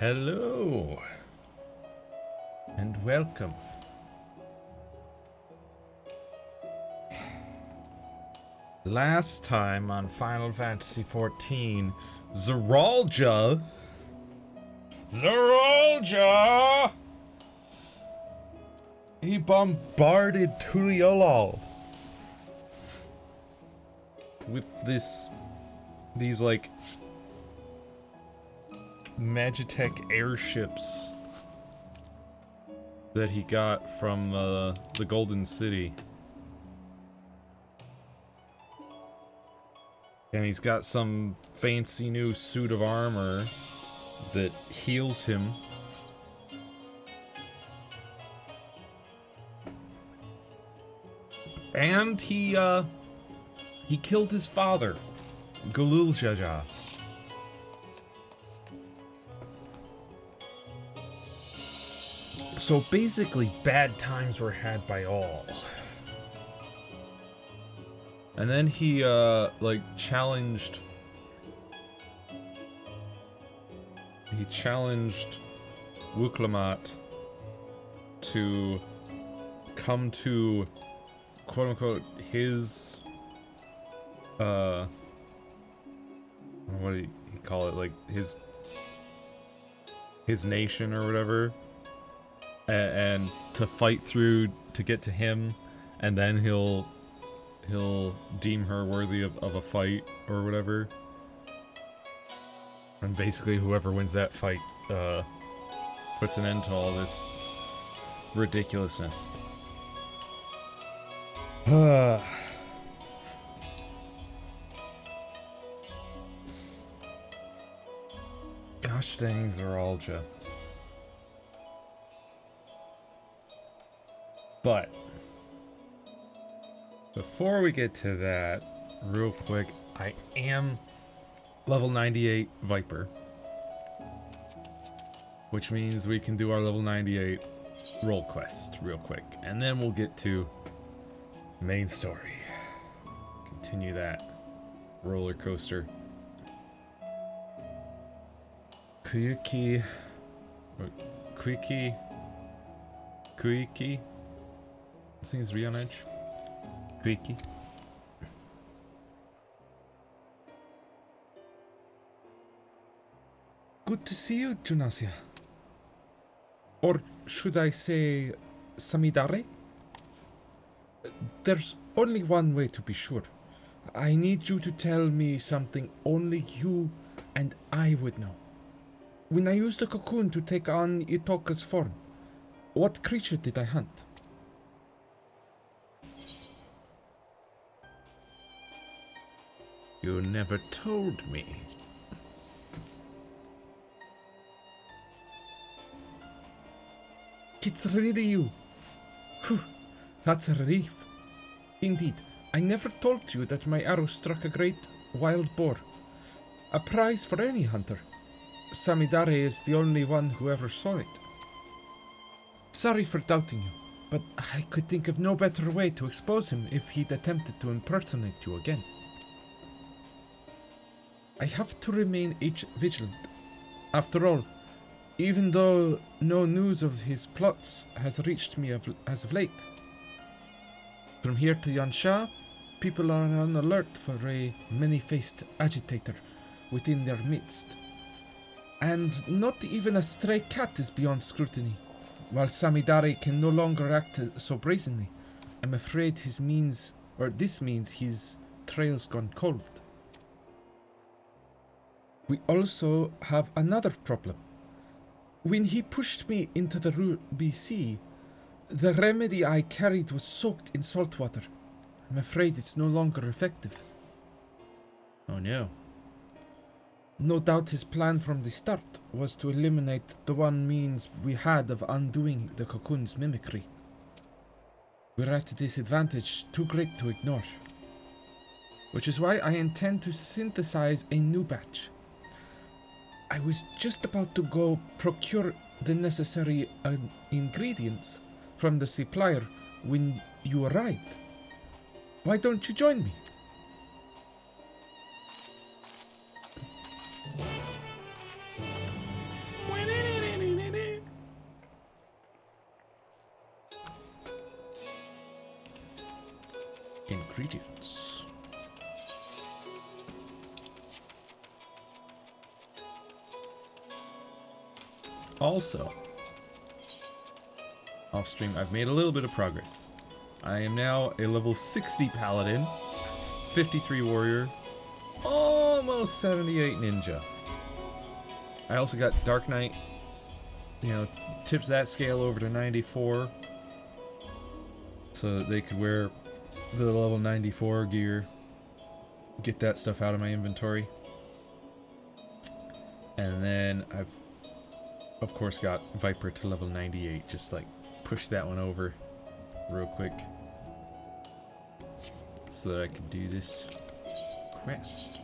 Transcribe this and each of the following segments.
Hello and welcome. Last time on Final Fantasy XIV, Zoraaaaaalll Jaaaaaaaaa, he bombarded Tuliolol with these like Magitech airships that he got from the Golden City. And he's got some fancy new suit of armor that heals him. And he killed his father, Zoraaaaaalll Jaaaaaaaaa. So basically, bad times were had by all. And then he, like, challenged Wooklamat to come to, quote-unquote, his, what do you call it, like, his nation or whatever, and to fight through to get to him, and then he'll deem her worthy of a fight or whatever. And basically whoever wins that fight puts an end to all this ridiculousness. Gosh dang Zoraaaaaalll. But before we get to that, real quick, I am level 98 Viper, which means we can do our level 98 role quest real quick, and then we'll get to main story. Continue that roller coaster. Kuiki. This thing is re on edge. Kuiki. Good to see you, Junasia. Or should I say, Samidare? There's only one way to be sure. I need you to tell me something only you and I would know. When I used the cocoon to take on Itoka's form, what creature did I hunt? You never told me. It's really you. Whew, that's a relief. Indeed, I never told you that my arrow struck a great wild boar. A prize for any hunter. Samidare is the only one who ever saw it. Sorry for doubting you, but I could think of no better way to expose him if he'd attempted to impersonate you again. I have to remain vigilant. After all, even though no news of his plots has reached me as of late. From here to Yansha, people are on alert for a many-faced agitator within their midst. And not even a stray cat is beyond scrutiny. While Samidare can no longer act so brazenly, I'm afraid this means his trail's gone cold. We also have another problem. When he pushed me into the Ruby Sea, the remedy I carried was soaked in salt water. I'm afraid it's no longer effective. Oh no. No doubt his plan from the start was to eliminate the one means we had of undoing the cocoon's mimicry. We're at a disadvantage too great to ignore. Which is why I intend to synthesize a new batch. I was just about to go procure the necessary ingredients from the supplier when you arrived. Why don't you join me? ingredients. Also, off stream, I've made a little bit of progress. I am now a level 60 paladin, 53 warrior, almost 78 ninja. I also got Dark Knight, you know, tips that scale over to 94 so that they could wear the level 94 gear, get that stuff out of my inventory. And then I've of course got Viper to level 98, just like push that one over real quick so that I can do this quest.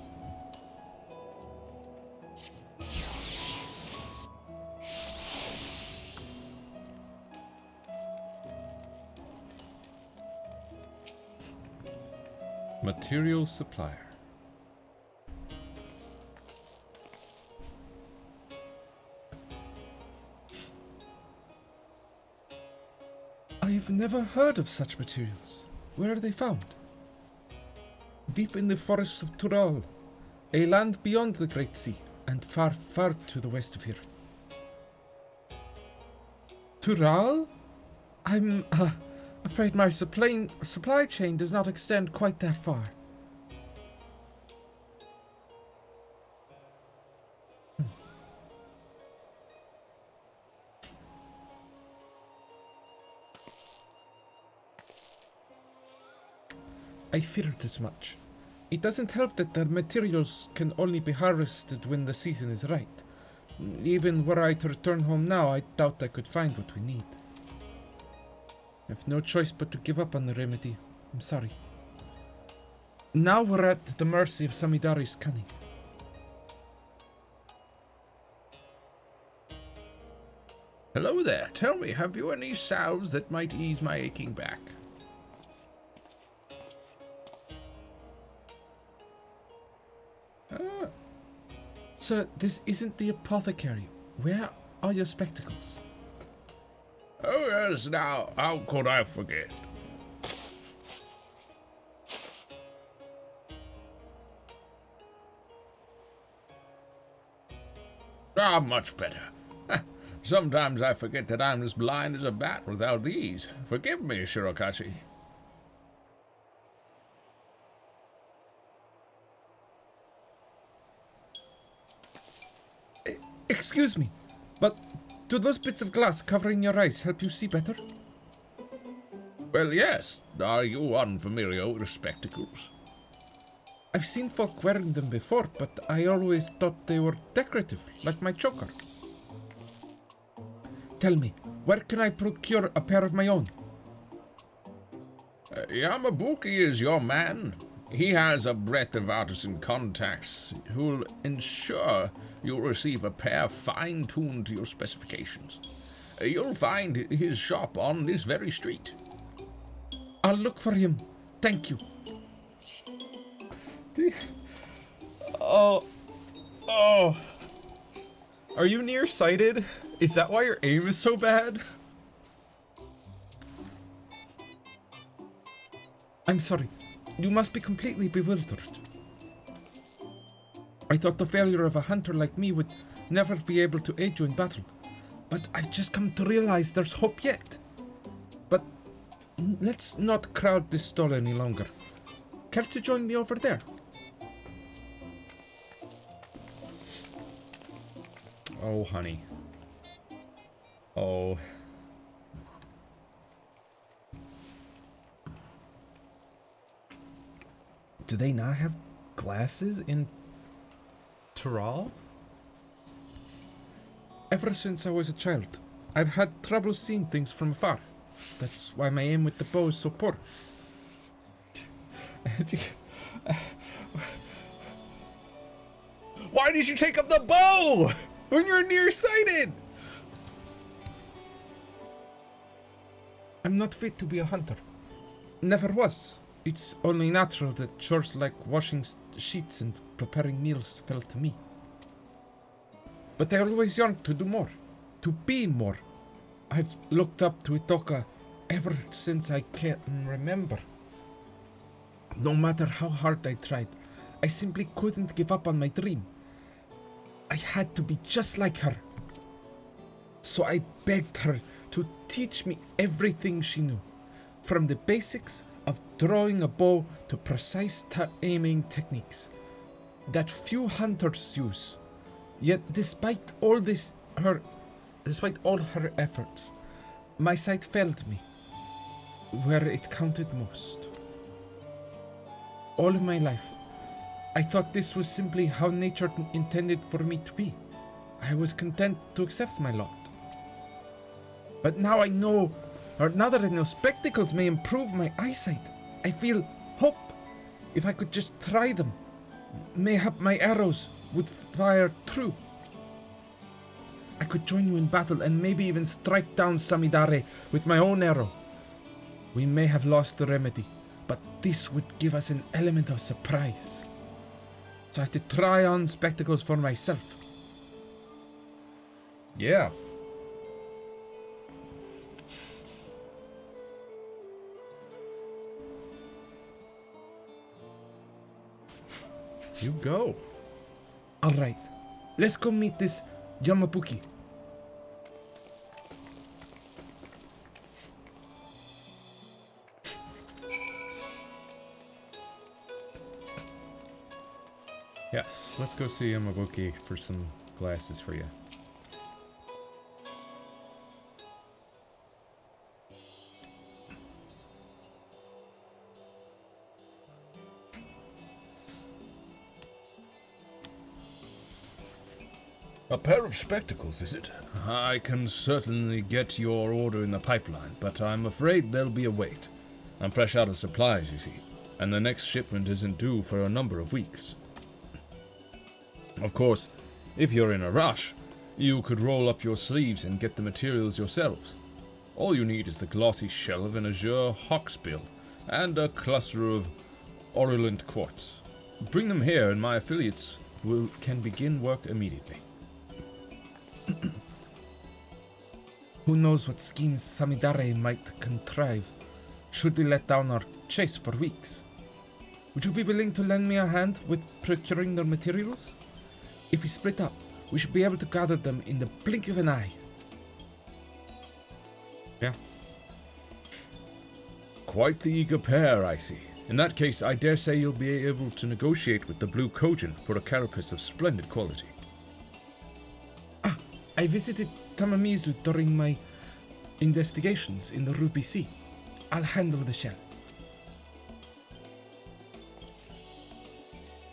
Material supplier. I've never heard of such materials. Where are they found? Deep in the forests of Zoraaaaall, a land beyond the Great Sea, and far, far to the west of here. Zoraaaaall? I'm afraid my supply chain does not extend quite that far. I feared as much. It doesn't help that the materials can only be harvested when the season is right. Even were I to return home now, I doubt I could find what we need. I have no choice but to give up on the remedy. I'm sorry. Now we're at the mercy of Samidari's cunning. Hello there. Tell me, have you any salves that might ease my aching back? Sir, this isn't the apothecary. Where are your spectacles? Oh yes, now, how could I forget? Ah, much better. Sometimes I forget that I'm as blind as a bat without these. Forgive me, Shirokashi. Excuse me, but do those bits of glass covering your eyes help you see better? Well, yes. Are you unfamiliar with spectacles? I've seen folk wearing them before, but I always thought they were decorative, like my choker. Tell me, where can I procure a pair of my own? Yamabuki is your man. He has a breadth of artisan contacts who'll ensure you'll receive a pair fine-tuned to your specifications. You'll find his shop on this very street. I'll look for him. Thank you. Oh. Are you nearsighted? Is that why your aim is so bad? I'm sorry. You must be completely bewildered. I thought the failure of a hunter like me would never be able to aid you in battle. But I've just come to realize there's hope yet. But let's not crowd this stall any longer. Care to join me over there? Oh, honey. Oh. Do they not have glasses in Zoraaaaall? Ever since I was a child, I've had trouble seeing things from afar. That's why my aim with the bow is so poor. Why did you take up the bow when you're nearsighted? I'm not fit to be a hunter. Never was. It's only natural that chores like washing sheets and preparing meals fell to me. But I always yearned to do more, to be more. I've looked up to Itoka ever since I can remember. No matter how hard I tried, I simply couldn't give up on my dream. I had to be just like her. So I begged her to teach me everything she knew, from the basics of drawing a bow to precise aiming techniques that few hunters use. Yet despite all her efforts, my sight failed me where it counted most. All of my life, I thought this was simply how nature intended for me to be. I was content to accept my lot. But now that I know spectacles may improve my eyesight, I feel hope. If I could just try them, mayhap my arrows would fire true. I could join you in battle and maybe even strike down Samidare with my own arrow. We may have lost the remedy, but this would give us an element of surprise. So I have to try on spectacles for myself. Yeah. You go. Alright, let's go meet this Yamabuki. Yes, let's go see Yamabuki for some glasses for you. A pair of spectacles, is it? I can certainly get your order in the pipeline, but I'm afraid there'll be a wait. I'm fresh out of supplies, you see, and the next shipment isn't due for a number of weeks. Of course, if you're in a rush, you could roll up your sleeves and get the materials yourselves. All you need is the glossy shell of an azure hawksbill and a cluster of orulent quartz. Bring them here and my affiliates can begin work immediately. Who knows what schemes Samidare might contrive should we let down our chase for weeks. Would you be willing to lend me a hand with procuring the materials? If we split up, we should be able to gather them in the blink of an eye. Yeah. Quite the eager pair, I see. In that case, I dare say you'll be able to negotiate with the Blue Kojin for a carapace of splendid quality. I visited Tamamizu during my investigations in the Ruby Sea. I'll handle the shell.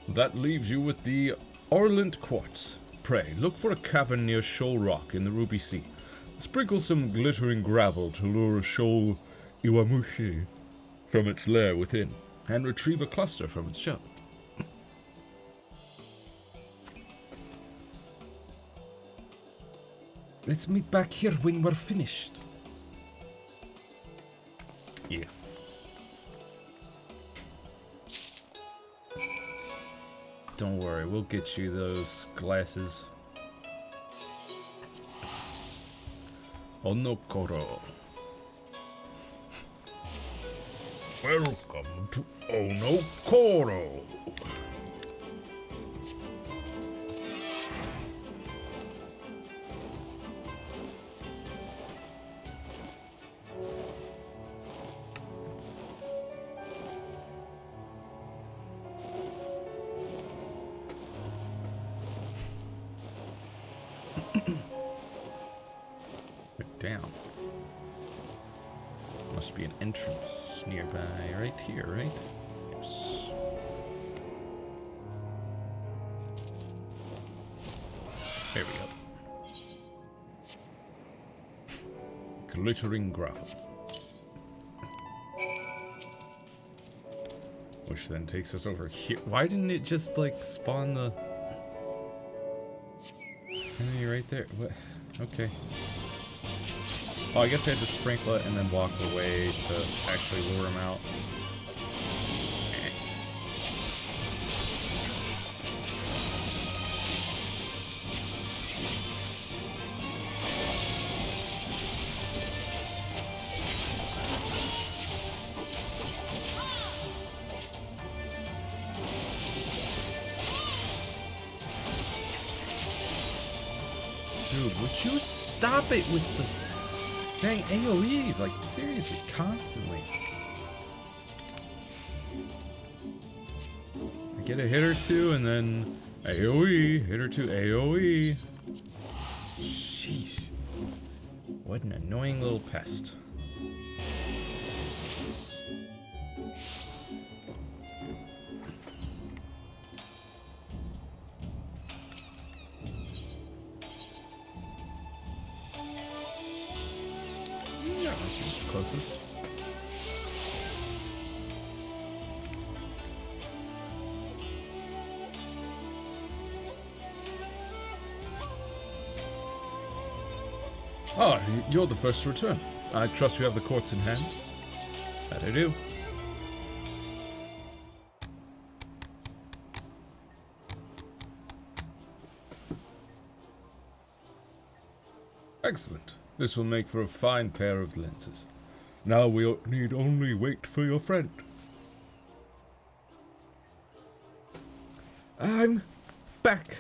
That leaves you with the orulent quartz. Pray, look for a cavern near Shoal Rock in the Ruby Sea. Sprinkle some glittering gravel to lure a shoal Iwamushi from its lair within, and retrieve a cluster from its shell. Let's meet back here when we're finished. Yeah. Don't worry, we'll get you those glasses. Onokoro. Welcome to Onokoro. Down. Must be an entrance nearby, right here, right? Yes. There we go. Glittering gravel. Which then takes us over here. Why didn't it just, like, spawn the... enemy right there? What? Okay. Oh, I guess I had to sprinkle it and then walk away to actually lure him out. Dude, would you stop it with the dang AoEs? Like, seriously, constantly. I get a hit or two, and then AoE, hit or two, AoE. Sheesh. What an annoying little pest. Yeah, that seems closest. Oh, you're the first to return. I trust you have the quartz in hand. That I do. Excellent. This will make for a fine pair of lenses. Now we need only wait for your friend. I'm back.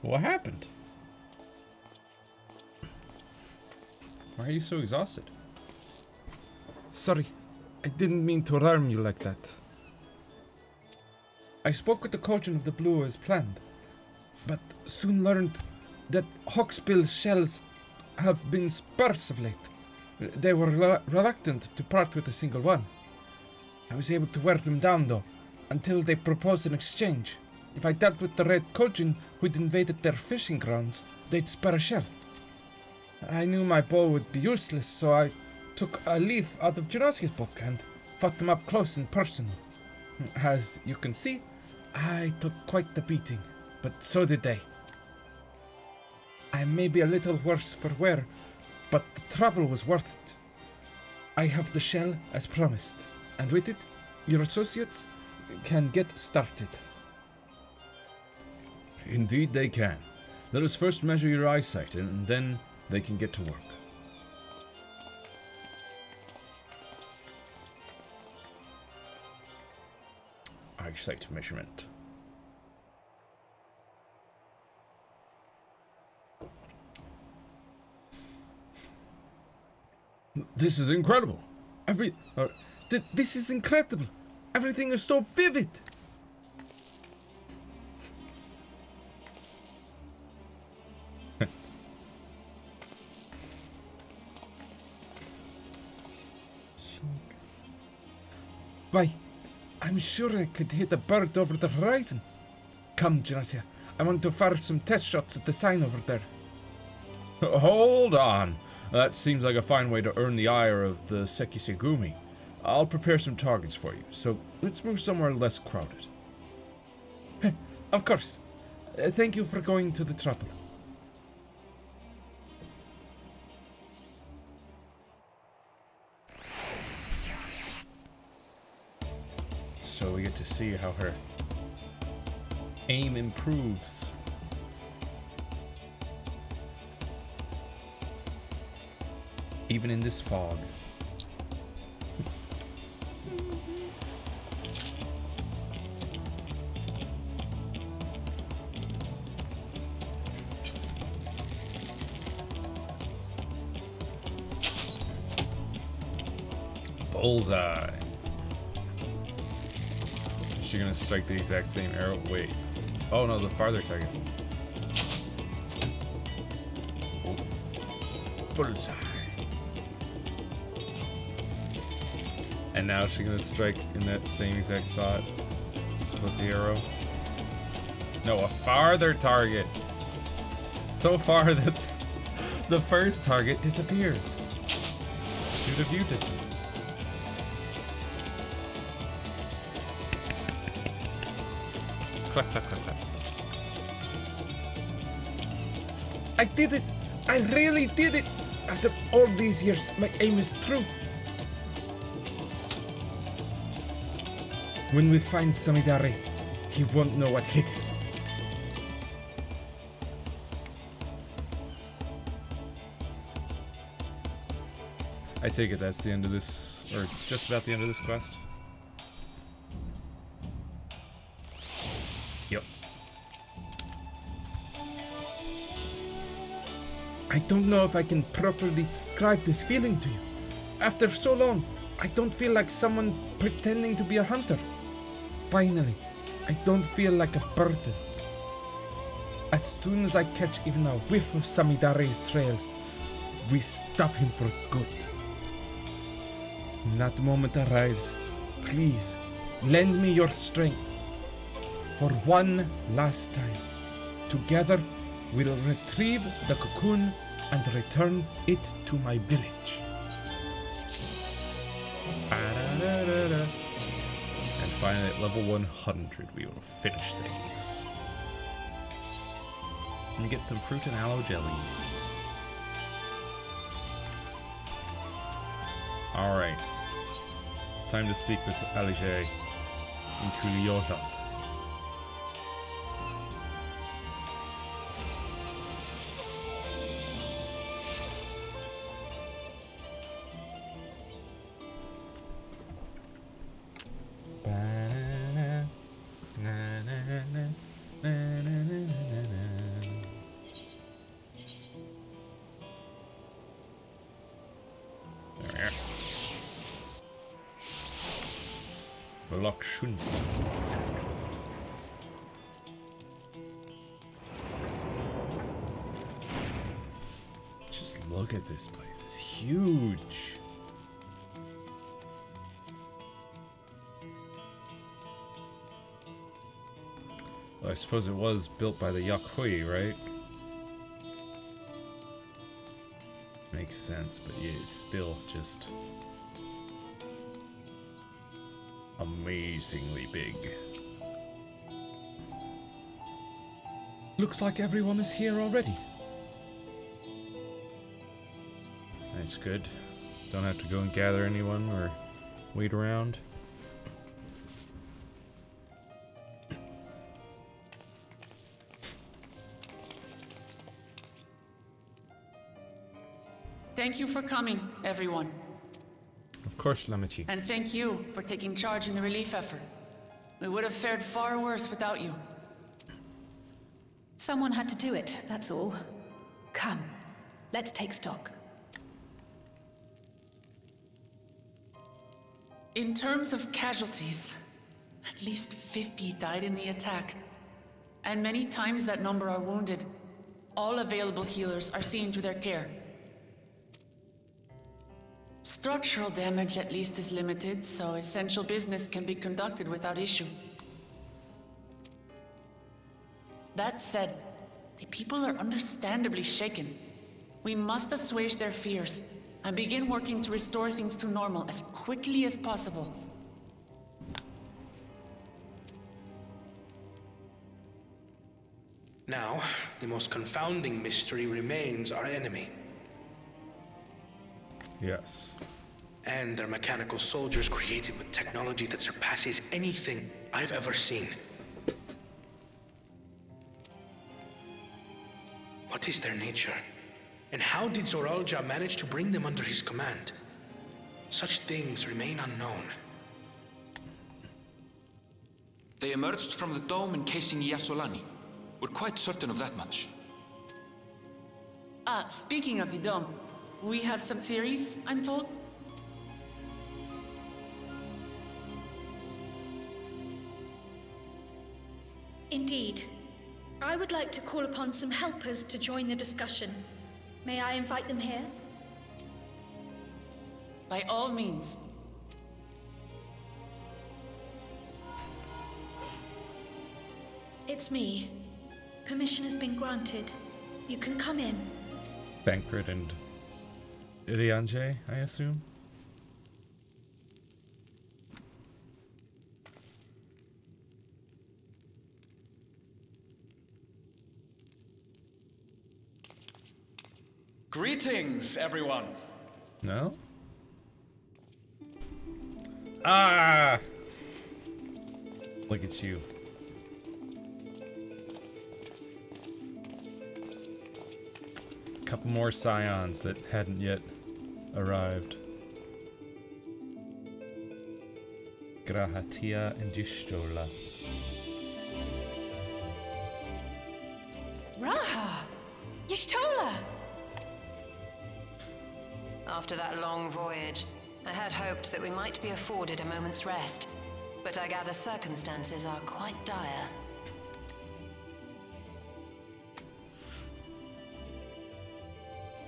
What happened? Why are you so exhausted? Sorry, I didn't mean to alarm you like that. I spoke with the Cauldron of the Blue as planned, but soon learned that Hawksbill's shells have been sparse of late. They were reluctant to part with a single one. I was able to wear them down though, until they proposed an exchange. If I dealt with the Red Cauldron who'd invaded their fishing grounds, they'd spare a shell. I knew my bow would be useless, so I took a leaf out of Jurassi's book and fought them up close and personal. As you can see, I took quite the beating, but so did they. I may be a little worse for wear, but the trouble was worth it. I have the shell as promised, and with it, your associates can get started. Indeed they can. Let us first measure your eyesight, and then they can get to work. Eyesight measurement. This is incredible. This is incredible. Everything is so vivid. Why, I'm sure I could hit a bird over the horizon. Come, Jurasia, I want to fire some test shots at the sign over there. Hold on. That seems like a fine way to earn the ire of the Sekisegumi. I'll prepare some targets for you, so let's move somewhere less crowded. Of course. Thank you for going to the trouble. So we get to see how her aim improves. Even in this fog. Bullseye. Is she gonna strike the exact same arrow? Wait. Oh no, the farther target. Oh. Bullseye. And now she's gonna strike in that same exact spot. Split the arrow. No, a farther target. So far that the first target disappears due to view distance. Clap, clap, clap, clap. I did it! I really did it! After all these years, my aim is true. When we find Samidare, he won't know what hit him. I take it that's the end of this, or just about the end of this quest. Yep. I don't know if I can properly describe this feeling to you. After so long, I don't feel like someone pretending to be a hunter. Finally, I don't feel like a burden. As soon as I catch even a whiff of Samidare's trail, we stop him for good. When that moment arrives, please lend me your strength. For one last time, together we'll retrieve the cocoon and return it to my village. And finally, at level 100, we will finish things. And get some fruit and aloe jelly. Alright. Time to speak with Alige in Tuliotal. Just look at this place. It's huge. Well, I suppose it was built by the Yakhui, right? Makes sense, but yeah, it's still just amazingly big. Looks like everyone is here already. That's good. Don't have to go and gather anyone or wait around. Thank you for coming, everyone. Of course, Lamichi. And thank you for taking charge in the relief effort. We would have fared far worse without you. Someone had to do it, that's all. Come, let's take stock. In terms of casualties, at least 50 died in the attack. And many times that number are wounded. All available healers are seen to their care. Structural damage at least is limited, so essential business can be conducted without issue. That said, the people are understandably shaken. We must assuage their fears and begin working to restore things to normal as quickly as possible. Now, the most confounding mystery remains our enemy. Yes. And their mechanical soldiers created with technology that surpasses anything I've ever seen. What is their nature? And how did Zoraaaaall manage to bring them under his command? Such things remain unknown. They emerged from the dome encasing Yasolani. We're quite certain of that much. Speaking of the dome, we have some theories, I'm told. Indeed. I would like to call upon some helpers to join the discussion. May I invite them here? By all means. It's me. Permission has been granted. You can come in. Bankert and Irianje, I assume? Greetings, everyone. No? Ah! Look at you. Couple more scions that hadn't yet arrived. Grahatia and Gishola. Raha! Y'shtola! After that long voyage, I had hoped that we might be afforded a moment's rest, but I gather circumstances are quite dire.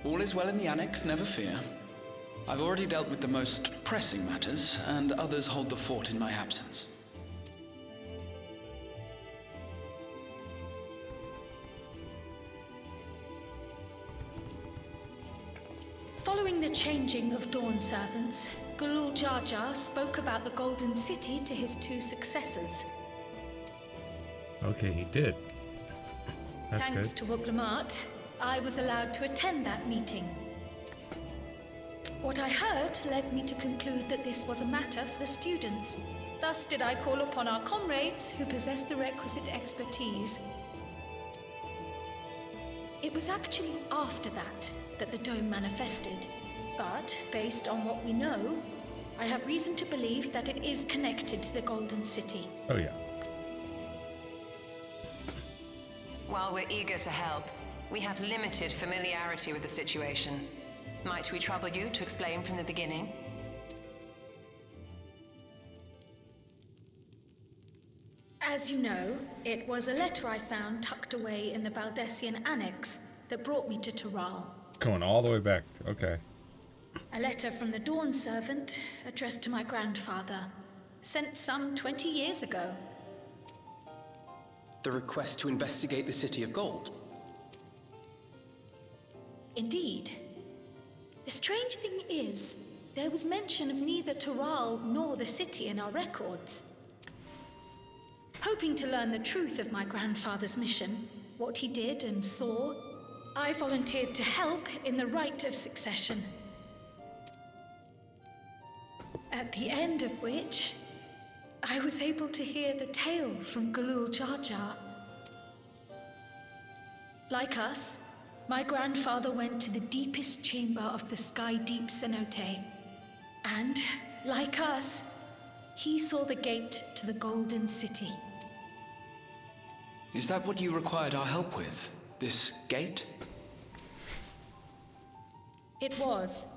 All is well in the Annex, never fear. I've already dealt with the most pressing matters, and others hold the fort in my absence. Following the changing of Dawn servants, Zoraaaaaalll Jaaaaaaa spoke about the Golden City to his two successors. Okay, he did. That's Thanks good. to Wuglamat, I was allowed to attend that meeting. What I heard led me to conclude that this was a matter for the students. Thus did I call upon our comrades who possess the requisite expertise. It was actually after that the dome manifested. But, based on what we know, I have reason to believe that it is connected to the Golden City. Oh yeah. While we're eager to help, we have limited familiarity with the situation. Might we trouble you to explain from the beginning? As you know, it was a letter I found tucked away in the Baldessian Annex that brought me to Zoraaaaall. Going all the way back. Okay. A letter from the Dawn servant, addressed to my grandfather, sent some 20 years ago. The request to investigate the City of Gold. Indeed. The strange thing is, there was mention of neither Zoraaaaall nor the city in our records. Hoping to learn the truth of my grandfather's mission, what he did and saw, I volunteered to help in the rite of succession. At the end of which, I was able to hear the tale from Zoraaaaall Jaaaaaaa. Like us, my grandfather went to the deepest chamber of the Sky Deep cenote. And, like us, he saw the gate to the Golden City. Is that what you required our help with? This gate? It was.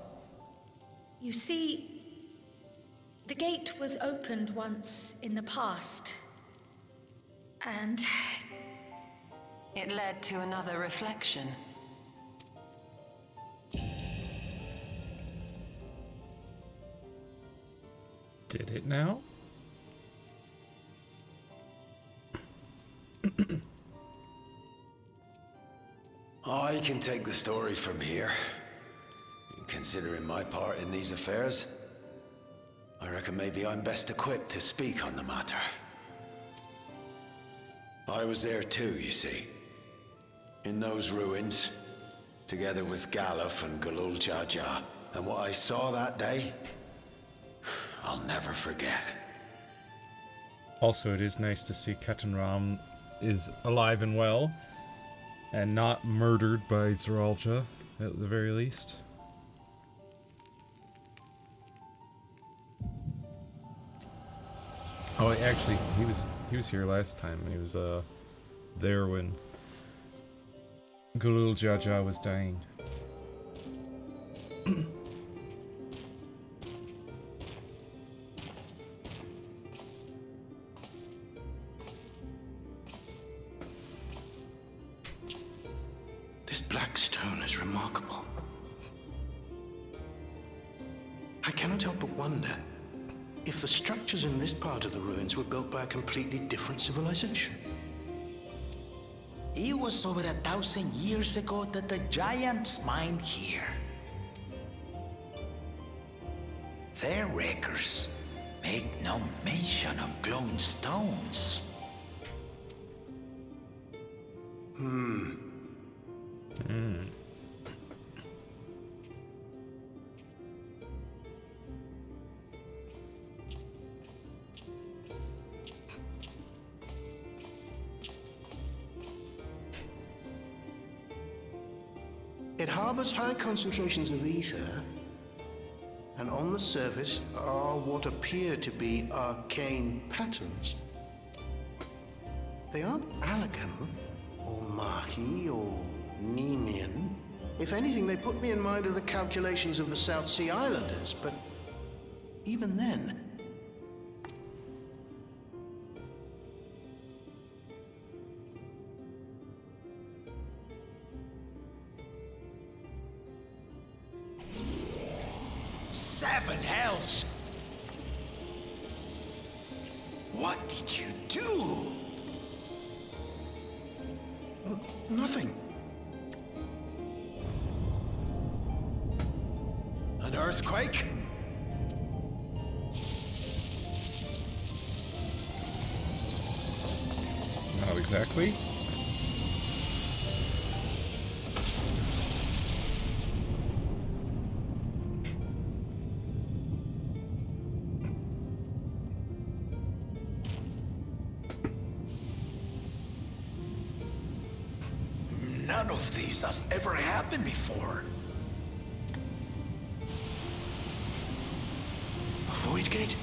You see, the gate was opened once in the past. And it led to another reflection. Did it now? I can take the story from here. Considering my part in these affairs, I reckon maybe I'm best equipped to speak on the matter. I was there too, you see. In those ruins, together with Galuf and Zoraaaaall Jaaaaaaa. And what I saw that day, I'll never forget. Also, it is nice to see Ketan Ram is alive and well, and not murdered by Zoraaaaall, at the very least. Oh, actually, he was here last time. He was there when Zoraaaaall Jaaaaaaa was dying. This black stone is remarkable. I cannot help but wonder if the structures in this part of the ruins were built by a completely different civilization. It was over 1,000 years ago that the giants mined here. Their records make no mention of glowing stones. It harbors high concentrations of ether and on the surface are what appear to be arcane patterns. They aren't Allagan, or Mahi, or Nemean. If anything, they put me in mind of the calculations of the South Sea Islanders, but even then... Seven hells! What did you do? Nothing. An earthquake? Not exactly. None of this has ever happened before. A void gate?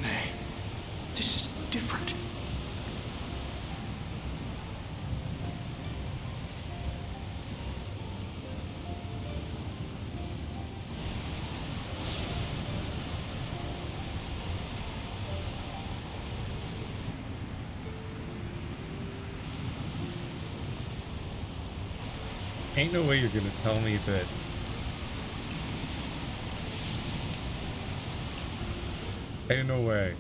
Nay, this is different. Ain't no way you're gonna tell me that ain't no way.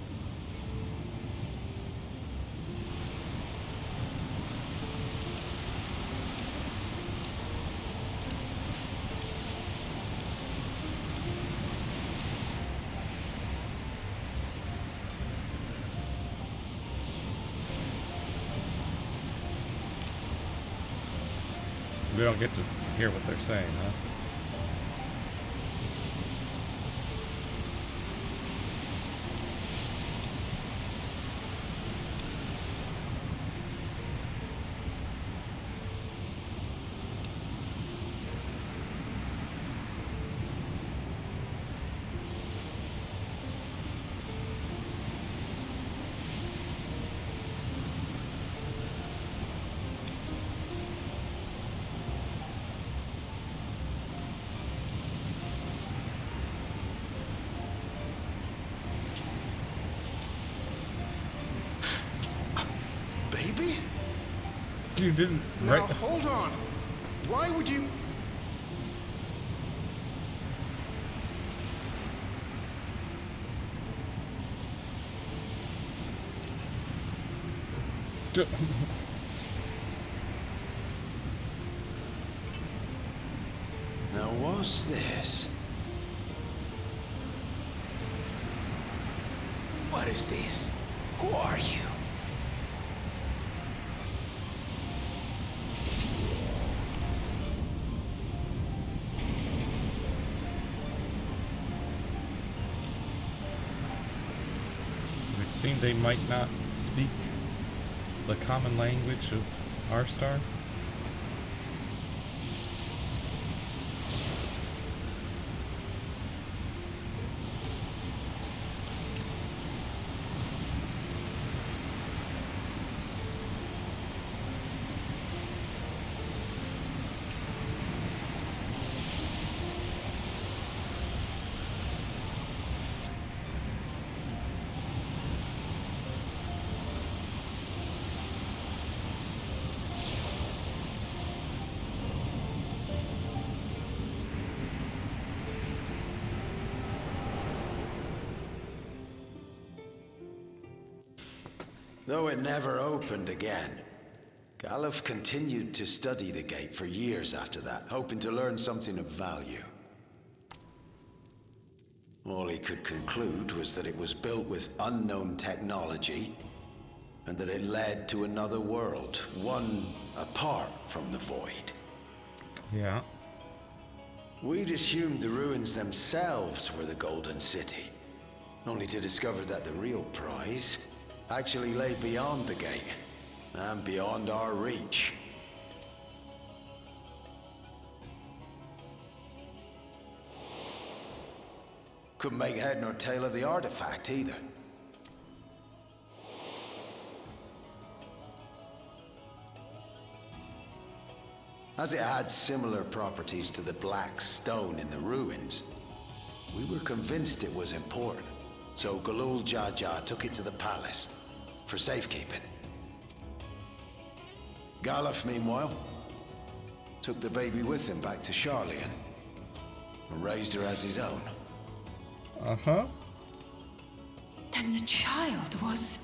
We don't get to hear what they're saying, huh? Baby? You didn't, Now, right? hold on. Why would you... Now what's this? What is this? Who are you? It seemed they might not speak the common language of our star. Though it never opened again, Galuf continued to study the gate for years after that, hoping to learn something of value. All he could conclude was that it was built with unknown technology, and that it led to another world, one apart from the Void. Yeah. We'd assumed the ruins themselves were the Golden City, only to discover that the real prize actually lay beyond the gate, and beyond our reach. Couldn't make head nor tail of the artifact either. As it had similar properties to the black stone in the ruins, we were convinced it was important. So Galul Jaaaaaaa took it to the palace for safekeeping. Galuf, meanwhile, took the baby with him back to Sharlayan and raised her as his own. Uh-huh. Then the child was...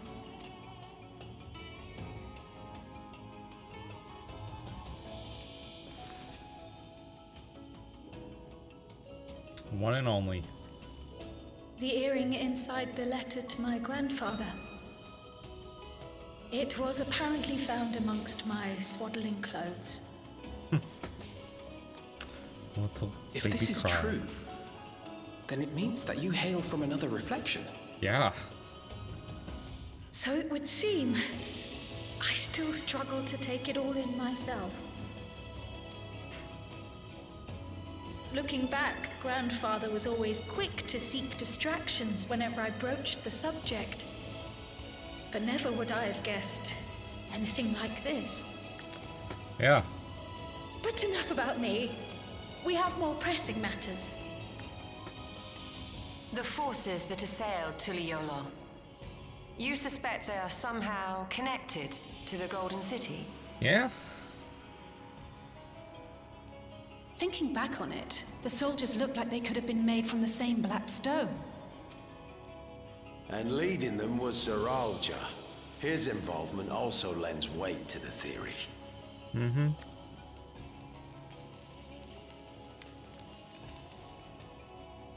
One and only. The earring inside the letter to my grandfather. It was apparently found amongst my swaddling clothes. If this is true, then it means that you hail from another reflection. Yeah. So it would seem. I still struggle to take it all in myself. Looking back, Grandfather was always quick to seek distractions whenever I broached the subject. But never would I have guessed anything like this. Yeah. But enough about me. We have more pressing matters. The forces that assailed Tuliyollal. You suspect they are somehow connected to the Golden City? Yeah. Thinking back on it, the soldiers looked like they could have been made from the same black stone. And leading them was Zoraaaaaalll Jaaaaaaaaa. His involvement also lends weight to the theory. Mm-hmm.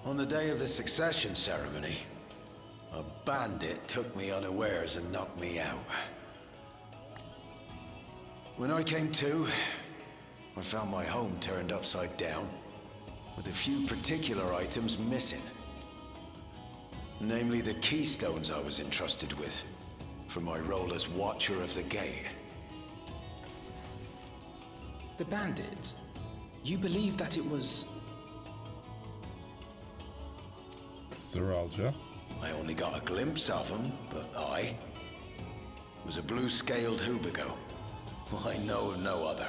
On the day of the succession ceremony, a bandit took me unawares and knocked me out. When I came to, I found my home turned upside down, with a few particular items missing. Namely the keystones I was entrusted with, for my role as Watcher of the Gate. The bandit? You believe that it was... Zoraaaaaalll Jaaaaaaa. I only got a glimpse of him, but I was a blue-scaled Hubigo. I know of no other.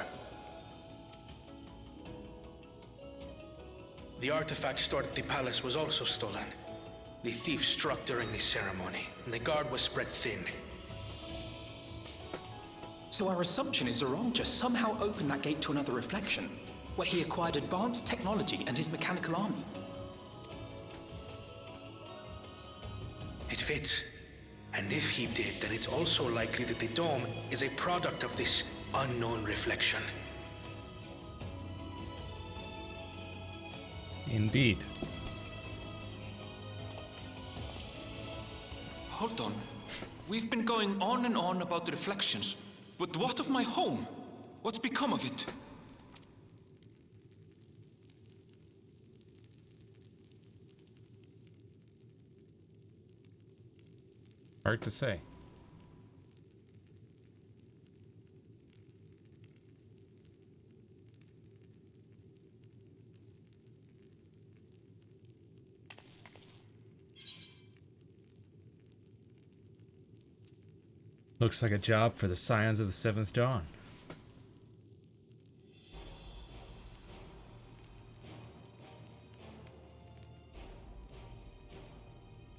The artifact stored at the palace was also stolen. The thief struck during the ceremony, and the guard was spread thin. So our assumption is Zoraaaaall just somehow opened that gate to another reflection, where he acquired advanced technology and his mechanical army. It fits. And if he did, then it's also likely that the dome is a product of this unknown reflection. Indeed. Hold on. We've been going on and on about the reflections, but what of my home? What's become of it? Hard to say. Looks like a job for the Scions of the Seventh Dawn.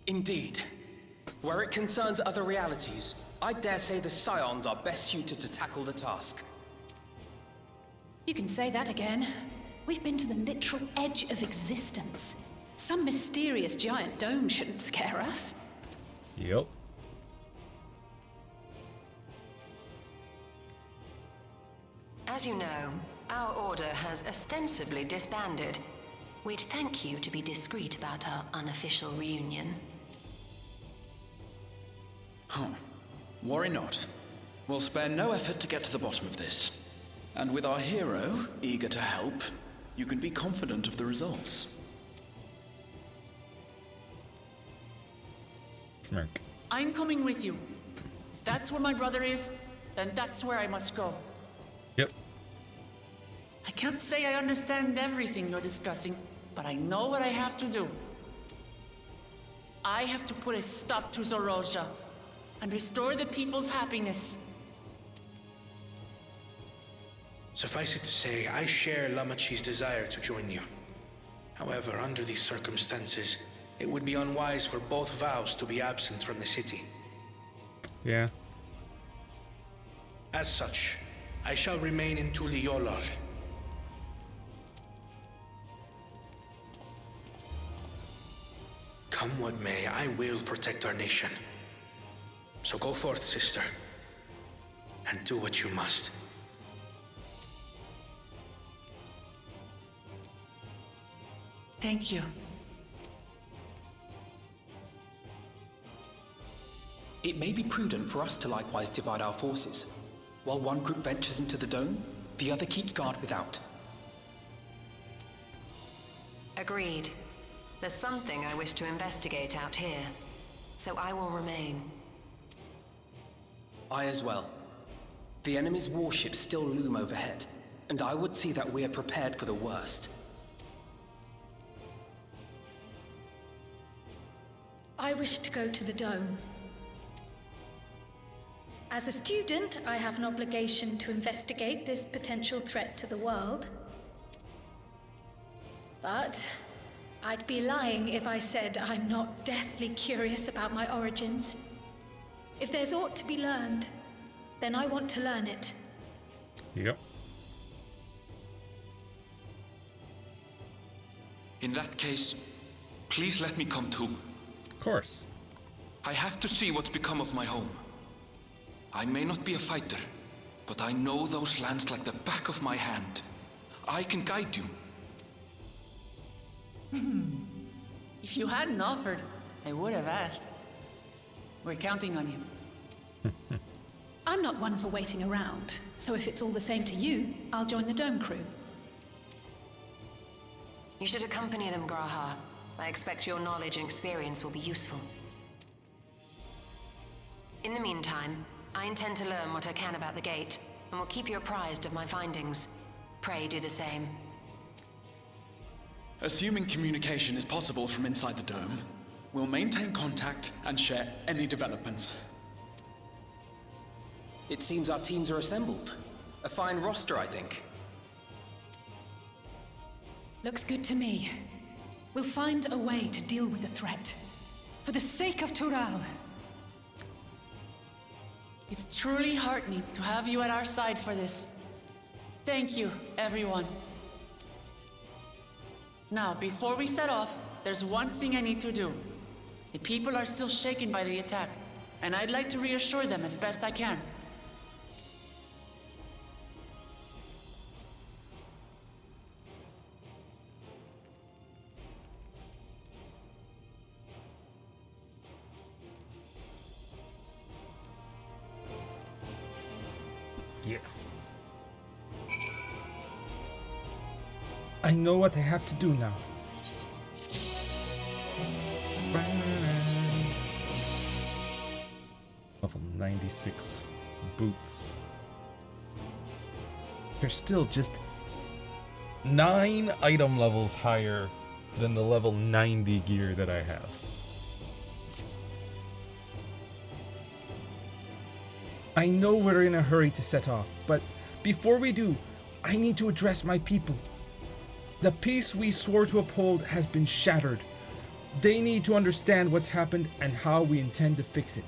Indeed. Where it concerns other realities, I dare say the Scions are best suited to tackle the task. You can say that again. We've been to the literal edge of existence. Some mysterious giant dome shouldn't scare us. Yep. As you know, our order has ostensibly disbanded. We'd thank you to be discreet about our unofficial reunion. Huh. Worry not. We'll spare no effort to get to the bottom of this. And with our hero eager to help, you can be confident of the results. Smirk. I'm coming with you. If that's where my brother is, then that's where I must go. Yep. I can't say I understand everything you're discussing, but I know what I have to do. I have to put a stop to Zoraaaaaalll and restore the people's happiness. Suffice it to say, I share Lamachi's desire to join you. However, under these circumstances, it would be unwise for both vows to be absent from the city. Yeah. As such, I shall remain in Tuliyollal. Come what may, I will protect our nation. So go forth, sister, and do what you must. Thank you. It may be prudent for us to likewise divide our forces. While one group ventures into the dome, the other keeps guard without. Agreed. There's something I wish to investigate out here, so I will remain. I as well. The enemy's warships still loom overhead, and I would see that we are prepared for the worst. I wish to go to the dome. As a student, I have an obligation to investigate this potential threat to the world. But I'd be lying if I said I'm not deathly curious about my origins. If there's aught to be learned, then I want to learn it. Yep. In that case, please let me come too. Of course. I have to see what's become of my home. I may not be a fighter, but I know those lands like the back of my hand. I can guide you. If you hadn't offered, I would have asked. We're counting on you. I'm not one for waiting around, so if it's all the same to you, I'll join the dome crew. You should accompany them, Graha. I expect your knowledge and experience will be useful. In the meantime, I intend to learn what I can about the gate, and will keep you apprised of my findings. Pray do the same. Assuming communication is possible from inside the dome, we'll maintain contact and share any developments. It seems our teams are assembled. A fine roster, I think. Looks good to me. We'll find a way to deal with the threat. For the sake of Tural. It's truly heartening to have you at our side for this. Thank you, everyone. Now, before we set off, there's one thing I need to do. The people are still shaken by the attack, and I'd like to reassure them as best I can. Yeah. I know what I have to do now. Level 96 boots. They're still just 9 item levels higher than the level 90 gear that I have. I know we're in a hurry to set off, but before we do, I need to address my people. The peace we swore to uphold has been shattered. They need to understand what's happened and how we intend to fix it.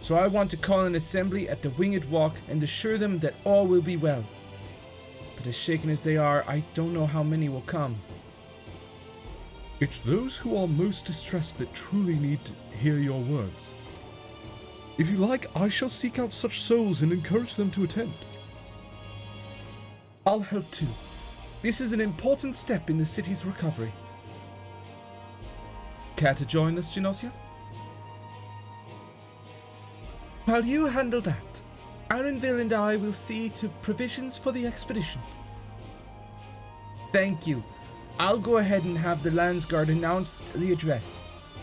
So I want to call an assembly at the Winged Walk and assure them that all will be well. But as shaken as they are, I don't know how many will come. It's those who are most distressed that truly need to hear your words. If you like, I shall seek out such souls and encourage them to attend. I'll help too. This is an important step in the city's recovery. Care to join us, Genosia? While you handle that, Arenville and I will see to provisions for the expedition. Thank you. I'll go ahead and have the Landsguard announce the address.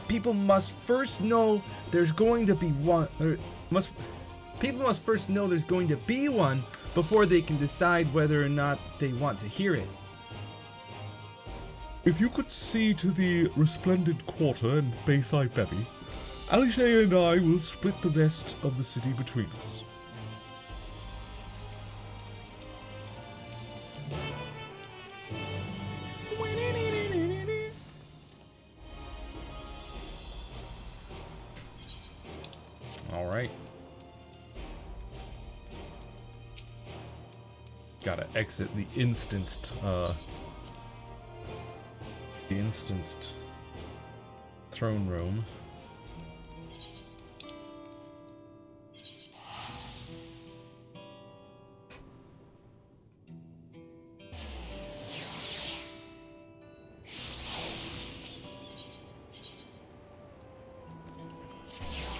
People must first know there's going to be one, people must first know there's going to be one before they can decide whether or not they want to hear it. If you could see to the resplendent quarter and Bayside bevy, Alishay and I will split the rest of the city between us. Alright. Gotta exit the instanced throne room.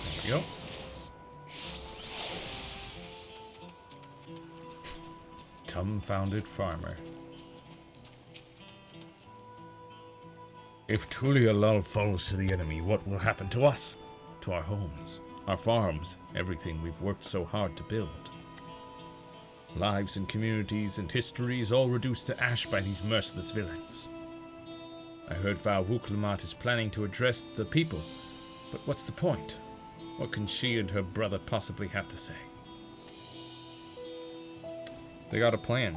There we go. Dumbfounded farmer. If Zoraaaaaalll falls to the enemy, what will happen to us? To our homes, our farms, everything we've worked so hard to build. Lives and communities and histories all reduced to ash by these merciless villains. I heard Zoraaaaaalll is planning to address the people, but what's the point? What can she and her brother possibly have to say? They got a plan.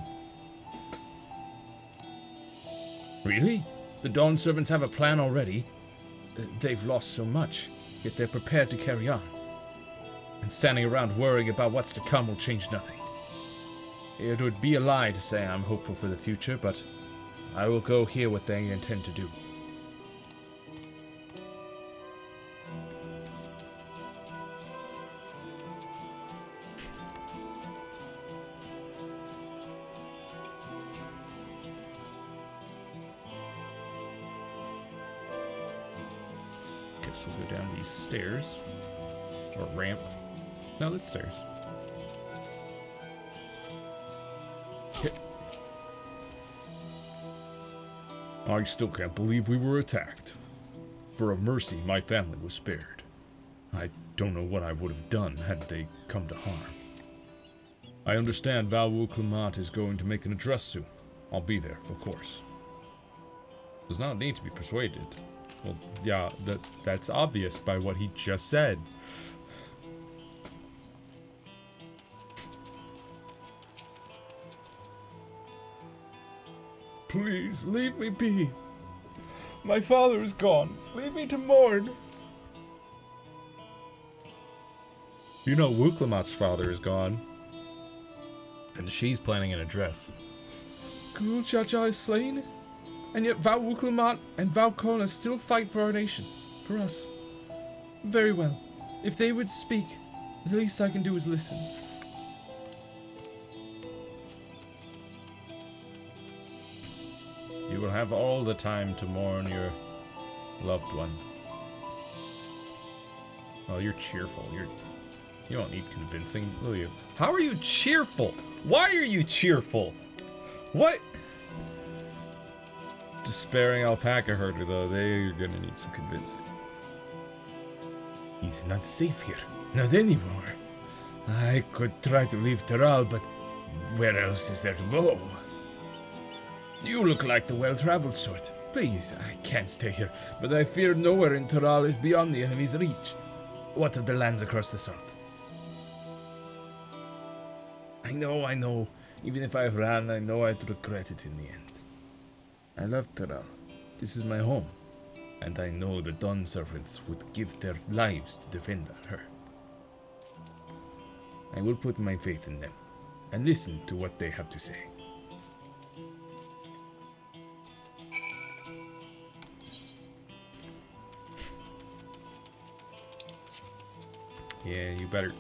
Really? The Dawn Servants have a plan already? They've lost so much, yet they're prepared to carry on. And standing around worrying about what's to come will change nothing. It would be a lie to say I'm hopeful for the future, but I will go hear what they intend to do. Guess we'll go down these stairs. Or ramp. No, that's stairs. I still can't believe we were attacked. For a mercy, my family was spared. I don't know what I would have done had they come to harm. I understand Zoraaaaaalll is going to make an address soon. I'll be there, of course. Does not need to be persuaded. Well, yeah, that's obvious by what he just said. Please, leave me be. My father is gone. Leave me to mourn. You know Zoraaaaall's father is gone. And she's planning an address. Gulul Jaajaa is slain, and yet Zoraaaaall and Kona still fight for our nation, for us. Very well. If they would speak, the least I can do is listen. You will have all the time to mourn your loved one. Oh, you're cheerful. You don't need convincing, will you? How are you cheerful? Why are you cheerful? What? Despairing alpaca herder, though, they're gonna need some convincing. He's not safe here. Not anymore. I could try to leave Taral, but where else is there to go? You look like the well-traveled sort. Please, I can't stay here, but I fear nowhere in Taral is beyond the enemy's reach. What of the lands across the salt? I know. Even if I ran, I know I'd regret it in the end. I love Taral. This is my home. And I know the Dawn Servants would give their lives to defend her. I will put my faith in them, and listen to what they have to say. Yeah, you better.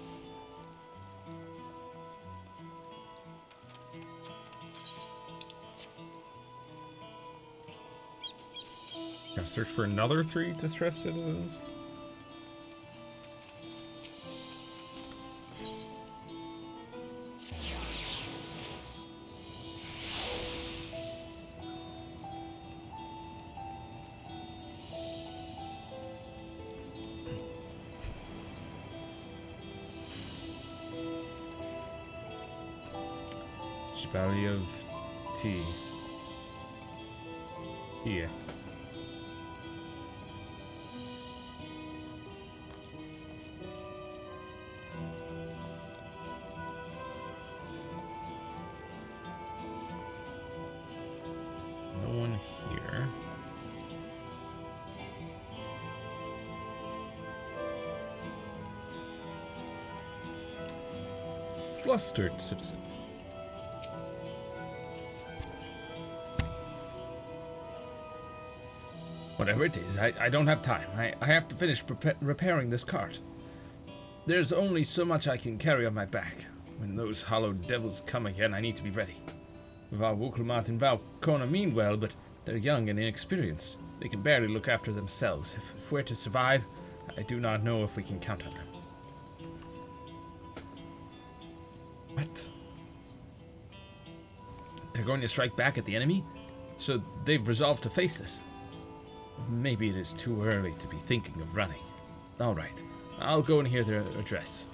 Gotta search for another 3 distressed citizens. Valley of Tea. Yeah. No one here. Flustered citizen. Whatever it is, I don't have time. I have to finish repairing this cart. There's only so much I can carry on my back. When those hollow devils come again, I need to be ready. Val Wukelmat and Val Kona mean well, but they're young and inexperienced. They can barely look after themselves. If we're to survive, I do not know if we can count on them. What? They're going to strike back at the enemy? So they've resolved to face this. Maybe it is too early to be thinking of running. Alright, I'll go and hear their address.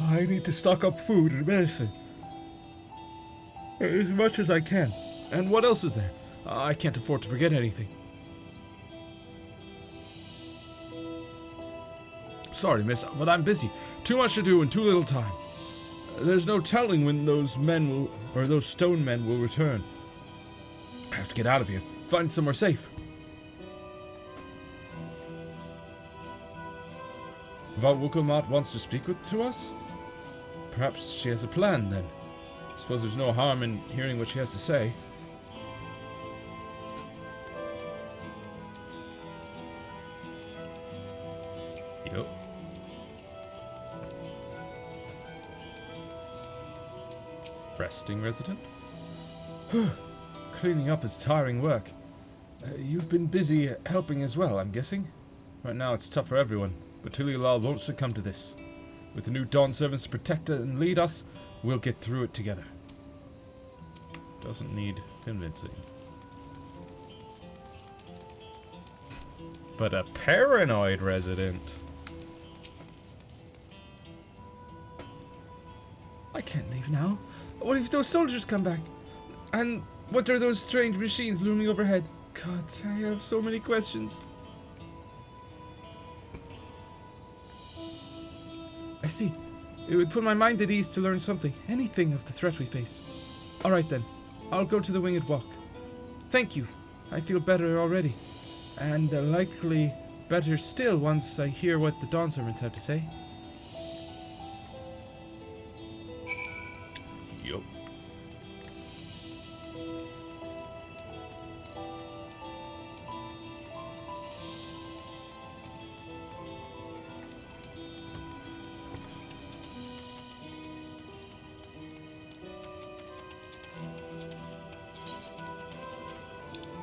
I need to stock up food and medicine. As much as I can. And what else is there? I can't afford to forget anything. Sorry, miss, but I'm busy. Too much to do and too little time. There's no telling when those stone men will return. I have to get out of here. Find somewhere safe. Val Wukelmat wants to speak to us? Perhaps she has a plan, then. I suppose there's no harm in hearing what she has to say. Yep. Resting resident? Cleaning up is tiring work. You've been busy helping as well, I'm guessing? Right now it's tough for everyone, but Tulialal won't succumb to this. With the new Dawn servants to protect and lead us, we'll get through it together. Doesn't need convincing. But a paranoid resident. I can't leave now. What if those soldiers come back? And what are those strange machines looming overhead? God, I have so many questions. I see. It would put my mind at ease to learn something, anything of the threat we face. Alright then, I'll go to the Winged Walk. Thank you. I feel better already. And likely better still once I hear what the Dawn servants have to say. Yup.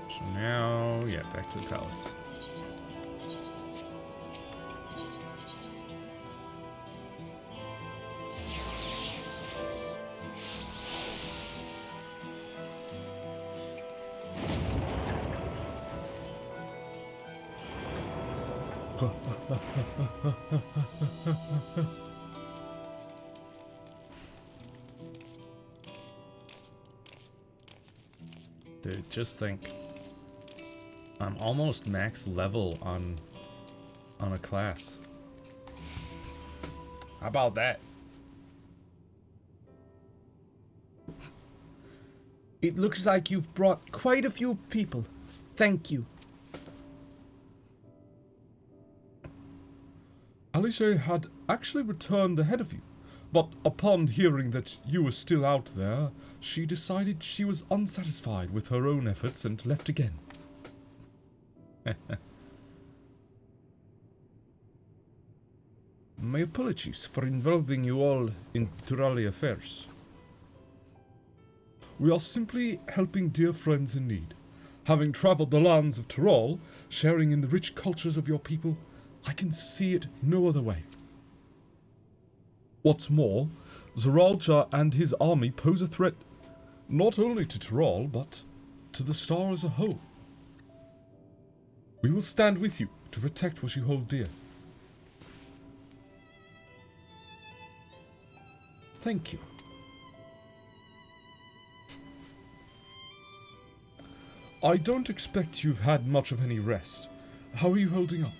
So now, yeah, back to the palace. Dude, just think. I'm almost max level on a class. How about that? It looks like you've brought quite a few people. Thank you. Alice had actually returned ahead of you, but upon hearing that you were still out there, she decided she was unsatisfied with her own efforts and left again. My apologies for involving you all in Turali affairs. We are simply helping dear friends in need. Having travelled the lands of Tural, sharing in the rich cultures of your people, I can see it no other way. What's more, Zoraaaaaalll and his army pose a threat not only to Tural, but to the star as a whole. We will stand with you to protect what you hold dear. Thank you. I don't expect you've had much of any rest. How are you holding up?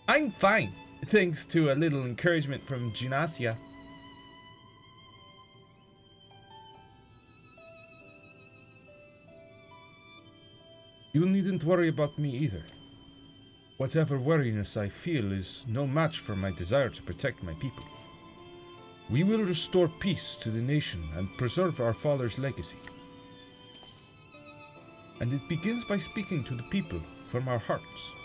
I'm fine, thanks to a little encouragement from Junasia. You needn't worry about me either. Whatever wariness I feel is no match for my desire to protect my people. We will restore peace to the nation and preserve our father's legacy. And it begins by speaking to the people from our hearts.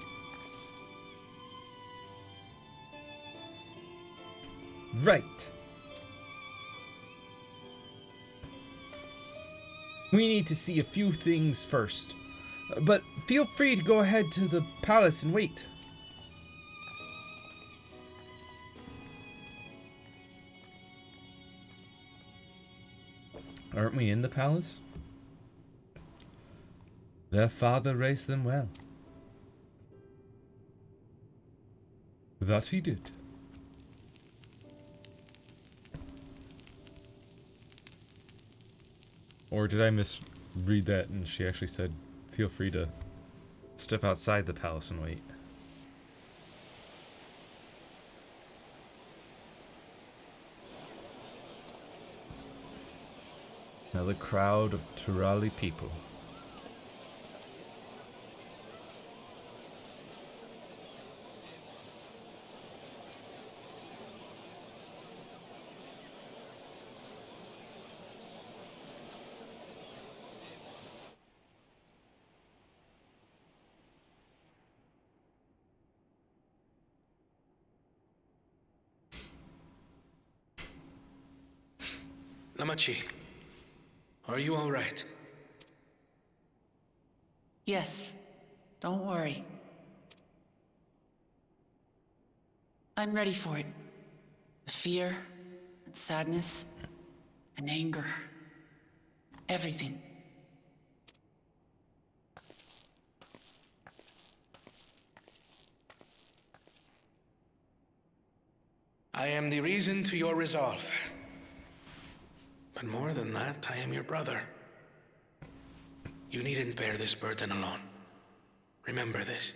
Right. We need to see a few things first. But feel free to go ahead to the palace and wait. Aren't we in the palace? Their father raised them well. That he did. Or did I misread that and she actually said, feel free to step outside the palace and wait? Another crowd of Turali people. Lamachi, are you all right? Yes, don't worry. I'm ready for it. The fear, and sadness, and anger. Everything. I am the reason to your resolve. But more than that, I am your brother. You needn't bear this burden alone. Remember this.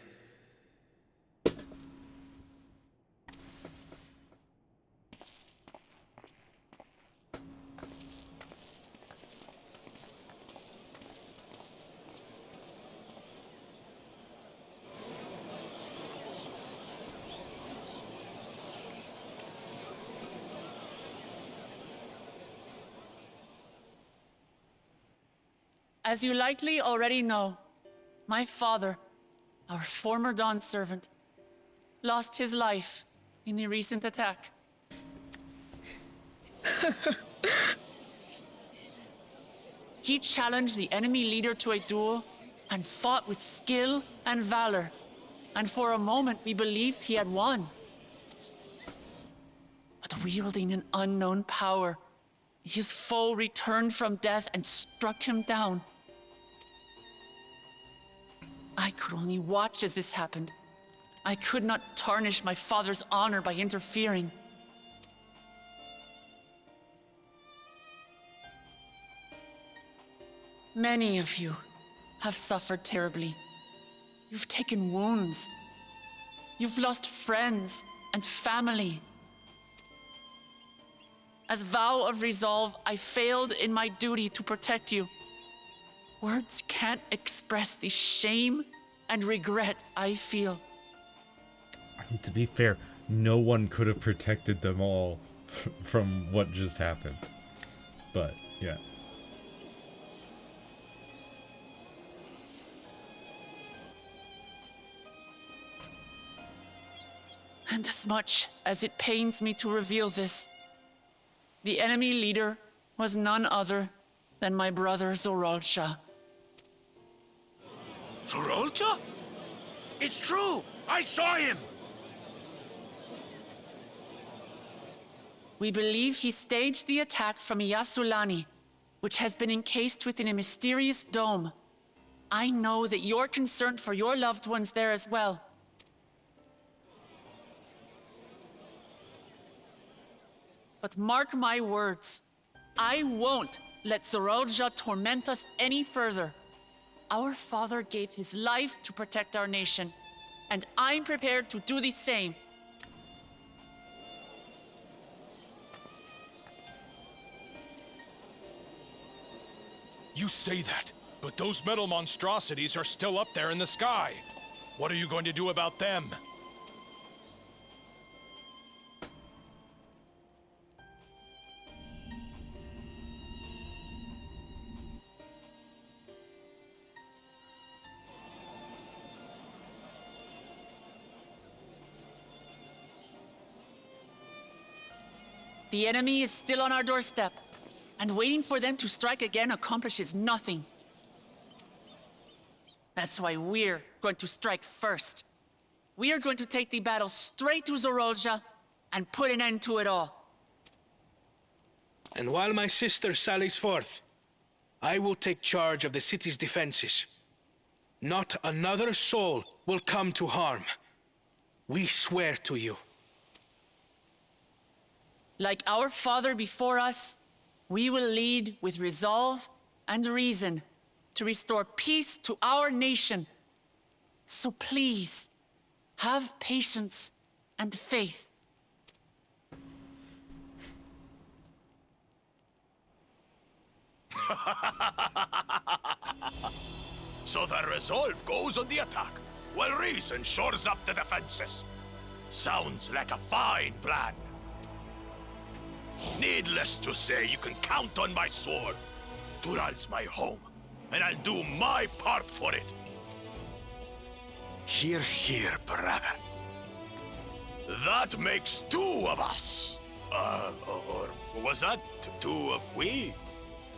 As you likely already know, my father, our former Dawn servant, lost his life in the recent attack. He challenged the enemy leader to a duel and fought with skill and valor, and for a moment we believed he had won. But wielding an unknown power, his foe returned from death and struck him down. I could only watch as this happened. I could not tarnish my father's honor by interfering. Many of you have suffered terribly. You've taken wounds. You've lost friends and family. As vow of resolve, I failed in my duty to protect you. Words can't express the shame and regret I feel. To be fair, no one could have protected them all from what just happened. But, yeah. And as much as it pains me to reveal this, the enemy leader was none other than my brother Zoraaaaaalll. Zoraaaaaalll? It's true! I saw him! We believe he staged the attack from Yasulani, which has been encased within a mysterious dome. I know that you're concerned for your loved ones there as well. But mark my words, I won't let Zoraaaaaalll torment us any further. Our father gave his life to protect our nation, and I'm prepared to do the same. You say that, but those metal monstrosities are still up there in the sky. What are you going to do about them? The enemy is still on our doorstep, and waiting for them to strike again accomplishes nothing. That's why we're going to strike first. We are going to take the battle straight to Zoraaaaall and put an end to it all. And while my sister sallies forth, I will take charge of the city's defenses. Not another soul will come to harm. We swear to you. Like our father before us, we will lead with resolve and reason to restore peace to our nation. So please, have patience and faith. So the resolve goes on the attack, while reason shores up the defenses. Sounds like a fine plan. Needless to say, you can count on my sword. Dural's my home, and I'll do my part for it. Hear, hear, brother. That makes two of us. Or was that two of we?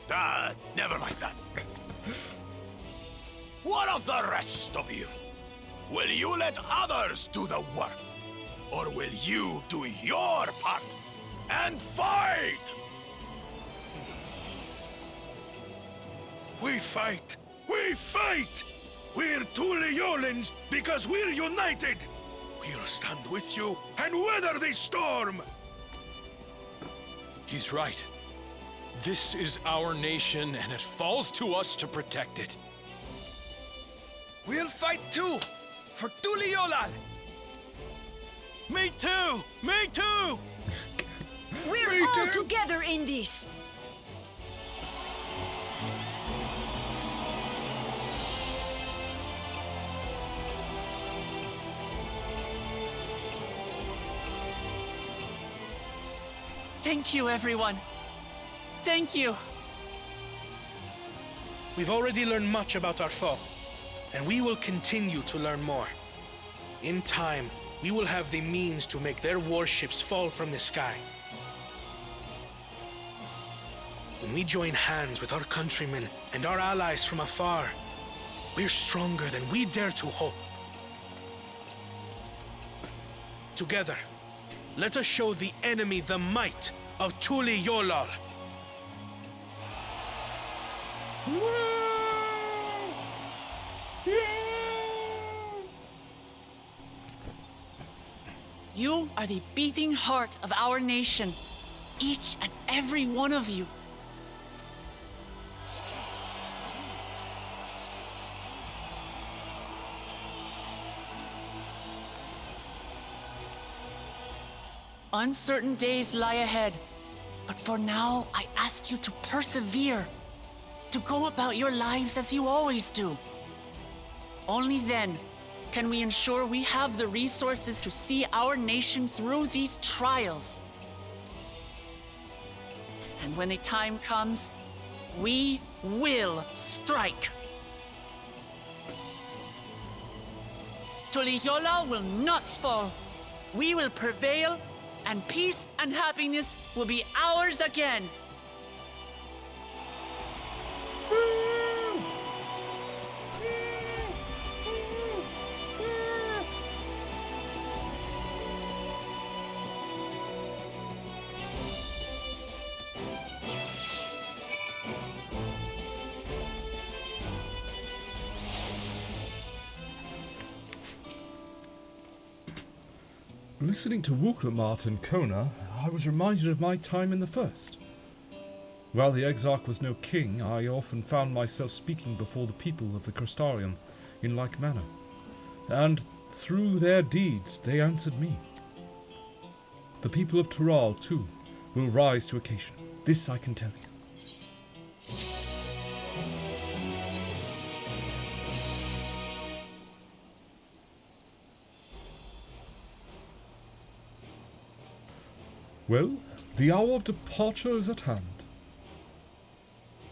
Never mind that. What of the rest of you? Will you let others do the work? Or will you do your part and fight? We fight! We fight! We're Tuliolans because we're united! We'll stand with you and weather this storm! He's right. This is our nation, and it falls to us to protect it. We'll fight too! For Tuliolaaall! Me too! Me too! We're all together in this! Thank you, everyone. Thank you. We've already learned much about our foe, and we will continue to learn more. In time, we will have the means to make their warships fall from the sky. When we join hands with our countrymen and our allies from afar, we're stronger than we dare to hope. Together, let us show the enemy the might of Tuliolaaall. You are the beating heart of our nation, each and every one of you. Uncertain days lie ahead, but for now, I ask you to persevere, to go about your lives as you always do. Only then can we ensure we have the resources to see our nation through these trials. And when the time comes, we will strike. Tuliolaaall will not fall. We will prevail, and peace and happiness will be ours again. Listening to Wooklamart and Kona, I was reminded of my time in the First. While the Exarch was no king, I often found myself speaking before the people of the Crystarium in like manner, and through their deeds they answered me. The people of Tural, too, will rise to occasion. This I can tell you. Well, the hour of departure is at hand.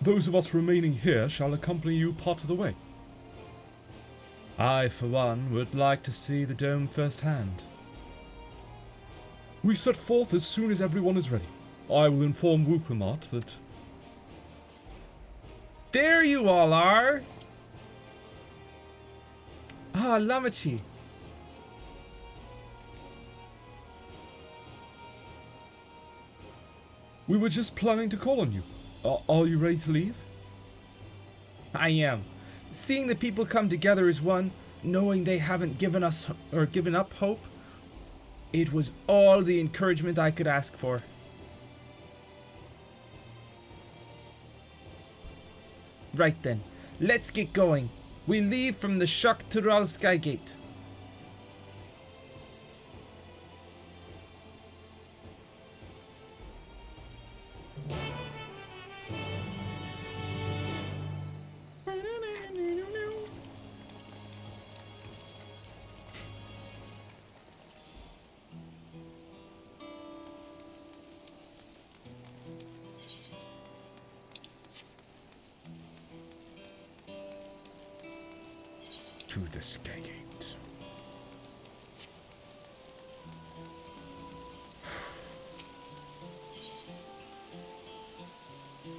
Those of us remaining here shall accompany you part of the way. I, for one, would like to see the dome firsthand. We set forth as soon as everyone is ready. I will inform Wooklamart that... There you all are! Ah, Lamachi. We were just planning to call on you. Are you ready to leave? I am. Seeing the people come together as one, knowing they haven't given up hope, it was all the encouragement I could ask for. Right then, let's get going. We leave from the Shak Tural Sky Gate. To the Sky Gate.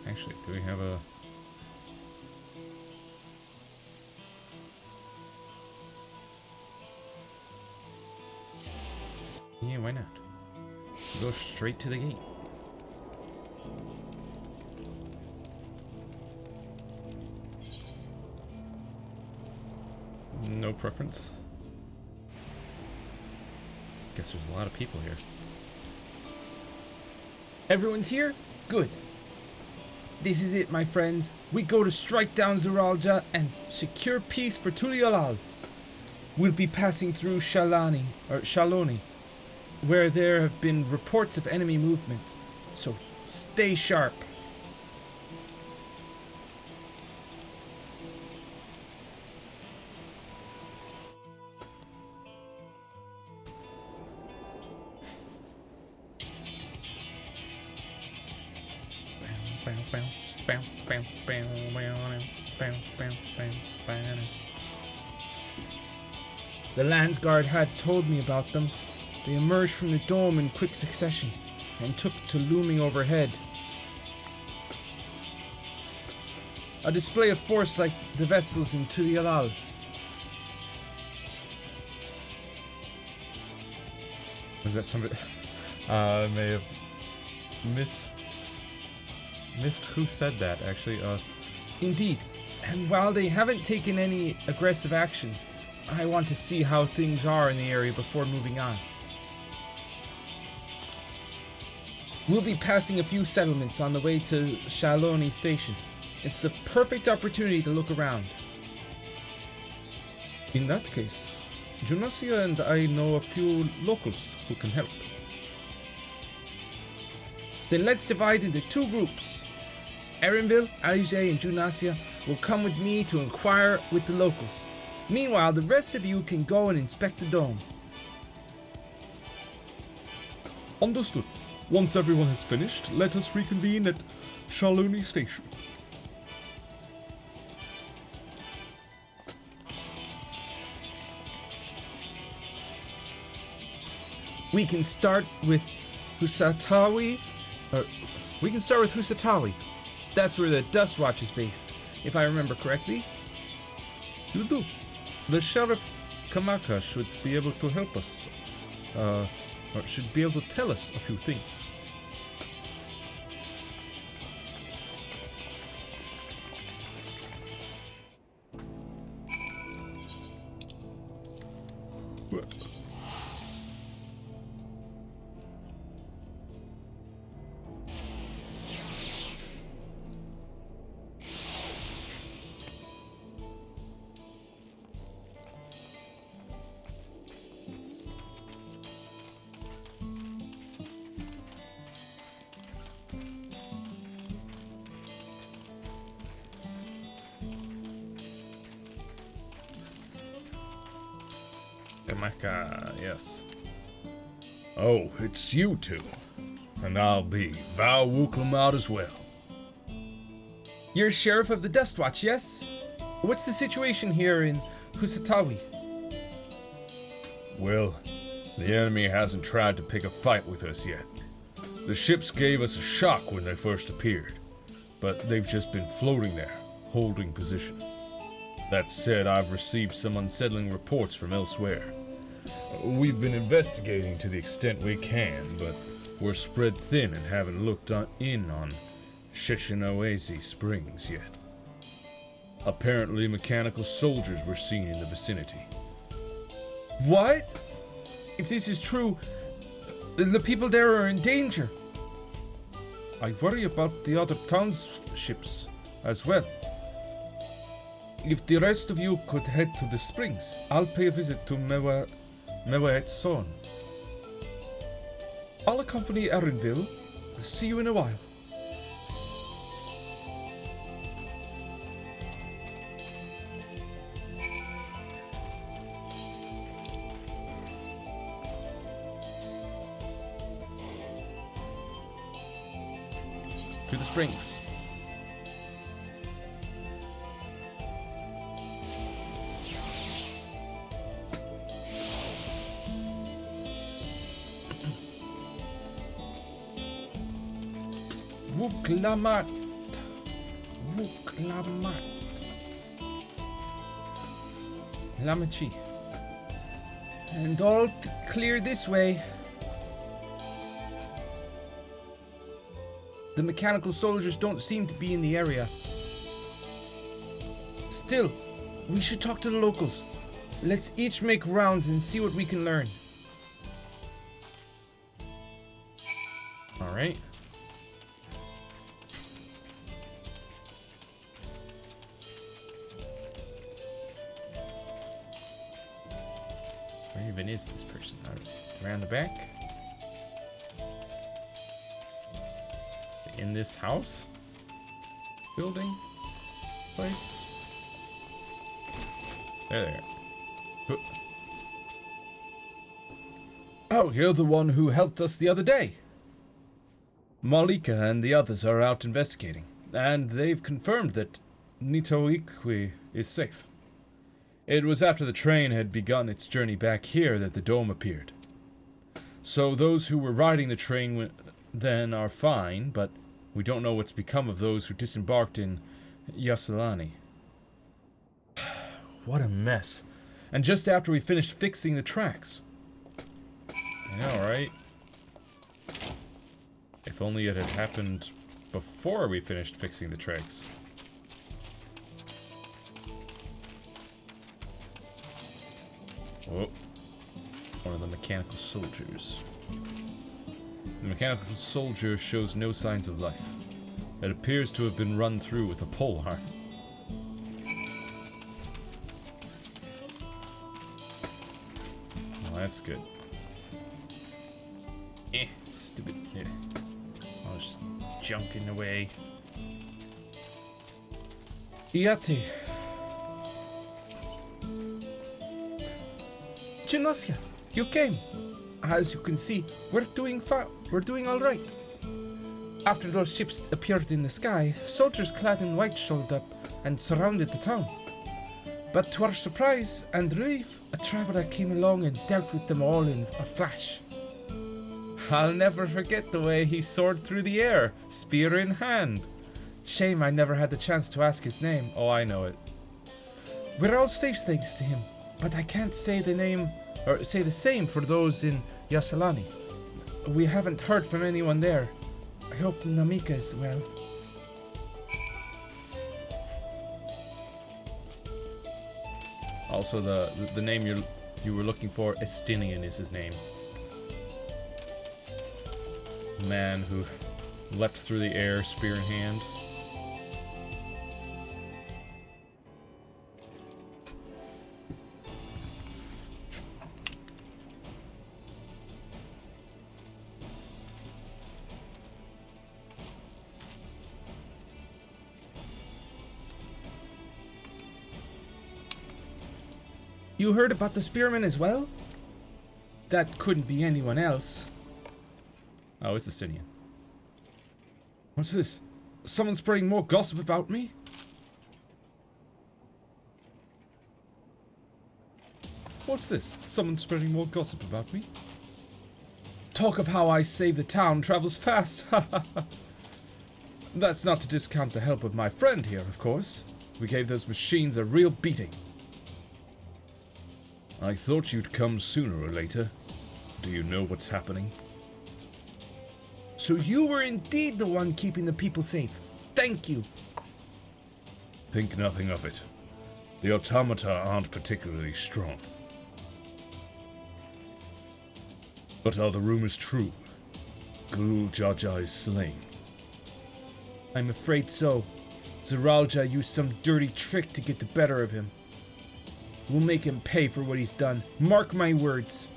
Actually, do we have a... Yeah, why not? Go straight to the gate. No preference. Guess there's a lot of people here. Everyone's here? Good. This is it, my friends. We go to strike down Zoraaaaaalll and secure peace for Tuliyollal. We'll be passing through Shaloni, where there have been reports of enemy movement. So stay sharp. The Landsguard had told me about them. They emerged from the dome in quick succession and took to looming overhead. A display of force like the vessels in Tuliyollal. Was that somebody? I may have missed who said that, actually. Indeed. And while they haven't taken any aggressive actions, I want to see how things are in the area before moving on. We'll be passing a few settlements on the way to Shaloni Station. It's the perfect opportunity to look around. In that case, Junasia and I know a few locals who can help. Then let's divide into two groups. Erenville, Alige, and Junasia will come with me to inquire with the locals. Meanwhile, the rest of you can go and inspect the dome. Understood. Once everyone has finished, let us reconvene at Shaloni Station. We can start with Husatawi. That's where the Dust Watch is based, if I remember correctly. You do. The Sheriff Kamaka should be able to help us. Or should be able to tell us a few things. Mecca, yes. Oh, it's you two. And I'll be Val Wooklamout as well. You're Sheriff of the Dust Watch, yes? What's the situation here in Husatawi? Well, the enemy hasn't tried to pick a fight with us yet. The ships gave us a shock when they first appeared, but they've just been floating there, holding position. That said, I've received some unsettling reports from elsewhere. We've been investigating to the extent we can, but we're spread thin and haven't looked in on Sheshinoese Springs yet. Apparently, mechanical soldiers were seen in the vicinity. What? If this is true, then the people there are in danger. I worry about the other townships as well. If the rest of you could head to the springs, I'll pay a visit to Mewaet's son. I'll accompany Erinville. See you in a while. To the springs. Wooklamat. Wooklamat. Lamachi. And all clear this way. The mechanical soldiers don't seem to be in the area. Still, we should talk to the locals. Let's each make rounds and see what we can learn. Alright. Where even is this person? Around the back? In this house? Building? Place? There. Oh, you're the one who helped us the other day. Malika and the others are out investigating, and they've confirmed that Nitoikwi is safe. It was after the train had begun its journey back here that the dome appeared. So those who were riding the train then are fine, but we don't know what's become of those who disembarked in Yaaaaaalll. What a mess. And just after we finished fixing the tracks. I know, right? If only it had happened before we finished fixing the tracks. Oh. One of the mechanical soldiers. The mechanical soldier shows no signs of life. It appears to have been run through with a pole arm. Well, that's good. Stupid. All this junk in the way. Iate. Chinosya, you came. As you can see, we're doing all right. After those ships appeared in the sky, soldiers clad in white showed up and surrounded the town. But to our surprise and relief, a traveler came along and dealt with them all in a flash. I'll never forget the way he soared through the air, spear in hand. Shame I never had the chance to ask his name. Oh, I know it. We're all safe thanks to him, but I can't say the name or say the same for those in Yaaaaaalll. We haven't heard from anyone there. I hope Namika is well. Also, the name you were looking for, Estinian, is his name. Man who leapt through the air, spear in hand. You heard about the spearmen as well? that couldn't be anyone else. Oh, it's Justinian. What's this? Someone spreading more gossip about me? What's this? Someone spreading more gossip about me? Talk of how I save the town travels fast. That's not to discount the help of my friend here, of course. We gave those machines a real beating. I thought you'd come sooner or later. Do you know what's happening? So you were indeed the one keeping the people safe. Thank you. Think nothing of it. The automata aren't particularly strong. But are the rumors true? Galul Jaajaa is slain. I'm afraid so. Zoraaaaaalll used some dirty trick to get the better of him. We'll make him pay for what he's done. Mark my words.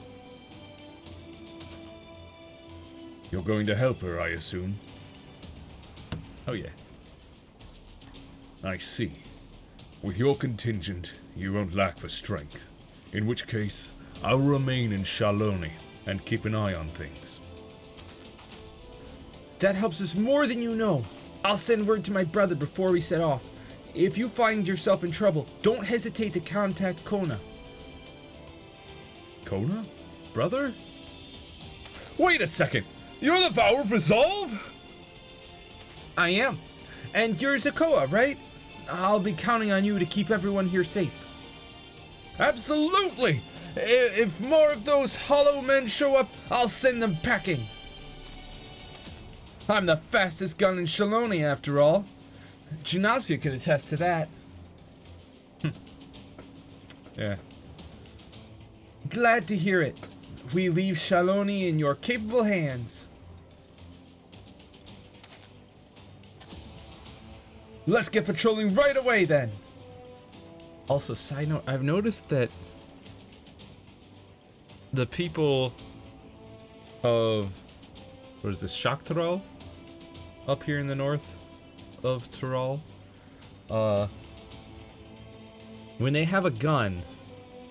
You're going to help her, I assume? Oh yeah. I see. With your contingent, you won't lack for strength. In which case, I'll remain in Shaloni and keep an eye on things. That helps us more than you know. I'll send word to my brother before we set off. If you find yourself in trouble, don't hesitate to contact Kona. Kona? Brother? Wait a second! You're the Vow of Resolve? I am. And you're Zakoa, right? I'll be counting on you to keep everyone here safe. Absolutely! If more of those hollow men show up, I'll send them packing. I'm the fastest gun in Shaloni, after all. Gymnasia can attest to that. Yeah. Glad to hear it. We leave Shaloni in your capable hands. Let's get patrolling right away then. Also, side note, I've noticed that the people of, what is this, Shaktaral? Up here in the north of Tyrol, when they have a gun,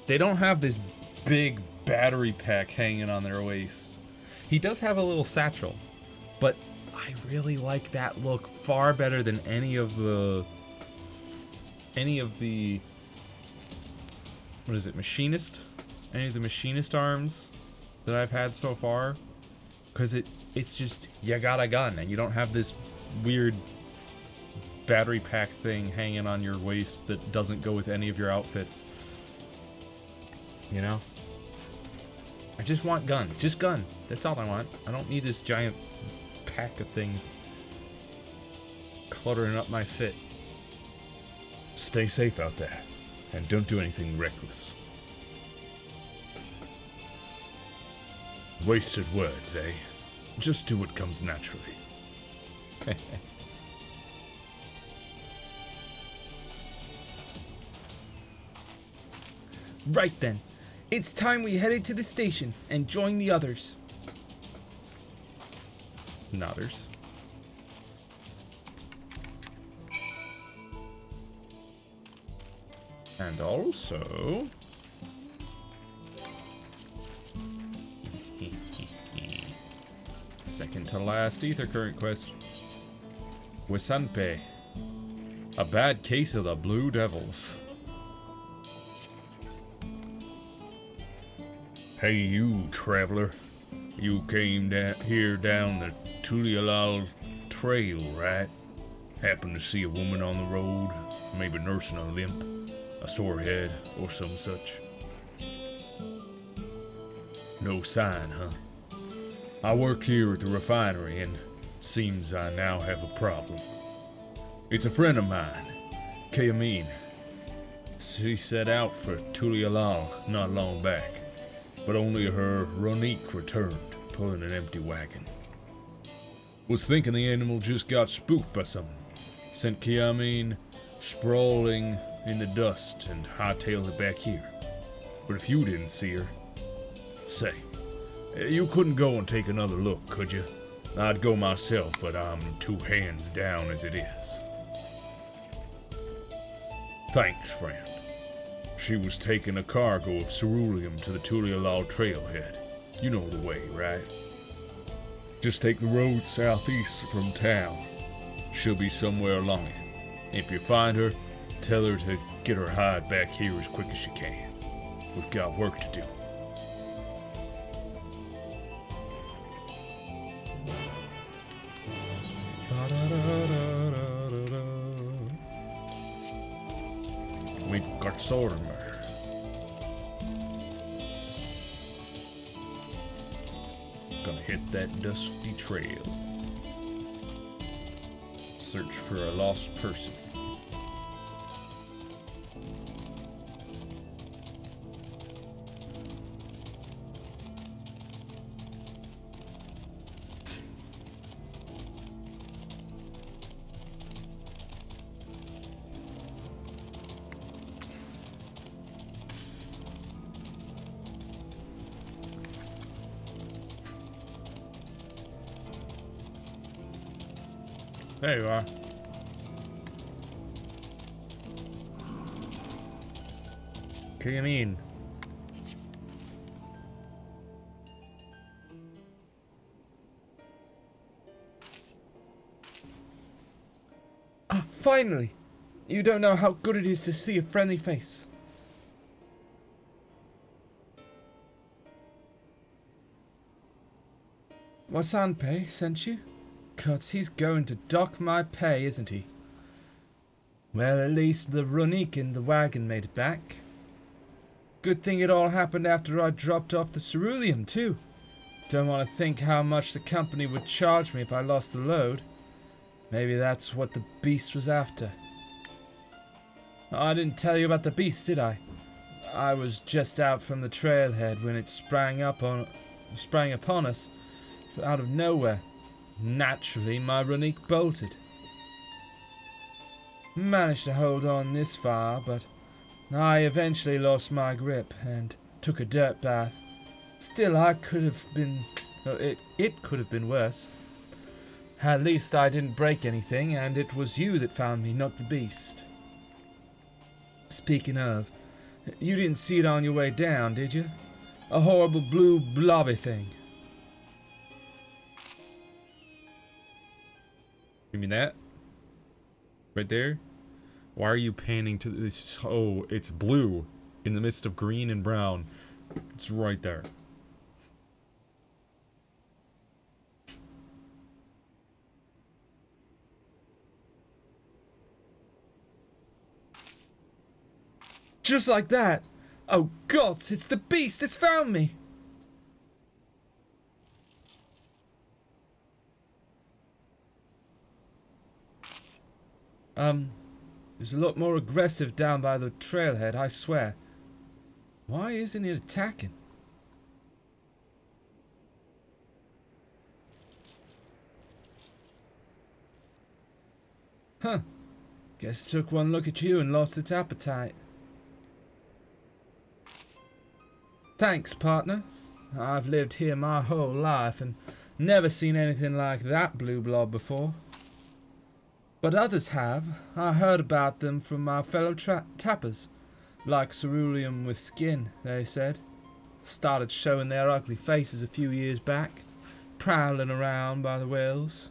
they don't have this big battery pack hanging on their waist. He does have a little satchel, but I really like that look far better than any of the what is it, machinist? Any of the machinist arms that I've had so far, because it's just, you got a gun and you don't have this weird battery pack thing hanging on your waist that doesn't go with any of your outfits. You know? I just want gun. Just gun. That's all I want. I don't need this giant pack of things cluttering up my fit. Stay safe out there, and don't do anything reckless. Wasted words, eh? Just do what comes naturally. Right then. It's time we headed to the station and join the others. Nodders. And also... second to last ether current quest. Wisanpe. A bad case of the Blue Devils. Hey you, traveler. You came here down the Tulialaal trail, right? Happened to see a woman on the road, maybe nursing a limp, a sore head, or some such. No sign, huh? I work here at the refinery, and seems I now have a problem. It's a friend of mine, Kayamine. She set out for Tulialaal not long back, but only her Ronique returned, pulling an empty wagon. Was thinking the animal just got spooked by something. Sent Kayamine sprawling in the dust and hightailed her back here. But if you didn't see her, say, you couldn't go and take another look, could you? I'd go myself, but I'm 2 hands down as it is. Thanks, friend. She was taking a cargo of ceruleum to the Tulialaal trailhead. You know the way, right? Just take the road southeast from town. She'll be somewhere along it. If you find her, tell her to get her hide back here as quick as she can. We've got work to do. We got Sormer. Gonna hit that dusty trail. Search for a lost person. There you are. Come in. Ah, finally! You don't know how good it is to see a friendly face. Wasanpe sent you? 'Cause he's going to dock my pay, isn't he? Well, at least the Runik in the wagon made it back. Good thing it all happened after I dropped off the ceruleum, too. Don't want to think how much the company would charge me if I lost the load. Maybe that's what the beast was after. Oh, I didn't tell you about the beast, did I? I was just out from the trailhead when it sprang upon us out of nowhere. Naturally, my Runik bolted. Managed to hold on this far, but I eventually lost my grip and took a dirt bath. Still, it could have been worse. At least I didn't break anything, and it was you that found me, not the beast. Speaking of, you didn't see it on your way down, did you? A horrible blue blobby thing. You mean that? Right there? Why are you panning to this? Oh, it's blue in the midst of green and brown. It's right there. Just like that. Oh gods, it's the beast, it's found me. It's a lot more aggressive down by the trailhead, I swear. Why isn't it attacking? Huh. Guess it took one look at you and lost its appetite. Thanks, partner. I've lived here my whole life and never seen anything like that blue blob before. But others have. I heard about them from my fellow tappers. Like ceruleum with skin, they said. Started showing their ugly faces a few years back, prowling around by the wells.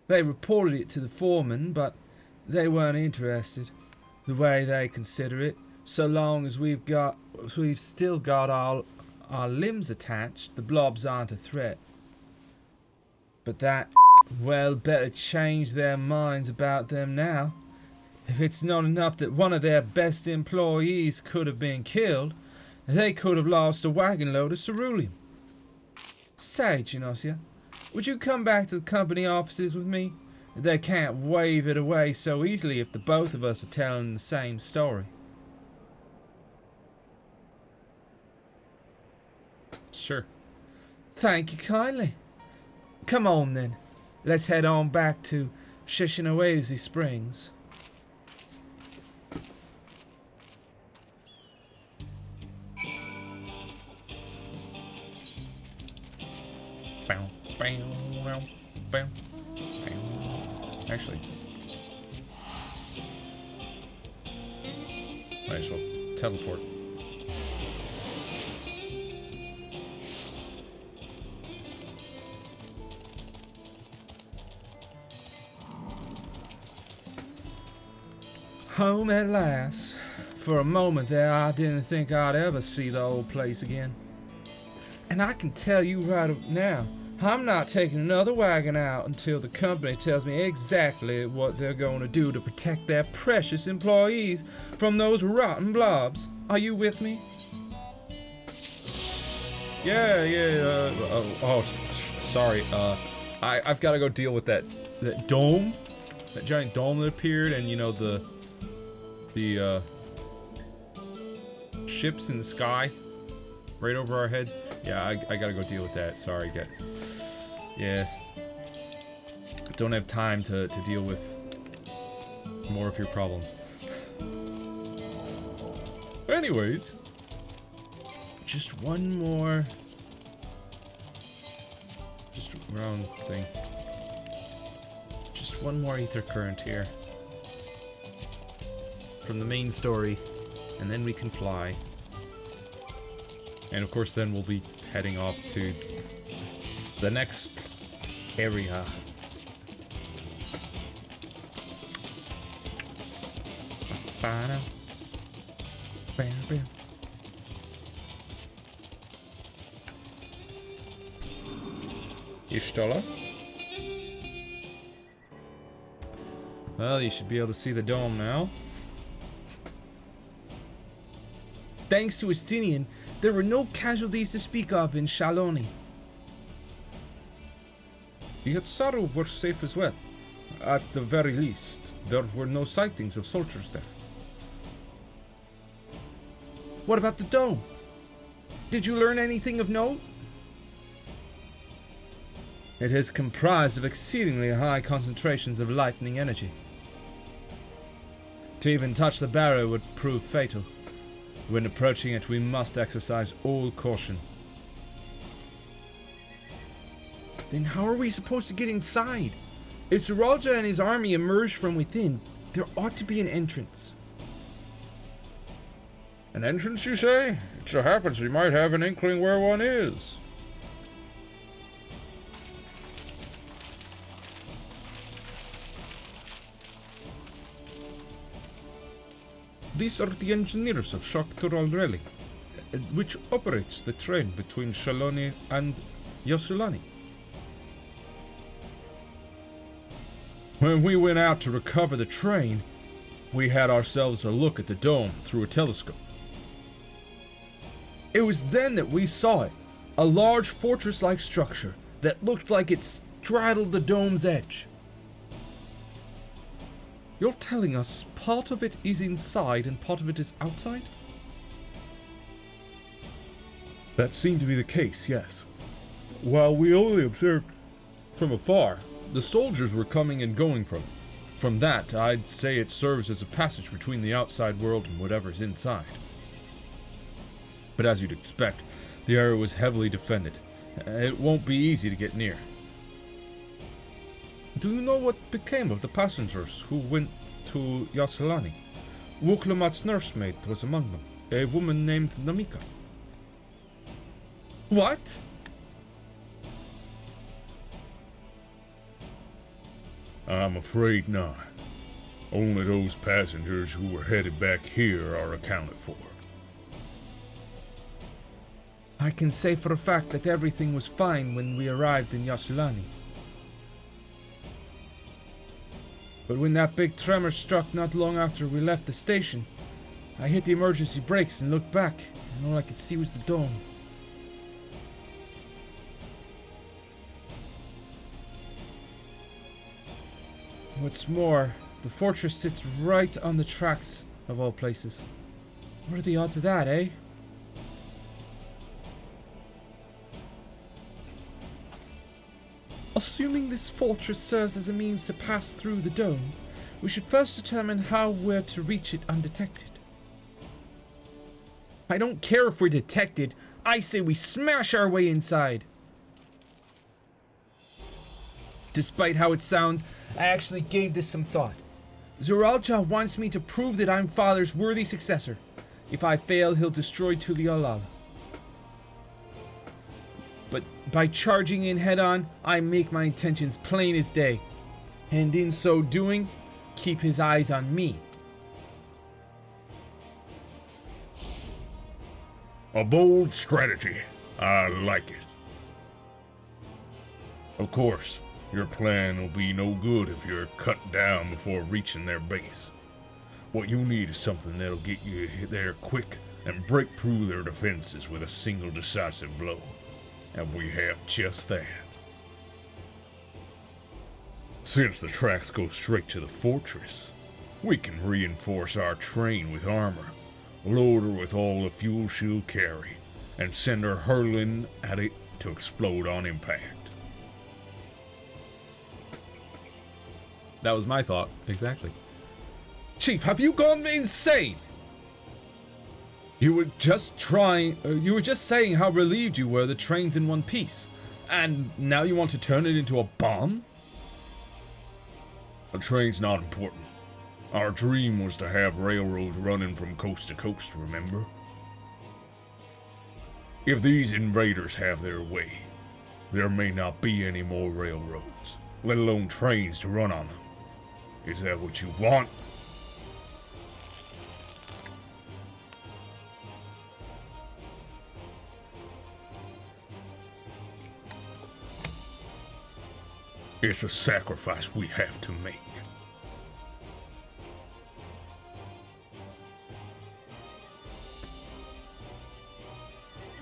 They reported it to the foreman, but they weren't interested. The way they consider it, so long as we've still got our limbs attached, the blobs aren't a threat. But that, well, better change their minds about them now. If it's not enough that one of their best employees could have been killed, they could have lost a wagon load of ceruleum. Say, Genosia, would you come back to the company offices with me? They can't wave it away so easily if the both of us are telling the same story. Sure. Thank you kindly. Come on then. Let's head on back to Shishinawezi Springs. Actually, might as well teleport. Home at last. For a moment there, I didn't think I'd ever see the old place again. And I can tell you right now, I'm not taking another wagon out until the company tells me exactly what they're going to do to protect their precious employees from those rotten blobs. Are you with me? Yeah. Sorry. I've got to go deal with that dome, that giant dome that appeared, and you know the ships in the sky, right over our heads. Yeah, I gotta go deal with that. Sorry, guys. Yeah, don't have time to deal with more of your problems. Anyways, just one more. Just round thing. Just one more ether current here. From the main story. And then we can fly. And of course then we'll be heading off to the next area. You Stoller? Well, you should be able to see the dome now. Thanks to Estinian, there were no casualties to speak of in Shaloni. The Hatsaru were safe as well. At the very least, there were no sightings of soldiers there. What about the dome? Did you learn anything of note? It is comprised of exceedingly high concentrations of lightning energy. To even touch the barrier would prove fatal. When approaching it, we must exercise all caution. Then how are we supposed to get inside? If Zoraaaaaalll and his army emerge from within, there ought to be an entrance. An entrance, you say? It so happens we might have an inkling where one is. These are the engineers of Zoraaaaaalll, which operates the train between Shaloni and Yasulani. When we went out to recover the train, we had ourselves a look at the dome through a telescope. It was then that we saw it, a large fortress-like structure that looked like it straddled the dome's edge. You're telling us part of it is inside and part of it is outside? That seemed to be the case, yes. While we only observed from afar, the soldiers were coming and going from it. From that, I'd say it serves as a passage between the outside world and whatever's inside. But as you'd expect, the area was heavily defended. It won't be easy to get near. Do you know what became of the passengers who went to Yasulani? Wuklamat's nursemaid was among them, a woman named Namika. What? I'm afraid not. Only those passengers who were headed back here are accounted for. I can say for a fact that everything was fine when we arrived in Yasulani. But when that big tremor struck not long after we left the station, I hit the emergency brakes and looked back, and all I could see was the dome. What's more, the fortress sits right on the tracks of all places. What are the odds of that, eh? Assuming this fortress serves as a means to pass through the dome, we should first determine how we're to reach it undetected. I don't care if we're detected. I say we smash our way inside. Despite how it sounds, I actually gave this some thought. Zoraaaaaalll wants me to prove that I'm Father's worthy successor. If I fail, he'll destroy Tuliyollal. But by charging in head-on, I make my intentions plain as day. And in so doing, keep his eyes on me. A bold strategy. I like it. Of course, your plan will be no good if you're cut down before reaching their base. What you need is something that'll get you there quick and break through their defenses with a single decisive blow. And we have just that. Since the tracks go straight to the fortress, we can reinforce our train with armor, load her with all the fuel she'll carry, and send her hurling at it to explode on impact. That was my thought, exactly. Chief, have you gone insane? You were just saying how relieved you were the train's in one piece. And now you want to turn it into a bomb? A train's not important. Our dream was to have railroads running from coast to coast, remember? If these invaders have their way, there may not be any more railroads, let alone trains to run on them. Is that what you want? It's a sacrifice we have to make.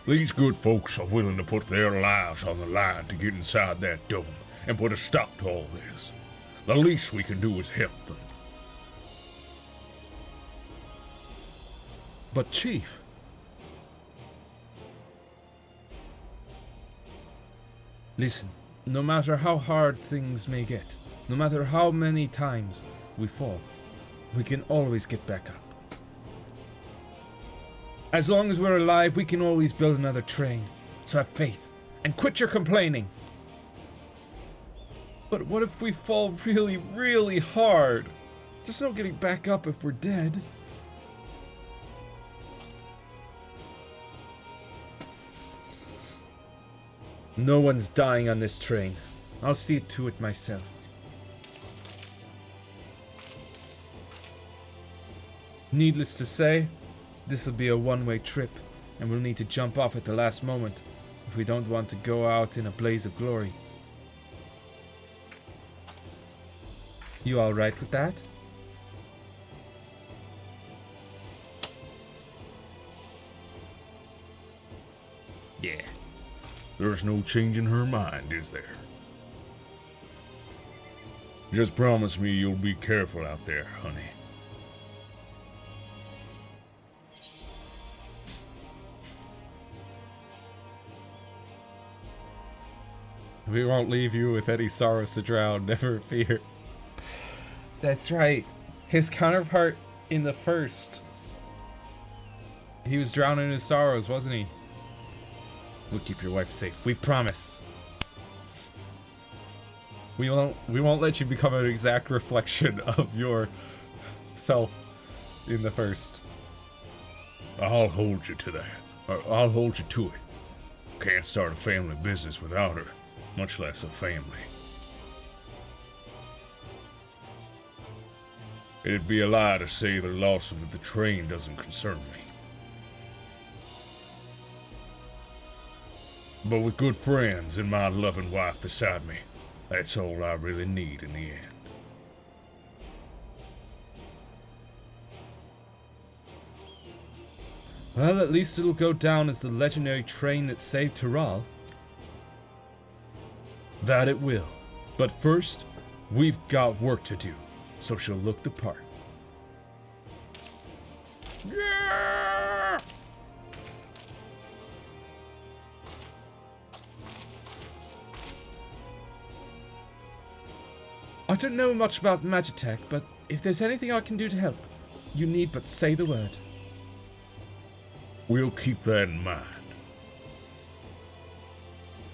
These good folks are willing to put their lives on the line to get inside that dome and put a stop to all this. The least we can do is help them. But Chief... Listen, no matter how hard things may get, no matter how many times we fall, we can always get back up. As long as we're alive, we can always build another train. So have faith, and quit your complaining. But what if we fall really, really hard? There's no getting back up if we're dead. No one's dying on this train. I'll see to it myself. Needless to say, this will be a one-way trip, and we'll need to jump off at the last moment if we don't want to go out in a blaze of glory. You all right with that? Yeah. There's no changing her mind, is there? Just promise me you'll be careful out there, honey. We won't leave you with any sorrows to drown, never fear. That's right. His counterpart in the first. He was drowning in his sorrows, wasn't he? We'll keep your wife safe. We promise. We won't let you become an exact reflection of your self in the first. I'll hold you to that. I'll hold you to it. Can't start a family business without her, much less a family. It'd be a lie to say the loss of the train doesn't concern me. But with good friends and my loving wife beside me, that's all I really need in the end. Well, at least it'll go down as the legendary train that saved Zoraaaaall. That it will. But first, we've got work to do, so she'll look the part. Yeah! I don't know much about Magitech, but if there's anything I can do to help, you need but say the word. We'll keep that in mind.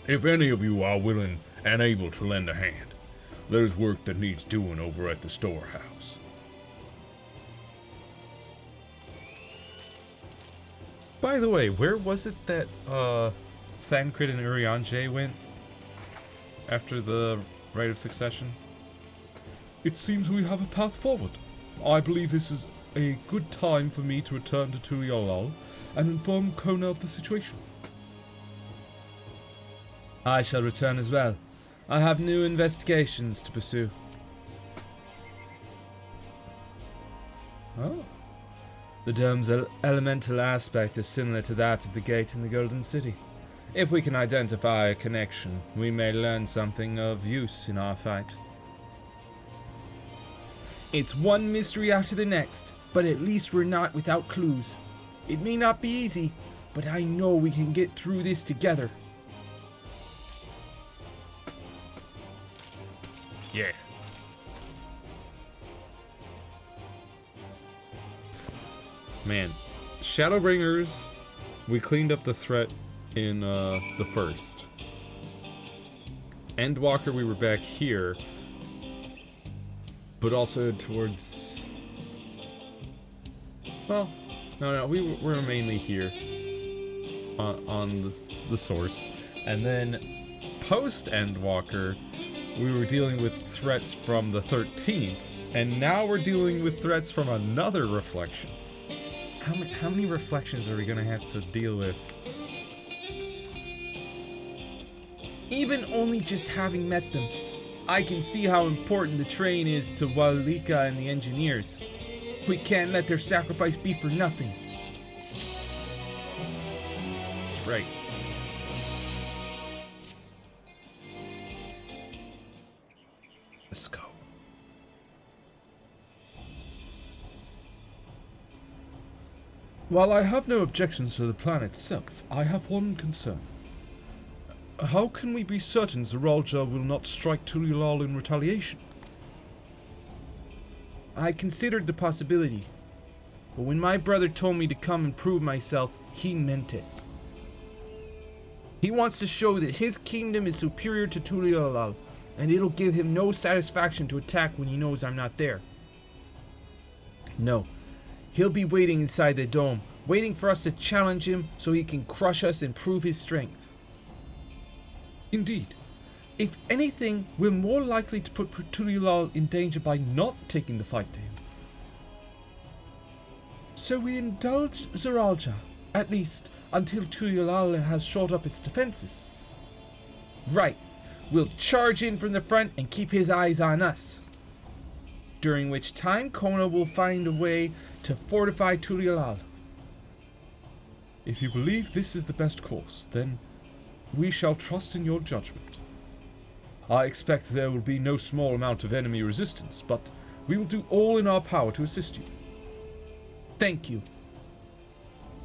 If any of you are willing and able to lend a hand, there's work that needs doing over at the storehouse. By the way, where was it that Thancred and Urianger went after the Rite of Succession? It seems we have a path forward. I believe this is a good time for me to return to Tuliolal and inform Kona of the situation. I shall return as well. I have new investigations to pursue. Oh. The dome's elemental aspect is similar to that of the gate in the Golden City. If we can identify a connection, we may learn something of use in our fight. It's one mystery after the next, but at least we're not without clues. It may not be easy, but I know we can get through this together. Yeah. Man, Shadowbringers, we cleaned up the threat in the first. Endwalker, we were back here, but also towards... Well, no, we were mainly here on the source. And then post-Endwalker, we were dealing with threats from the 13th, and now we're dealing with threats from another reflection. How many reflections are we gonna have to deal with? Even only just having met them, I can see how important the train is to Walika and the engineers. We can't let their sacrifice be for nothing. That's right. Let's go. While I have no objections to the plan itself, I have one concern. How can we be certain Zoraaaaaalll will not strike Tuliolal in retaliation? I considered the possibility, but when my brother told me to come and prove myself, he meant it. He wants to show that his kingdom is superior to Tuliolal, and it'll give him no satisfaction to attack when he knows I'm not there. No, he'll be waiting inside the dome, waiting for us to challenge him so he can crush us and prove his strength. Indeed. If anything, we're more likely to put Tuliolal in danger by not taking the fight to him. So we indulge Zoraaaaaalll, at least until Tuliolal has shored up its defenses. Right. We'll charge in from the front and keep his eyes on us. During which time Kona will find a way to fortify Tuliolal. If you believe this is the best course, then we shall trust in your judgment. I expect there will be no small amount of enemy resistance, but we will do all in our power to assist you. Thank you.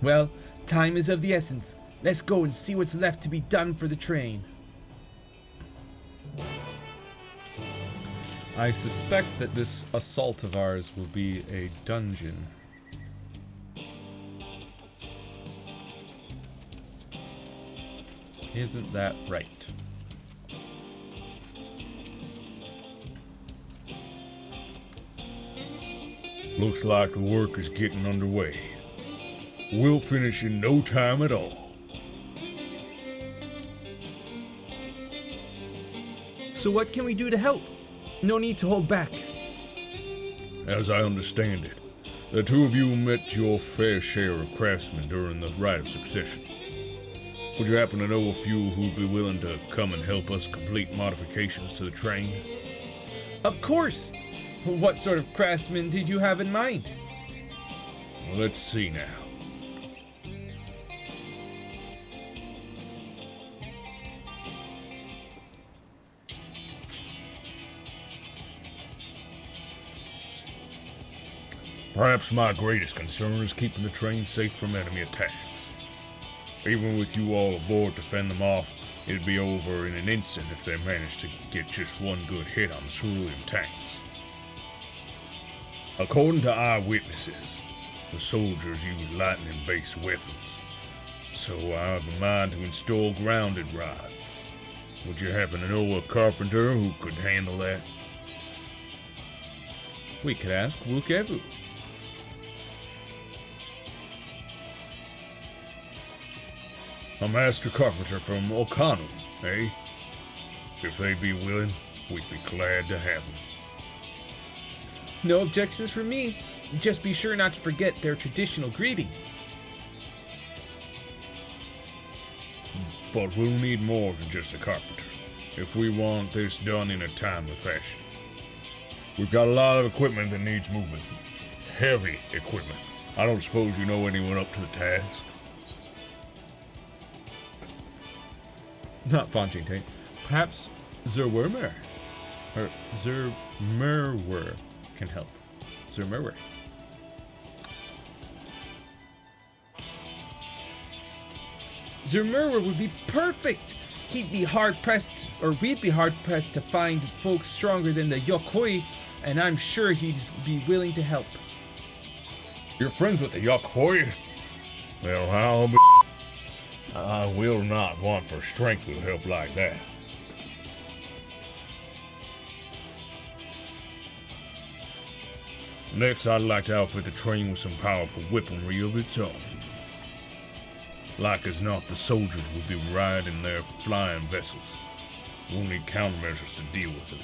Well, time is of the essence. Let's go and see what's left to be done for the train. I suspect that this assault of ours will be a dungeon. Isn't that right? Looks like the work is getting underway. We'll finish in no time at all. So what can we do to help? No need to hold back. As I understand it, the two of you met your fair share of craftsmen during the Rite of Succession. Would you happen to know a few who'd be willing to come and help us complete modifications to the train? Of course! What sort of craftsmen did you have in mind? Well, let's see now. Perhaps my greatest concern is keeping the train safe from enemy attacks. Even with you all aboard to fend them off, it'd be over in an instant if they managed to get just one good hit on the cerulean tanks. According to eyewitnesses, the soldiers use lightning-based weapons, so I have a mind to install grounded rods. Would you happen to know a carpenter who could handle that? We could ask Wukevu. A master carpenter from Okanu, eh? If they'd be willing, we'd be glad to have them. No objections from me. Just be sure not to forget their traditional greeting. But we'll need more than just a carpenter if we want this done in a timely fashion. We've got a lot of equipment that needs moving. Heavy equipment. I don't suppose you know anyone up to the task? Not Fontaine. Perhaps Zoraaaaaalll or Zoraaaaaalll can help. Zoraaaaaalll. Zoraaaaaalll would be perfect. He'd be hard-pressed, or we'd be hard-pressed to find folks stronger than the Yokoi, and I'm sure he'd be willing to help. You're friends with the Yokoi? Well, I will not want for strength with help like that. Next, I'd like to outfit the train with some powerful weaponry of its own. Like as not, the soldiers will be riding their flying vessels. We'll need countermeasures to deal with it.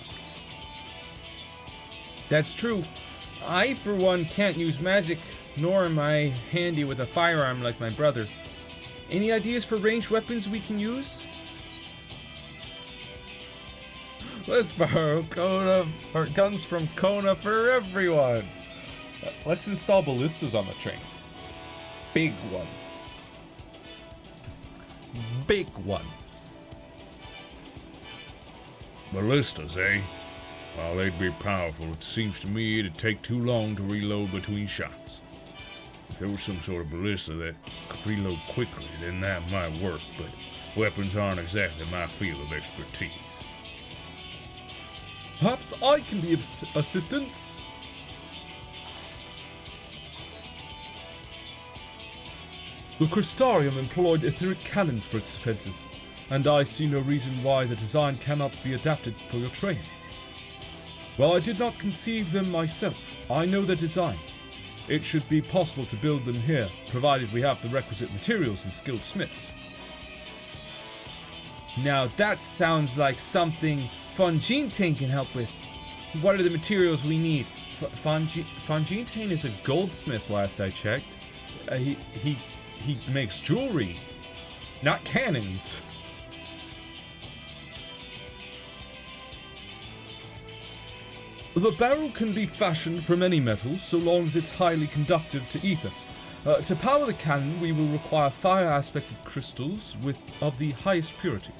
That's true. I, for one, can't use magic, nor am I handy with a firearm like my brother. Any ideas for ranged weapons we can use? Let's borrow Kona, or guns from Kona for everyone. Let's install ballistas on the train. Big ones. Big ones. Ballistas, eh? While they'd be powerful, it seems to me it'd take too long to reload between shots. If there was some sort of ballista that could reload quickly, then that might work, but weapons aren't exactly my field of expertise. Perhaps I can be of assistance. The Crystarium employed etheric cannons for its defenses, and I see no reason why the design cannot be adapted for your train. While I did not conceive them myself, I know their design. It should be possible to build them here, provided we have the requisite materials and skilled smiths. Now that sounds like something Fontaine can help with. What are the materials we need? Fontaine is a goldsmith last I checked. He makes jewelry, not cannons. The barrel can be fashioned from any metal so long as it's highly conductive to ether. To power the cannon, we will require fire-aspected crystals of the highest purity.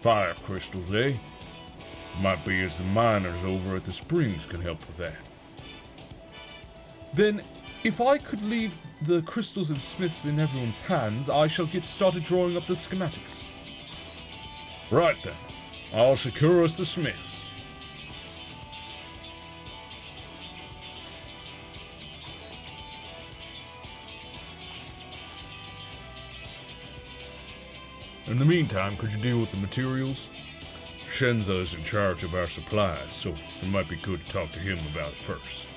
Fire crystals, eh? Might be as the miners over at the springs can help with that. Then, if I could leave the crystals and smiths in everyone's hands, I shall get started drawing up the schematics. Right then. I'll secure us the smiths. In the meantime, could you deal with the materials? Shenza's in charge of our supplies, so it might be good to talk to him about it first.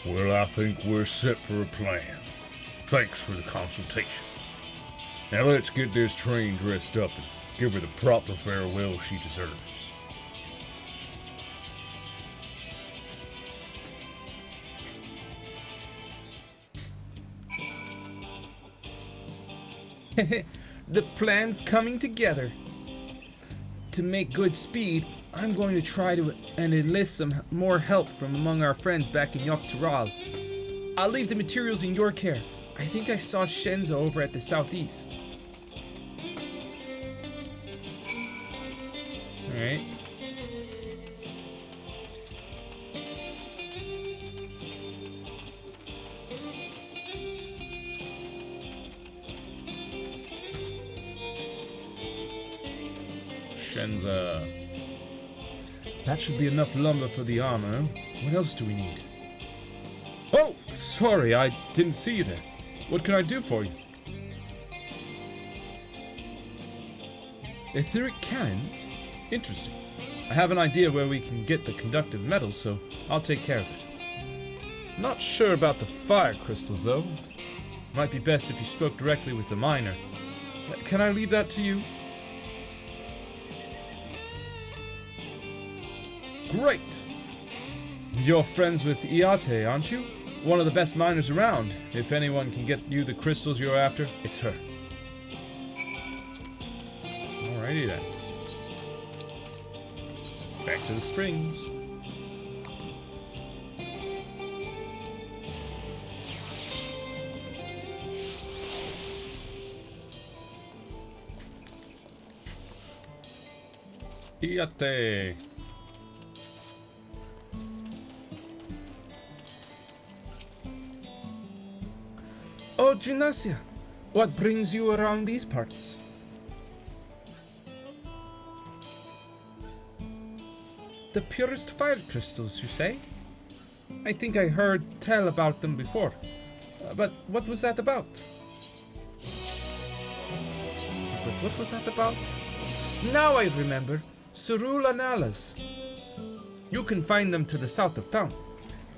Well, I think we're set for a plan. Thanks for the consultation. Now let's get this train dressed up and give her the proper farewell she deserves. The plan's coming together. To make good speed, I'm going to try to enlist some more help from among our friends back in Zoraaaaaalll. I'll leave the materials in your care. I think I saw Shenza over at the southeast. Alright. Shenza. That should be enough lumber for the armor. What else do we need? Oh, sorry, I didn't see you there. What can I do for you? Etheric cannons? Interesting. I have an idea where we can get the conductive metal, so I'll take care of it. Not sure about the fire crystals, though. Might be best if you spoke directly with the miner. Can I leave that to you? Great! You're friends with Iate, aren't you? One of the best miners around. If anyone can get you the crystals you're after, it's her. Alrighty then. Back to the springs. Iate. Oh, Gymnasia, what brings you around these parts? The purest fire crystals, you say? I think I heard tell about them before. But what was that about? Now I remember. Zoraaaaaalll. You can find them to the south of town.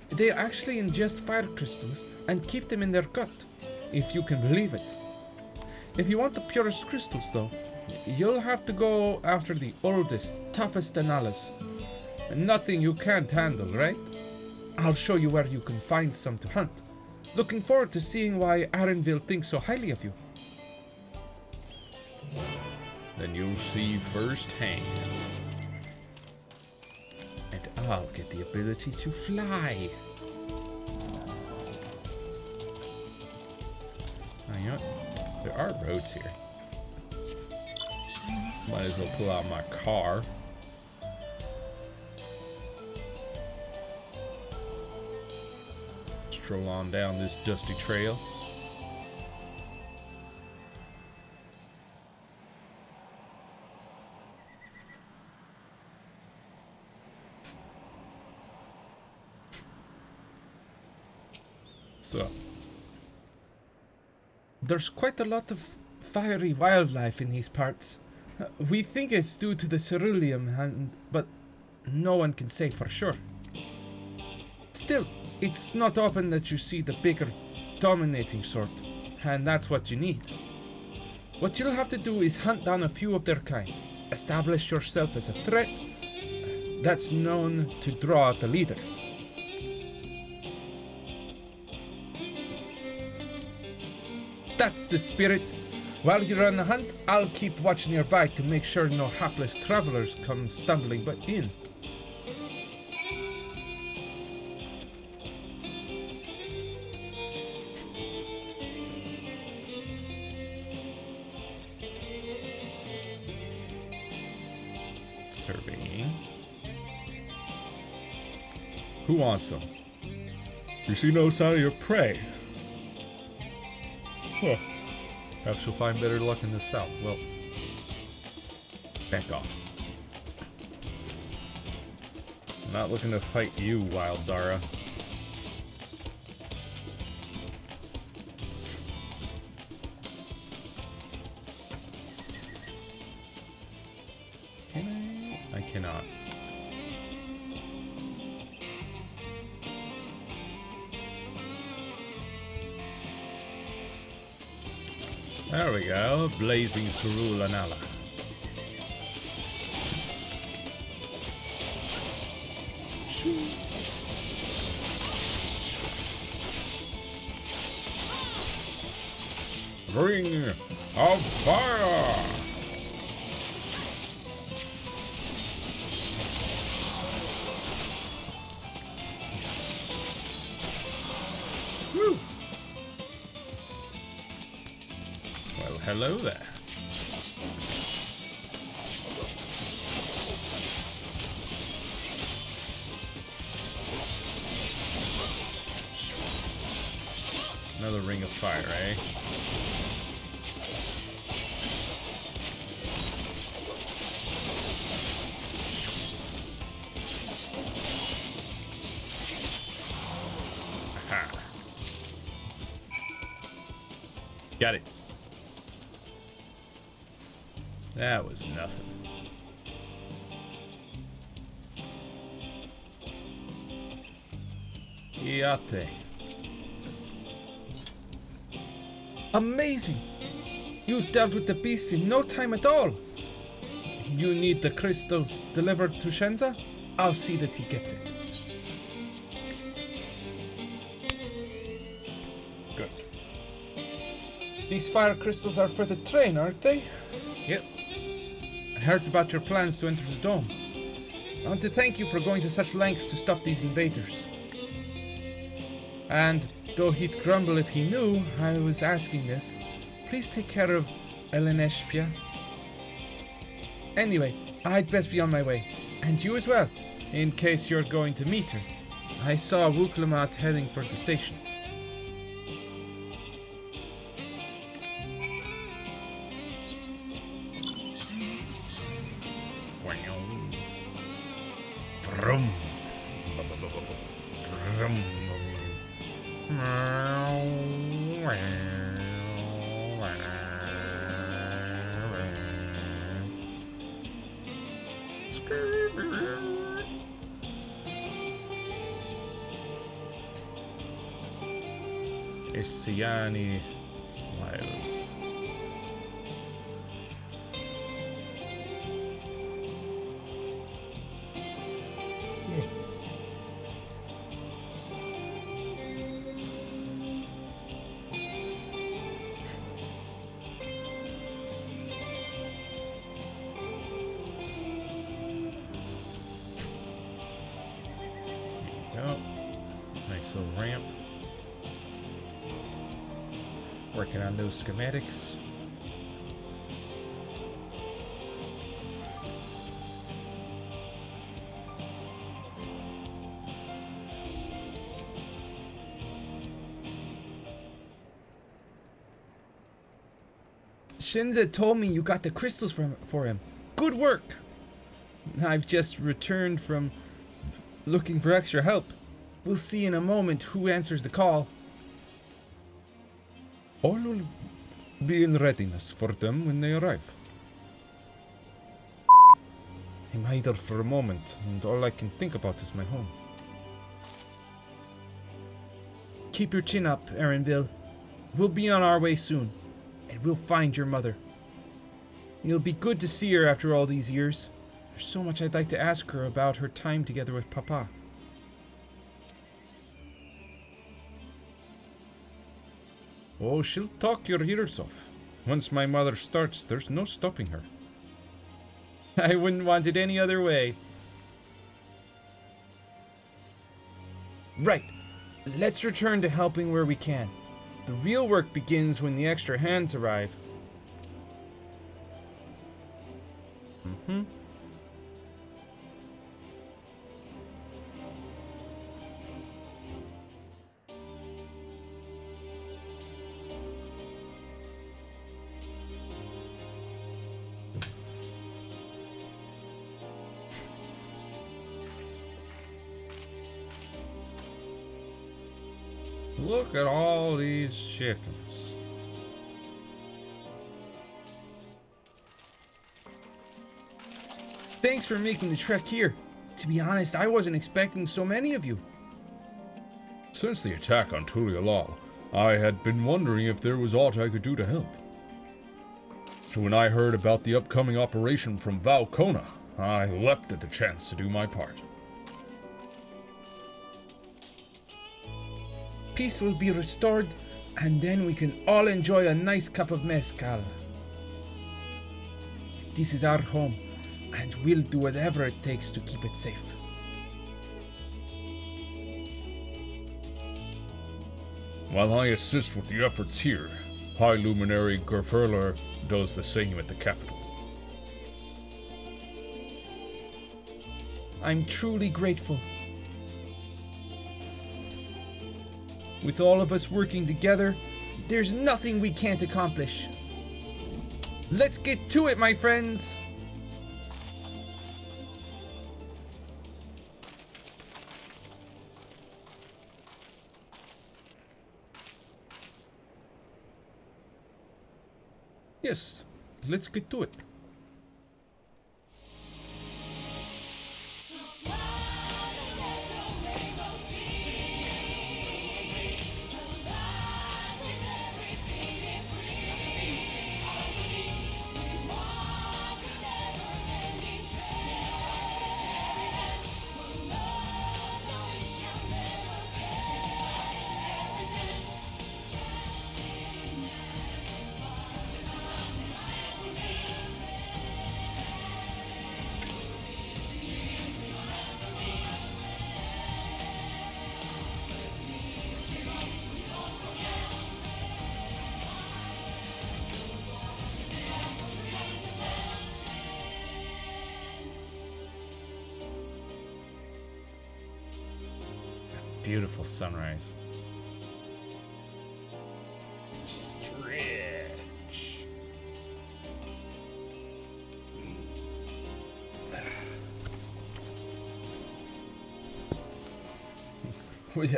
They actually ingest fire crystals and keep them in their gut, if you can believe it. If you want the purest crystals, though, you'll have to go after the oldest, toughest Analas. Nothing you can't handle, right? I'll show you where you can find some to hunt. Looking forward to seeing why Arenville thinks so highly of you. Then you'll see firsthand. And I'll get the ability to fly. Oh, you know, there are roads here. Might as well pull out my car. Stroll on down this dusty trail. So, there's quite a lot of fiery wildlife in these parts. We think it's due to the ceruleum, but no one can say for sure. Still, it's not often that you see the bigger, dominating sort, and that's what you need. What you'll have to do is hunt down a few of their kind, establish yourself as a threat that's known to draw out the leader. That's the spirit. While you're on the hunt, I'll keep watch nearby to make sure no hapless travelers come stumbling but in. surveying. Who wants them? You see no sign of your prey. Huh. Perhaps you'll find better luck in the south. Well, back off. I'm not looking to fight you, Wild Dara. Can I? I cannot. There we go, blazing Zoraaaaaalll. Ring of fire! Woo! Well, hello there. Another ring of fire, eh? Aha. Got it. That was nothing. Iate. Amazing! You dealt with the beast in no time at all. You need the crystals delivered to Shenza? I'll see that he gets it. These fire crystals are for the train, aren't they? Yep. I heard about your plans to enter the dome. I want to thank you for going to such lengths to stop these invaders. And though he'd grumble if he knew I was asking this, please take care of Eleneshpia. Anyway, I'd best be on my way. And you as well, in case you're going to meet her. I saw Wuklamat heading for the station. Vroom. Vroom. Issiani Wilds. Go. Nice little ramp. Working on those schematics. Shinza told me you got the crystals for him. Good work! I've just returned from looking for extra help. We'll see in a moment who answers the call. All will be in readiness for them when they arrive. I'm idle for a moment, and all I can think about is my home. Keep your chin up, Erinville. We'll be on our way soon, and we'll find your mother. It'll be good to see her after all these years. There's so much I'd like to ask her about her time together with Papa. Oh, she'll talk your ears off. Once my mother starts, there's no stopping her. I wouldn't want it any other way. Right. Let's return to helping where we can. The real work begins when the extra hands arrive. Mm-hmm. Look at all these chickens. Thanks for making the trek here. To be honest, I wasn't expecting so many of you. Since the attack on Tuliolal, I had been wondering if there was aught I could do to help. So when I heard about the upcoming operation from Valkona, I leapt at the chance to do my part. Peace will be restored, and then we can all enjoy a nice cup of mezcal. This is our home, and we'll do whatever it takes to keep it safe. While I assist with the efforts here, High Luminary Gerferler does the same at the capital. I'm truly grateful. With all of us working together, there's nothing we can't accomplish. Let's get to it, my friends! Yes, let's get to it. beautiful sunrise. Stretch.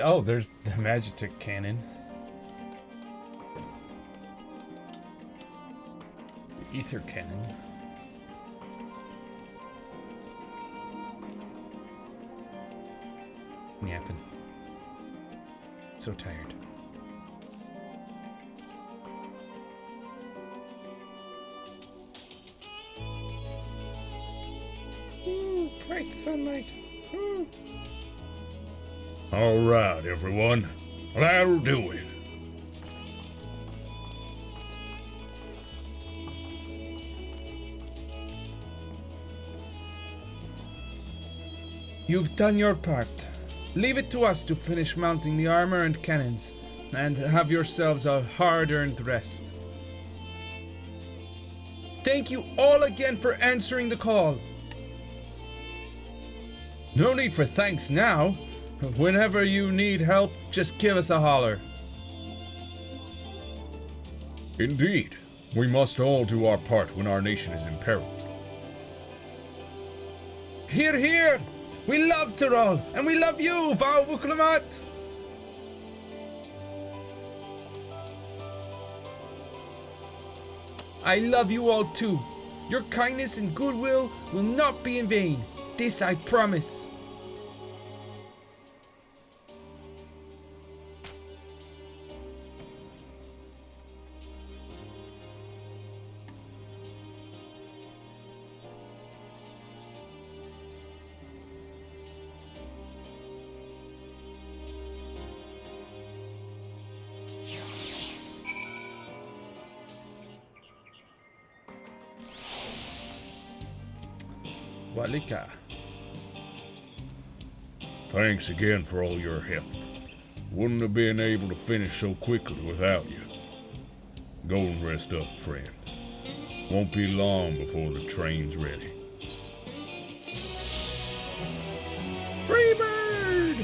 Oh, there's the Magitek cannon. The ether cannon. Yapping. So tired. Ooh, bright sunlight. Ooh. All right, everyone. That'll do it. You've done your part. Leave it to us to finish mounting the armor and cannons, and have yourselves a hard-earned rest. Thank you all again for answering the call. No need for thanks now. Whenever you need help, just give us a holler. Indeed. We must all do our part when our nation is imperiled. Hear, hear! We love Tyrol, and we love you, Vau Vuklamat! I love you all too. Your kindness and goodwill will not be in vain. This I promise. Walika. Thanks again for all your help. Wouldn't have been able to finish so quickly without you. Go and rest up, friend. Won't be long before the train's ready. Freebird!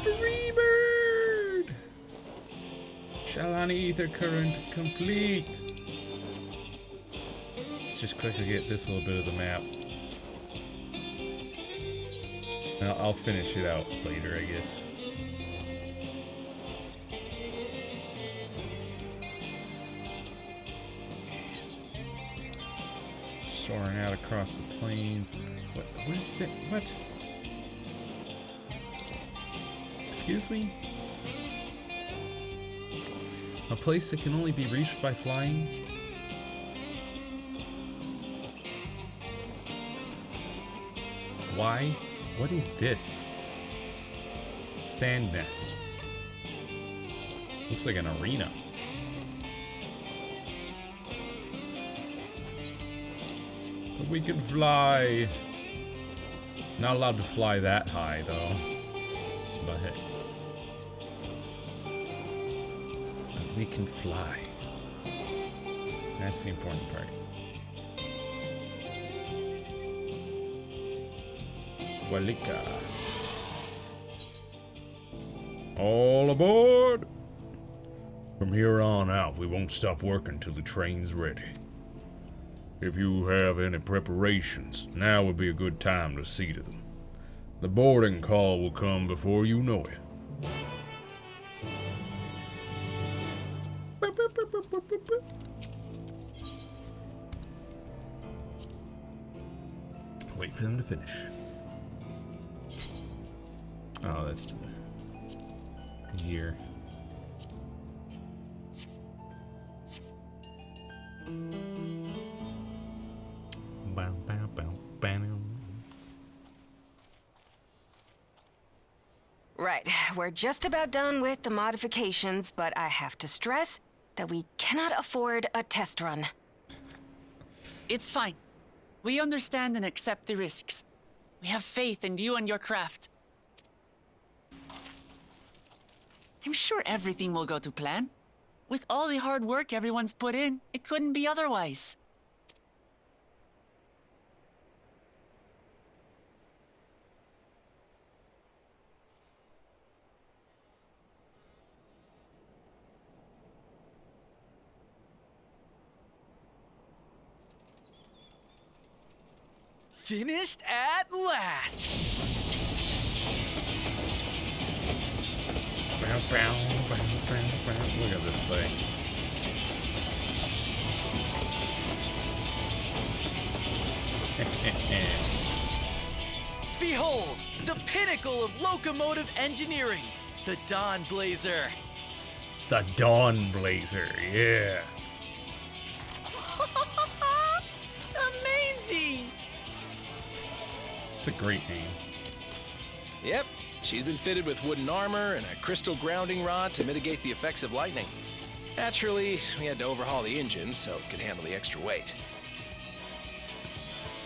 Freebird! Shalani ether current complete. Let's just quickly get this little bit of the map. Now I'll finish it out later, I guess. Soaring out across the plains. What is that? What? Excuse me? A place that can only be reached by flying? Why? What is this? Sand nest. Looks like an arena. But we can fly. Not allowed to fly that high though. But hey. But we can fly. That's the important part. Walika. All aboard! From here on out, we won't stop working till the train's ready. If you have any preparations, now would be a good time to see to them. The boarding call will come before you know it. Wait for them to finish. Oh, that's here. Bow, bow, bow, bow. Right, we're just about done with the modifications, but I have to stress that we cannot afford a test run. It's fine. We understand and accept the risks. We have faith in you and your craft. I'm sure everything will go to plan. With all the hard work everyone's put in, it couldn't be otherwise. Finished at last! Look at this thing. Behold, the pinnacle of locomotive engineering, the Dawn Blazer. The Dawn Blazer, yeah. Amazing! It's a great name. Yep, she's been fitted with wooden armor and a crystal grounding rod to mitigate the effects of lightning. Naturally, we had to overhaul the engine so it could handle the extra weight.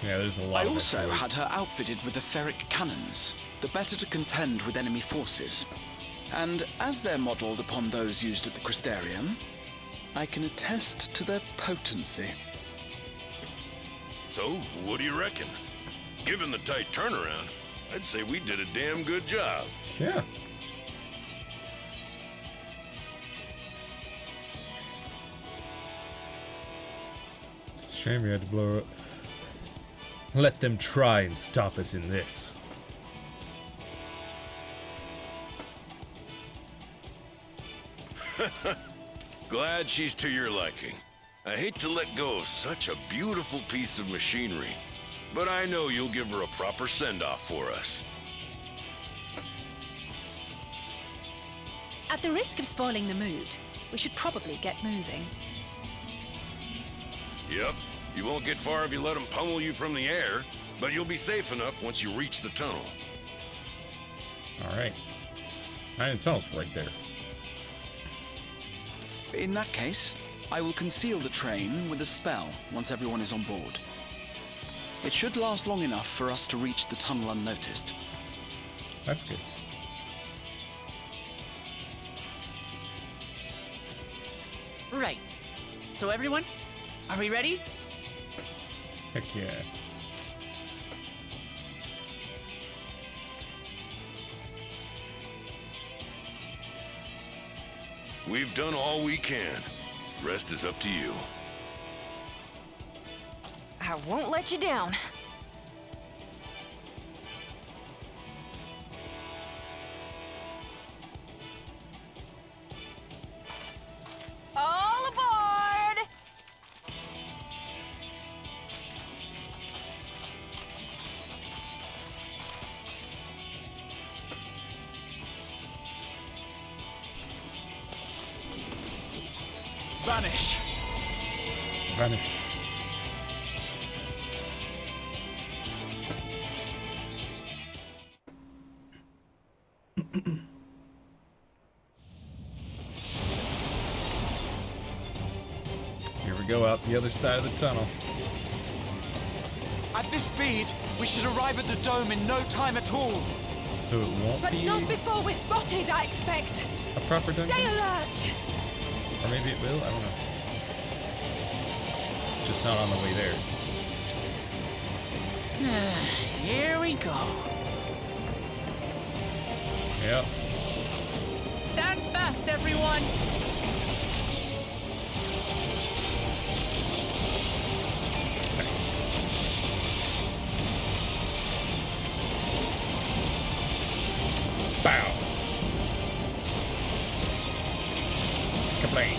Yeah, there's a lot I of also extra weight. had her outfitted with the ferric cannons, the better to contend with enemy forces. And as they're modeled upon those used at the Crystarium, I can attest to their potency. So, what do you reckon? Given the tight turnaround, I'd say we did a damn good job. Yeah. It's a shame we had to blow it. Let them try and stop us in this. Glad she's to your liking. I hate to let go of such a beautiful piece of machinery, but I know you'll give her a proper send-off for us. At the risk of spoiling the mood, we should probably get moving. Yep, you won't get far if you let them pummel you from the air, but you'll be safe enough once you reach the tunnel. Alright. Iron Tunnel's right there. In that case, I will conceal the train with a spell once everyone is on board. It should last long enough for us to reach the tunnel unnoticed. That's good. Right. So everyone, are we ready? Heck yeah. We've done all we can. Rest is up to you. I won't let you down. All aboard! Vanish! Vanish. Here we go, out the other side of the tunnel. At this speed, we should arrive at the dome in no time at all. So it won't But be not before we're spotted, I expect. a proper dungeon? Stay alert! Or maybe it will, I don't know. Just not on the way there. Here we go. Yep. Stand fast, everyone. Nice. Bow. Kablang.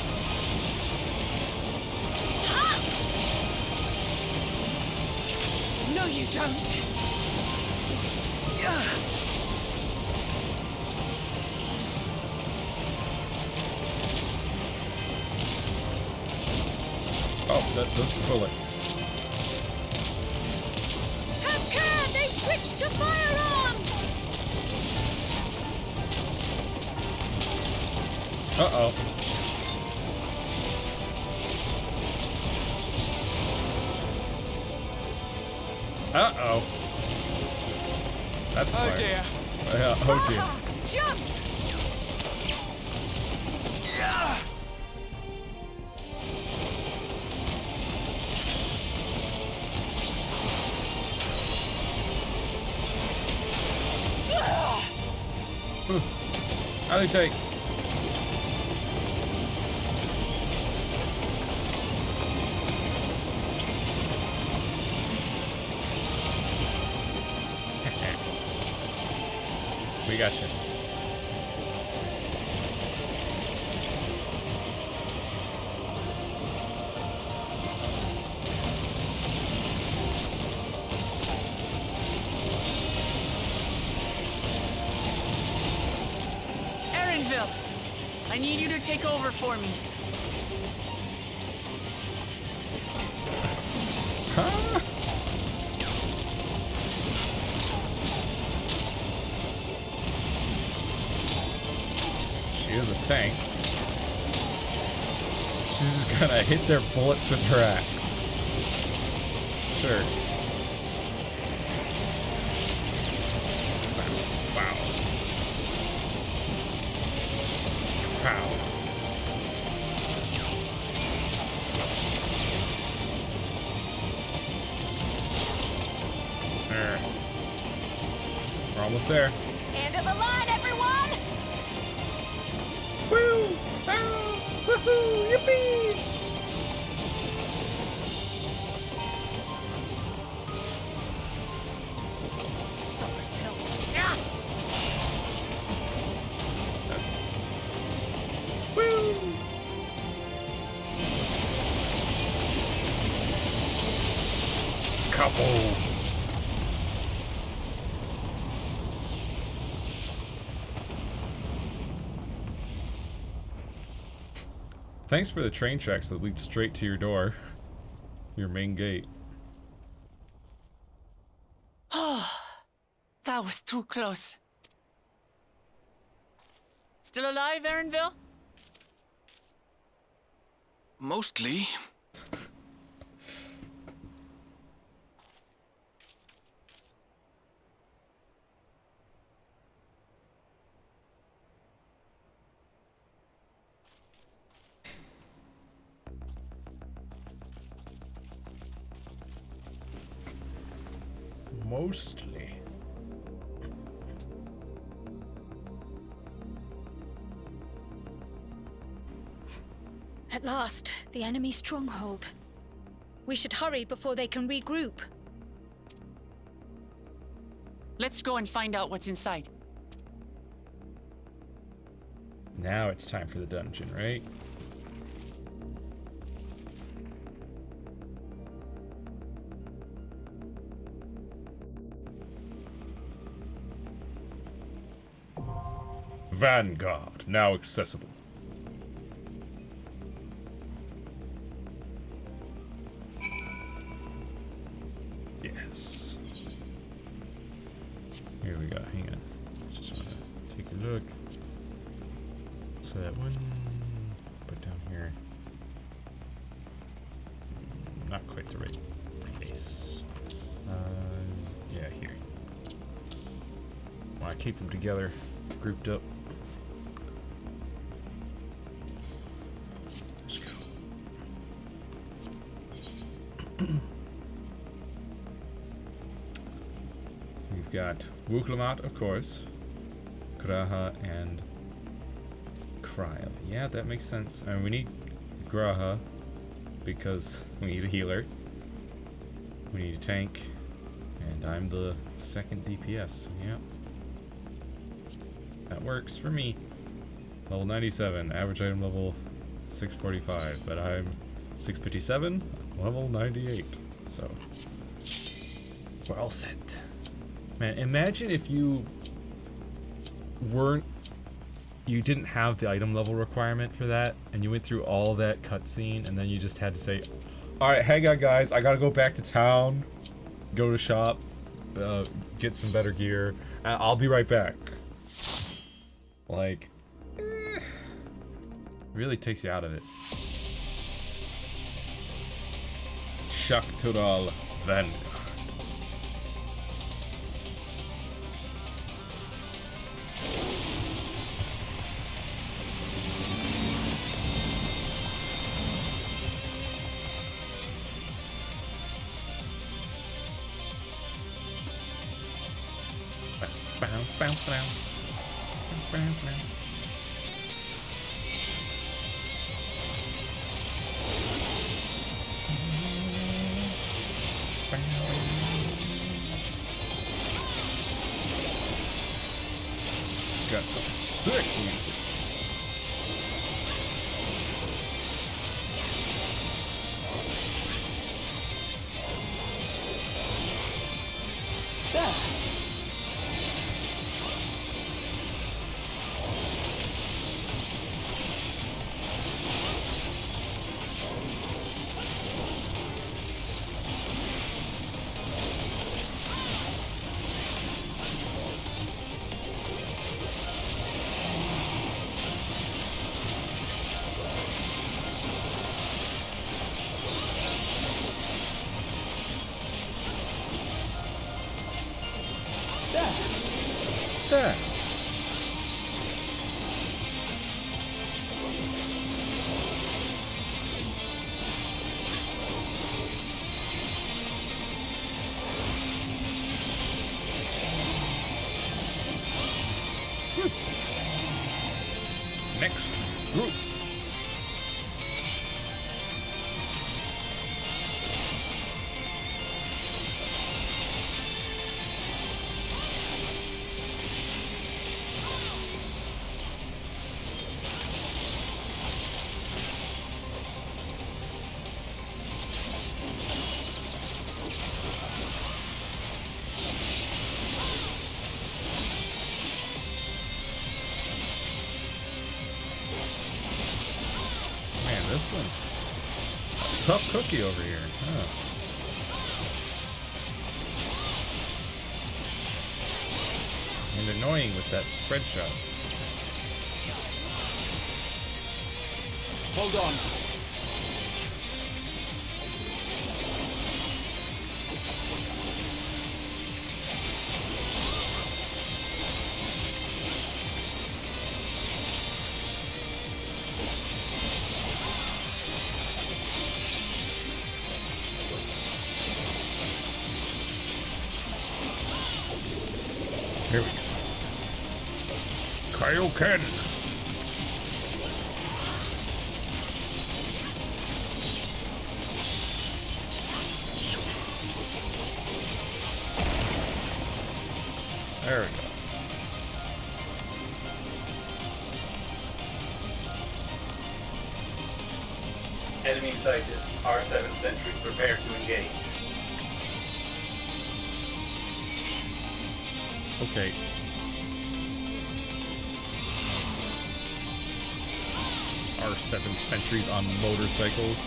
No, you don't. Oh, those bullets. Have care! They switched to firearms! Uh-oh. Uh-oh. That's fire. Oh dear. Oh dear. Jump! Yeah. How do you say? We got you. Erenville, I need you to take over for me. Huh? She is a tank. She's just gonna hit their bullets with her axe. Sure. Wow. Pow. There. We're almost there. End of the line, everyone! Woo! Ah! Woohoo! Yippee! Stop it, hell. Yeah! Woo! Couple. Thanks for the train tracks that lead straight to your door. Your main gate. Oh, that was too close. Still alive, Erenville? Mostly. Mostly. At last, the enemy stronghold. We should hurry before they can regroup. Let's go and find out what's inside. Now it's time for the dungeon, right? Vanguard, now accessible. Yes. Here we go, hang on. Just want to take a look. So that one, put down here. Not quite the right place. Yeah, here. Want to keep them together, grouped up. Let's go. We've got Wuklamat, of course, Graha, and Kryl. Yeah, that makes sense. And we need Graha because we need a healer. We need a tank. And I'm the second DPS, so yeah. That works for me. Level 97, average item level 645, but I'm 657, level 98. So, we're all set. Man, imagine if you didn't have the item level requirement for that, and you went through all that cutscene, and then you just had to say, alright, hang on guys, I gotta go back to town, go to shop, get some better gear, and I'll be right back. Like, really takes you out of it. Shaktural Vanguard. got some sick music. There. Next group. This one's a tough cookie over here. Huh. And annoying with that spread shot. Hold on. Here we go. Kaioken. There we go. Enemy sighted. R7 sentries prepare to engage. Okay. R7 sentries on motorcycles.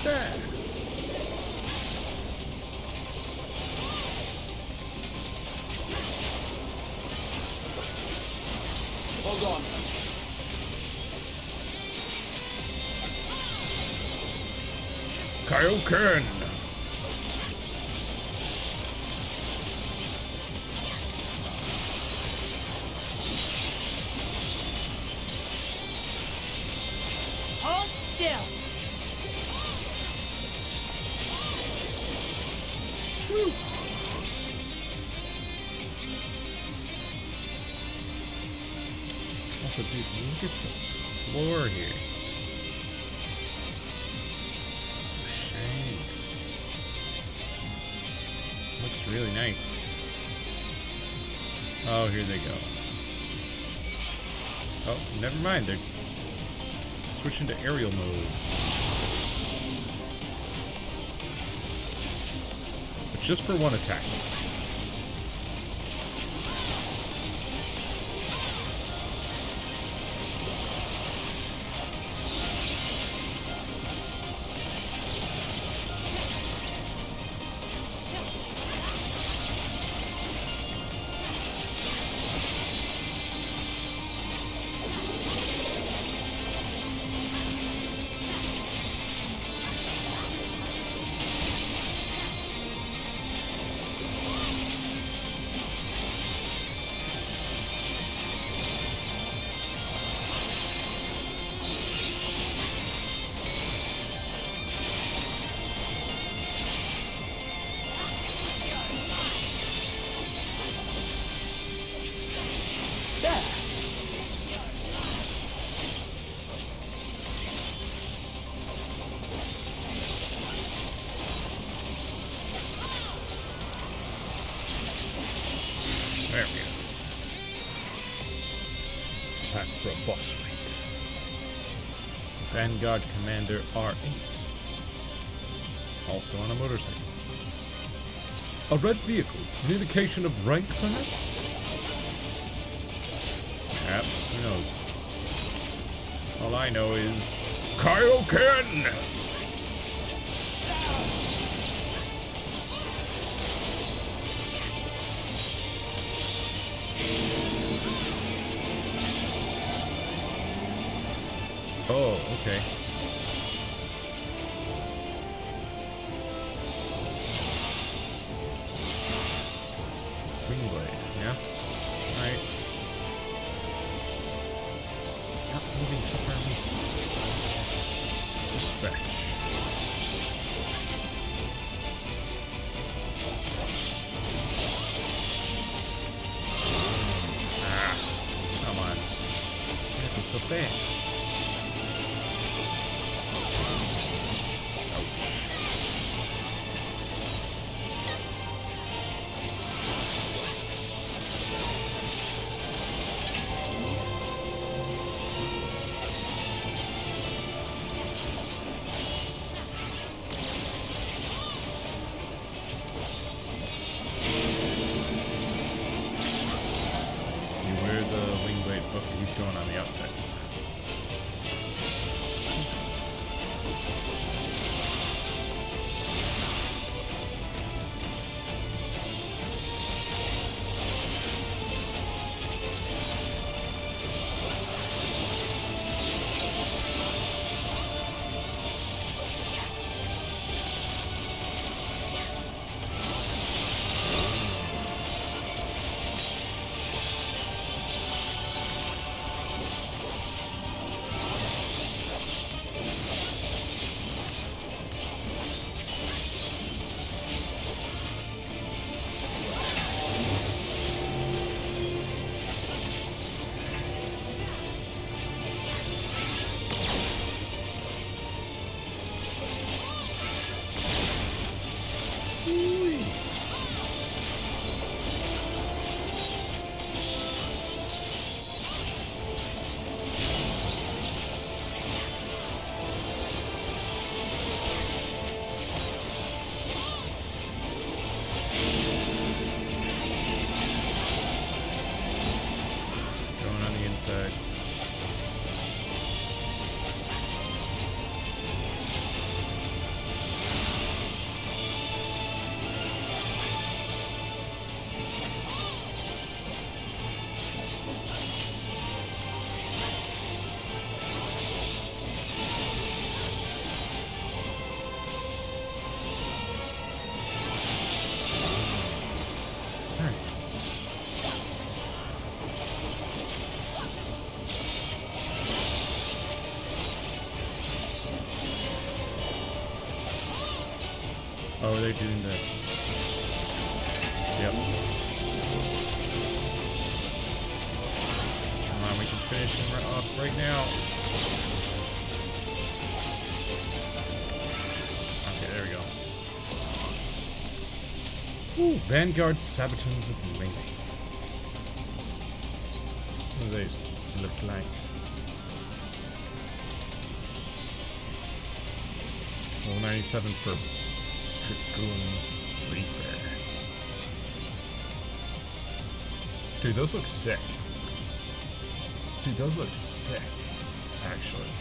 There. Hold on. Kaioken. Hold still. Woo. Also, dude, look at the floor here. So shiny. Looks really nice. Oh, here they go. Oh, never mind. They're switching to aerial mode. But just for one attack. time for a boss fight. Vanguard Commander R8. Also on a motorcycle. A red vehicle, an indication of rank, perhaps? Perhaps, who knows? All I know is Kaioken! Oh, okay. Wing blade, yeah? Alright. Stop moving so far away. Dispatch. Ah, come on. It happens so fast. Going on the outside. Oh, are they doing that? Yep. Come on, we can finish him off right now. Okay, there we go. Ooh, Vanguard Saboteurs of Melee. What do these look like? Level 97 for Dragoon Reaper. Dude, those look sick. Dude, those look sick, actually.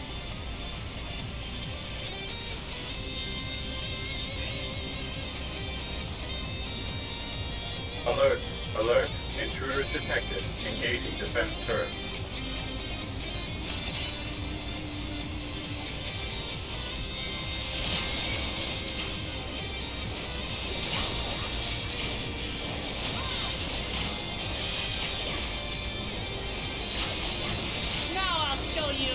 Alert! Alert! Intruders detected. Engaging defense turrets. Now I'll show you.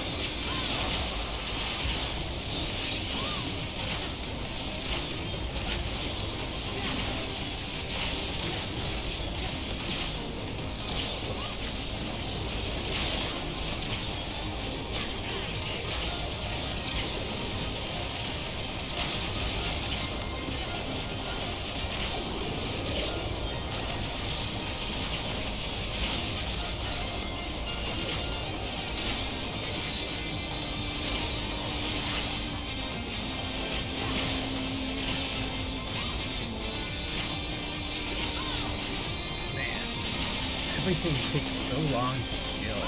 everything takes so long to kill?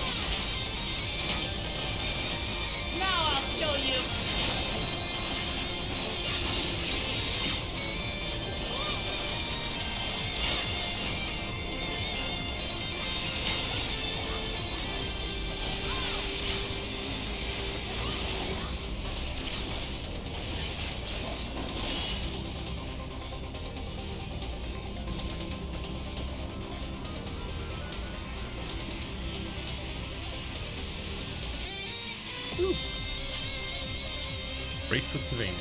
Now I'll show you. Bracelets of aiming.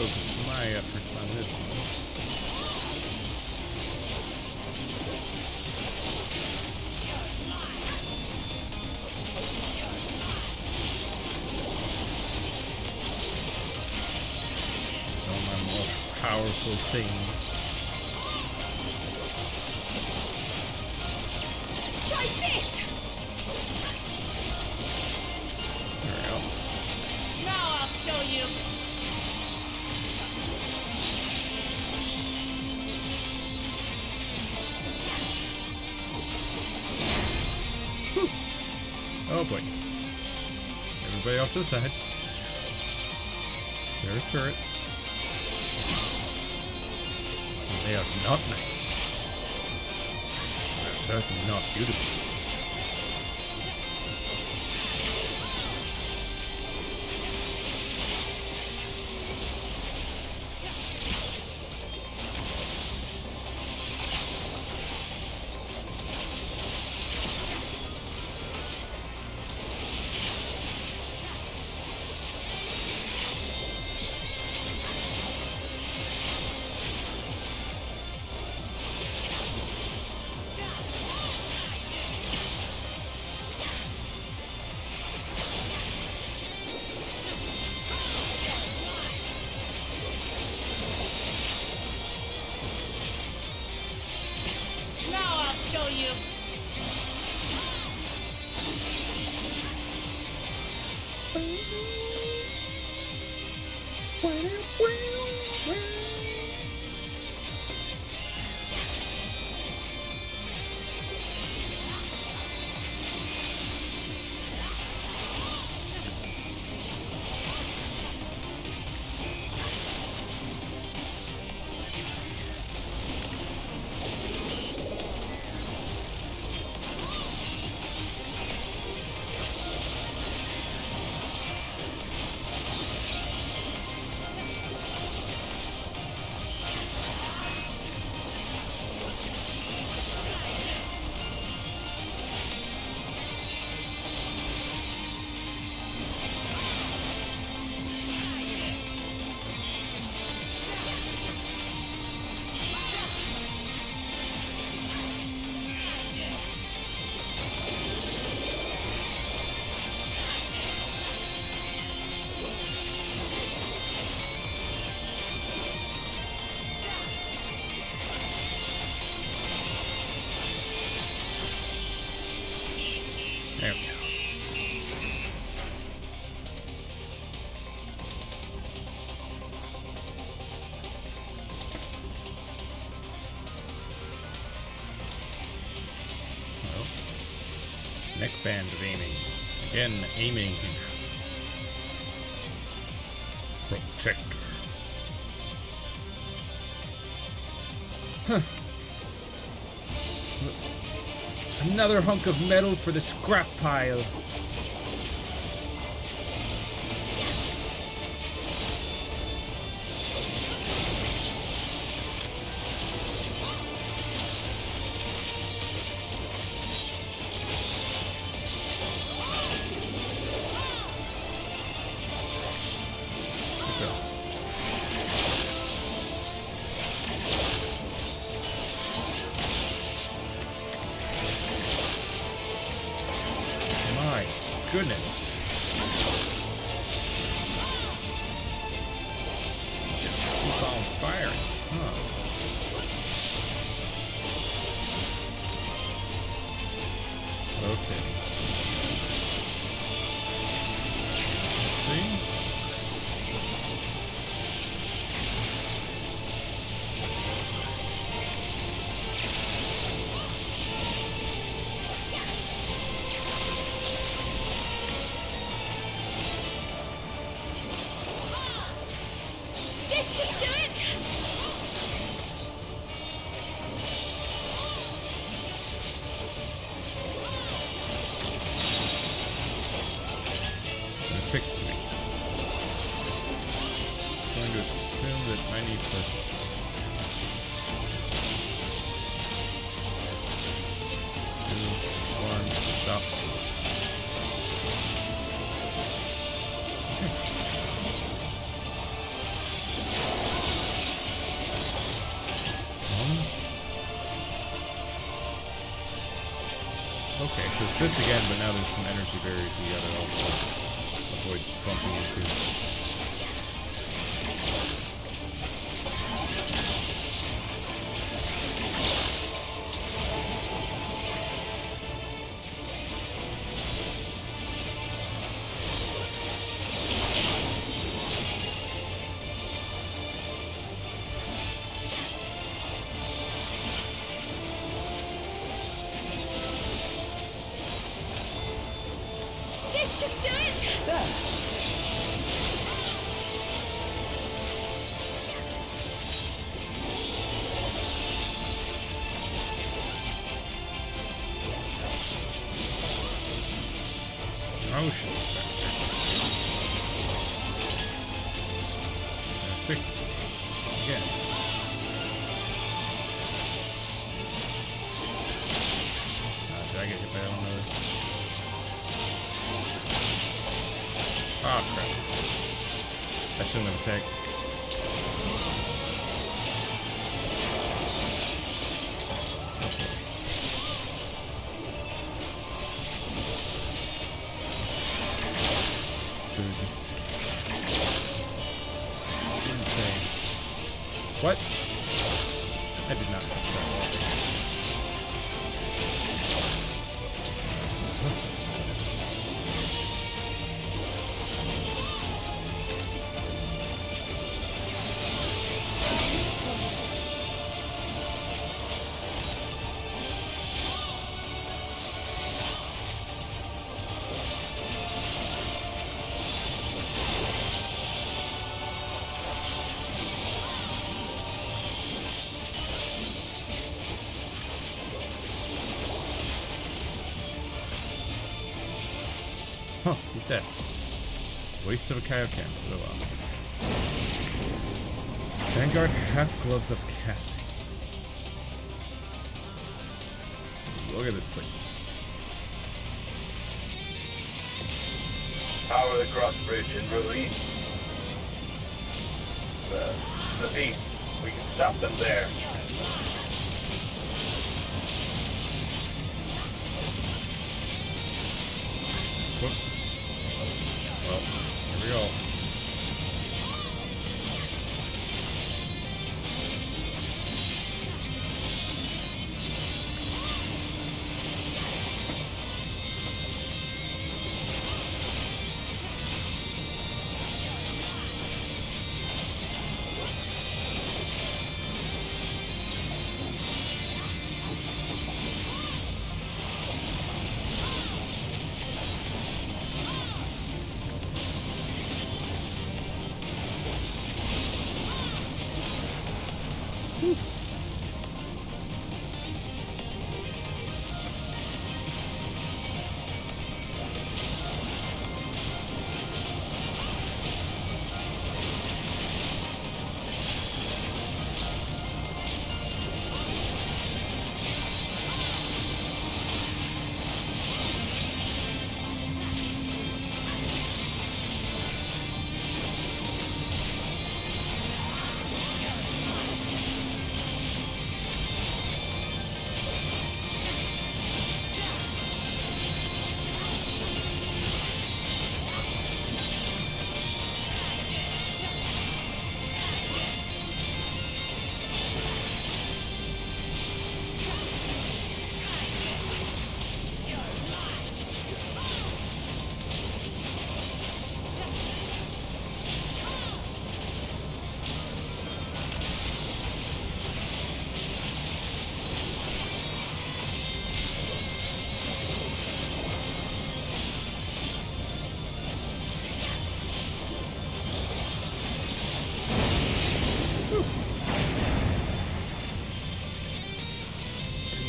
Focus my efforts on this one. Some of my most powerful things. Try this! There we go. Now I'll show you. Oh boy. Everybody else to the side. There are turrets. And they are not nice. They're certainly not beautiful. Show you. There we go. Well, neckband of aiming. Again, aiming. Protector. Huh. Another hunk of metal for the scrap pile. goodness. Just keep on firing. Huh. Okay. Interesting. This should do it! Fixed me. I'm going to assume that I need to do one stop. Okay, so it's this again, but now there's some energy barriers you gotta also avoid bumping into. This should do it! Motion sensor. Fixed again. Should I get hit by one of those? Ah, crap. I shouldn't have attacked. Insane. What? I did not touch that wall. Huh, he's dead. Waste of a Kaioken. Oh well. Vanguard half gloves of casting. Look at this place. Power the cross bridge and release the beast. We can stop them there. Whoops. Well, here we go.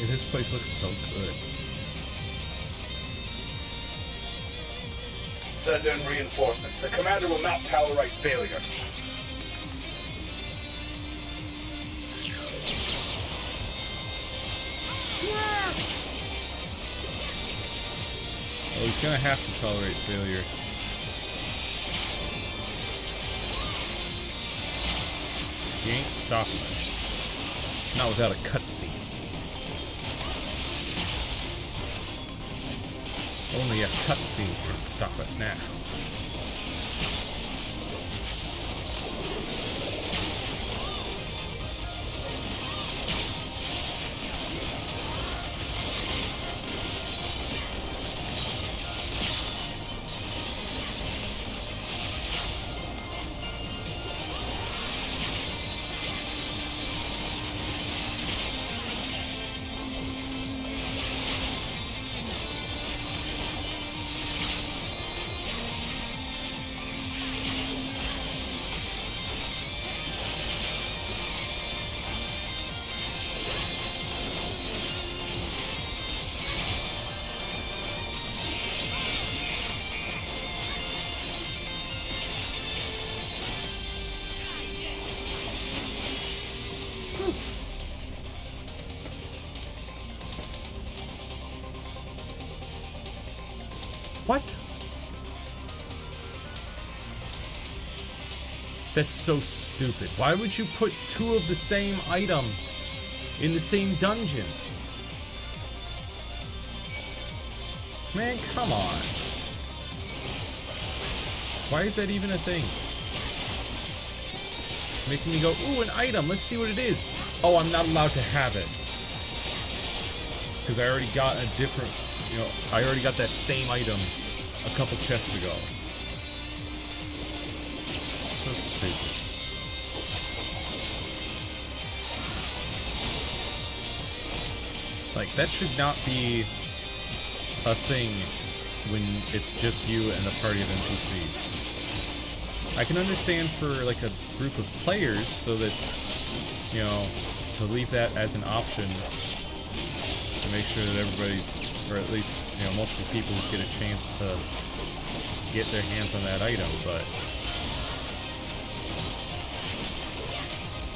Yeah, this place looks so good. Send in reinforcements. The commander will not tolerate failure. Well, he's gonna have to tolerate failure. She ain't stopping us. Not without a cutscene. Only a cutscene can stop us now. What? That's so stupid. Why would you put two of the same item in the same dungeon? Man, come on. Why is that even a thing? Making me go, ooh, an item, let's see what it is. Oh, I'm not allowed to have it. Because I already got a different, you know, I already got that same item a couple chests ago. So stupid. Like, that should not be a thing when it's just you and a party of NPCs. I can understand for like a group of players so that, you know, to leave that as an option to make sure that everybody's, or at least, you know, multiple people get a chance to get their hands on that item, but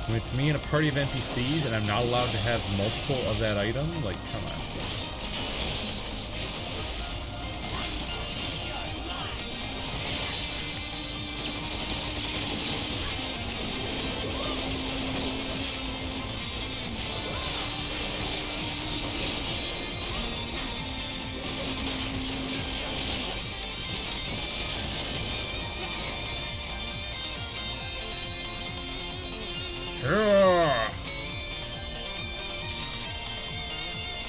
when it's me and a party of NPCs and I'm not allowed to have multiple of that item, like, come on.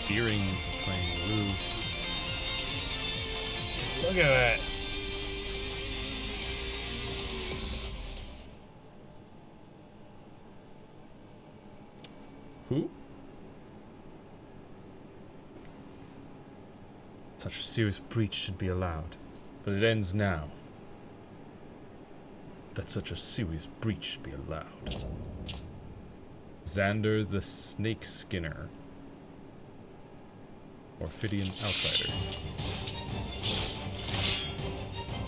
Earrings slaying. Woo. Look at that. Who? Such a serious breach should be allowed, but it ends now. That such a serious breach should be allowed. Xander the Snake Skinner. Orphidian Outsider.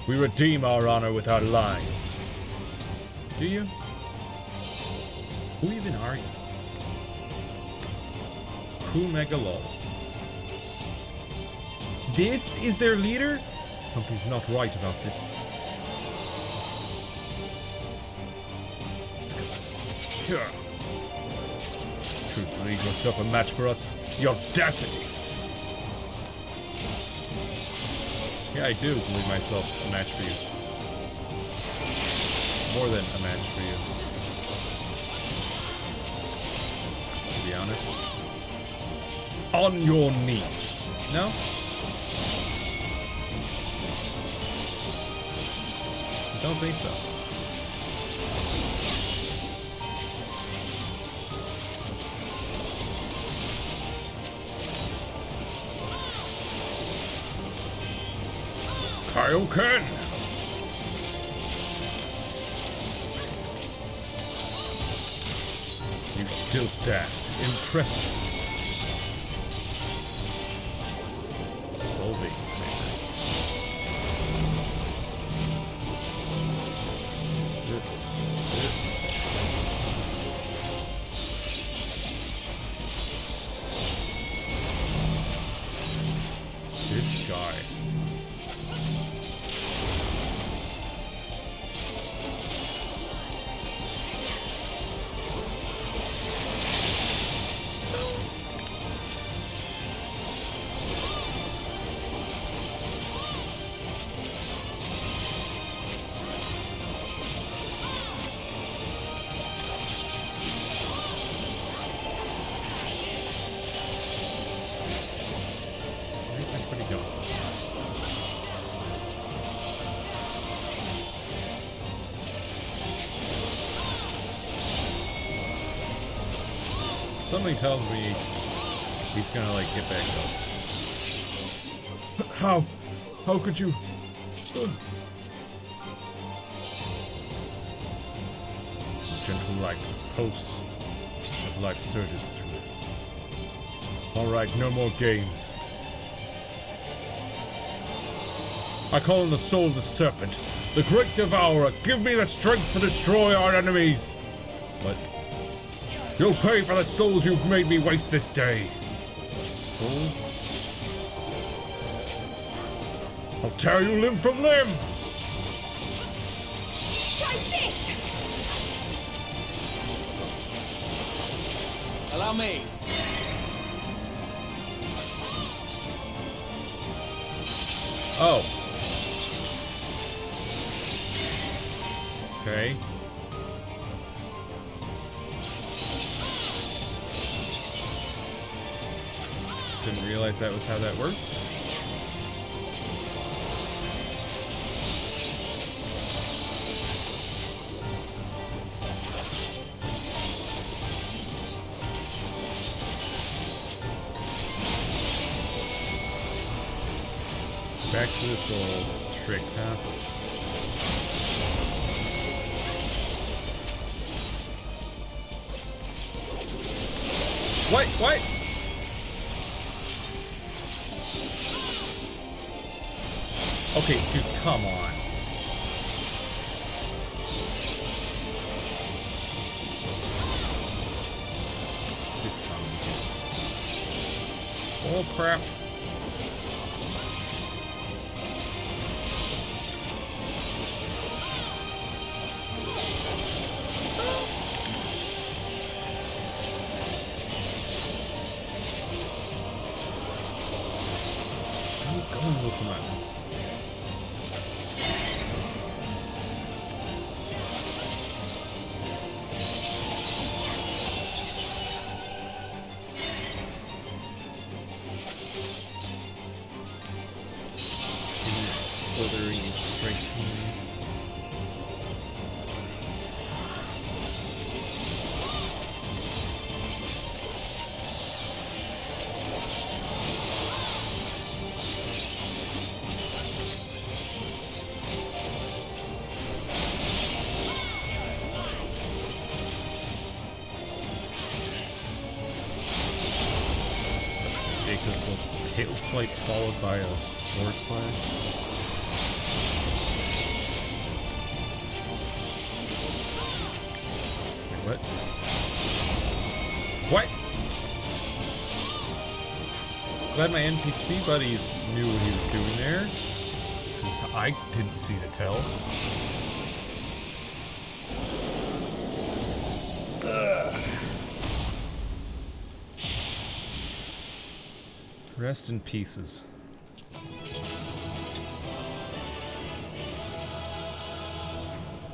We redeem our honor with our lives. Do you? Who even are you? Who Megalol? This is their leader? Something's not right about this. Let's go. Truth, believe yourself a match for us? The audacity! Yeah, I do believe myself a match for you. More than a match for you. To be honest. On your knees. No? I don't think so. Kaioken! You still stand. Impressive. Something tells me he's gonna like get back up. How could you? Gentle light, pulse of life surges through it. Alright, no more games. I call on the soul of the serpent, the great devourer. Give me the strength to destroy our enemies. But you'll pay for the souls you've made me waste this day. Souls? I'll tear you limb from limb. Try this! Allow me. Oh. Okay. Didn't realize that was how that worked. Back to this little trick, huh? What? Okay, dude, come on. This son of a... Oh, crap. Come on. Slithering straight to me. Ridiculous little tail swipe followed by a sword slash. Wait, what? Glad my NPC buddies knew what he was doing there, because I didn't see to tell. Rest in pieces.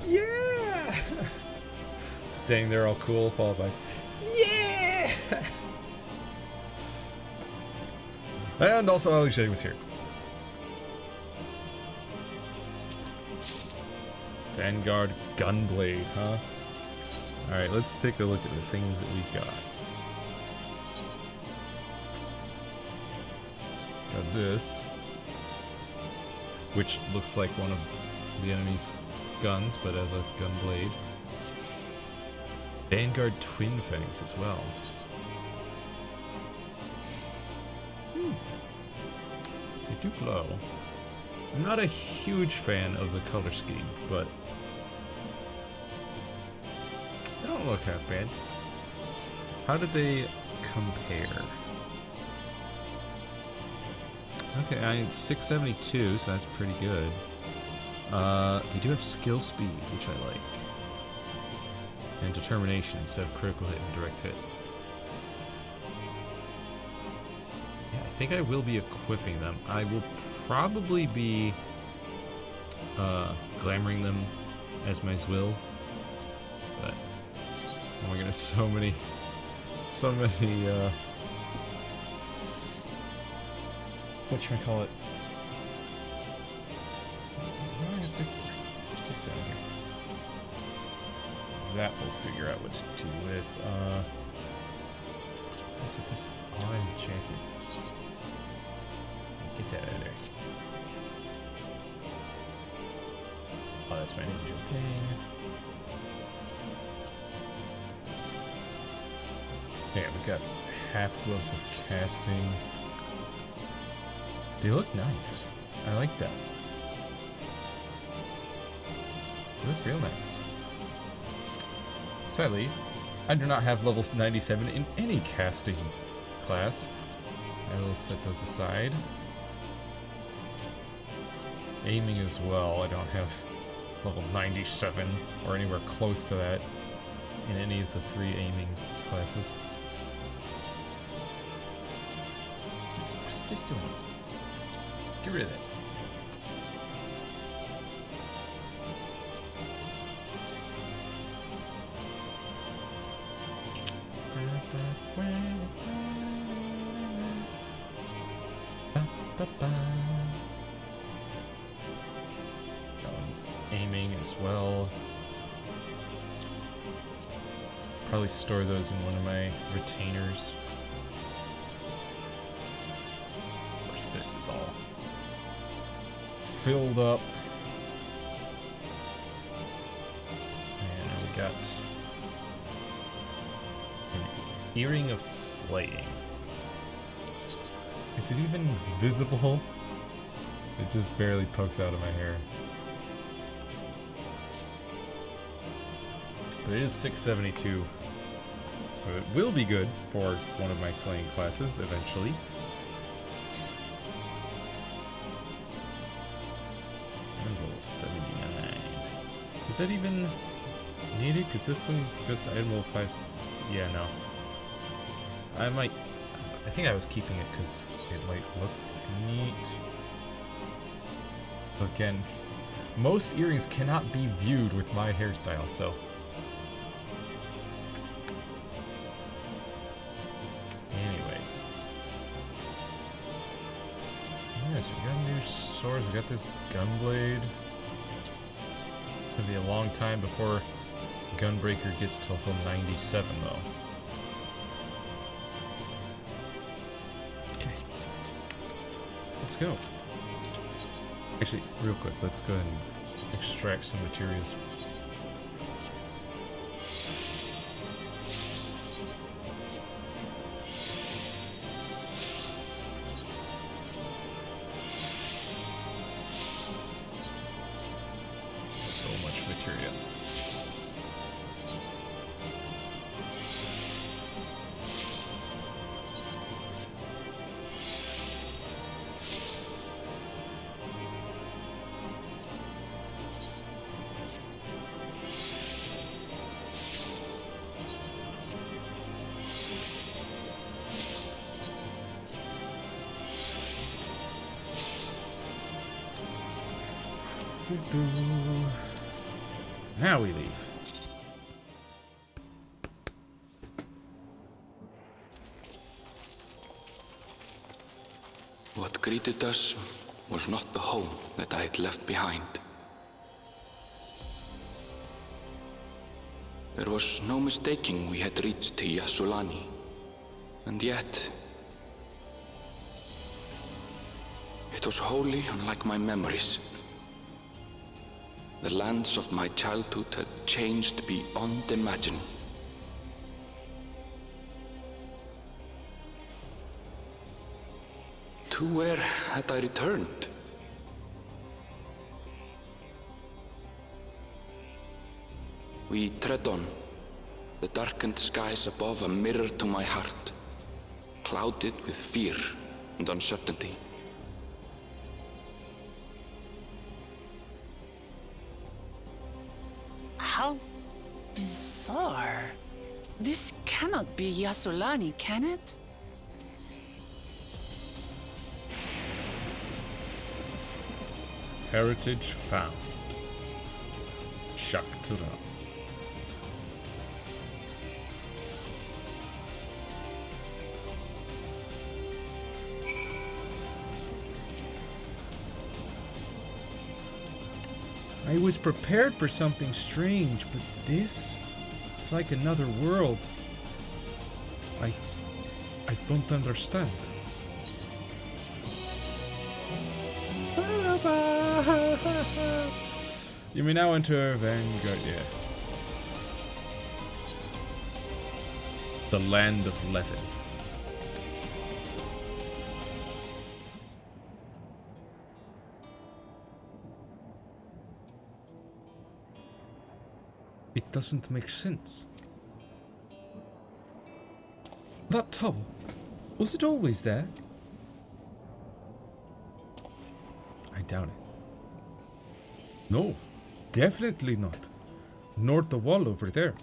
Yeah! Staying there all cool, followed by yeah! And also Alicia was here. Vanguard Gunblade, huh? Alright, let's take a look at the things that we got. Got this, which looks like one of the enemy's guns, but as a gun blade. Vanguard Twin Fangs as well. They do glow. I'm not a huge fan of the color scheme, but they don't look half bad. How did they compare? Okay, I mean, 672, so that's pretty good. They do have skill speed, which I like. And determination instead of critical hit and direct hit. Yeah, I think I will be equipping them. I will probably be glamoring them as my Zwill. But oh my goodness, so many whatchamacallit. What do I have this for? What's down here? That we'll figure out what to do with. Set this on enchanted. Get that out of there. Oh, that's my ninja thing. Yeah, we got half gloves of casting. They look nice. I like that. They look real nice. Sadly, I do not have level 97 in any casting class. I will set those aside. Aiming as well, I don't have level 97 or anywhere close to that in any of the 3 aiming classes. What is this doing? Get rid of that. That one's aiming as well. Probably store those in one of my retainers. Of course, this is all filled up. And we got an earring of slaying. Is it even visible? It just barely pokes out of my hair. But it is 672. So it will be good for one of my slaying classes eventually. That was level 79. Is that even needed? Because this one goes to item level 5. Yeah, no. I think I was keeping it because it might look neat. Again, most earrings cannot be viewed with my hairstyle, so. Anyways. Yes, we got new swords, we got this gunblade. It's gonna be a long time before Gunbreaker gets to level 97 though. Let's go. Actually, real quick, let's go ahead and extract some materials. So much material. Now we leave. What greeted us was not the home that I had left behind. There was no mistaking we had reached Yassulani, and yet it was wholly unlike my memories. The lands of my childhood had changed beyond imagining. To where had I returned? We tread on, the darkened skies above a mirror to my heart, clouded with fear and uncertainty. How bizarre. This cannot be Yassulani, can it? Heritage found. Shaktura. I was prepared for something strange, but this? It's like another world. I don't understand. You may now enter Vanguard. Yeah. The land of Levin. It doesn't make sense. That tower, was it always there? I doubt it. No, definitely not. Nor the wall over there.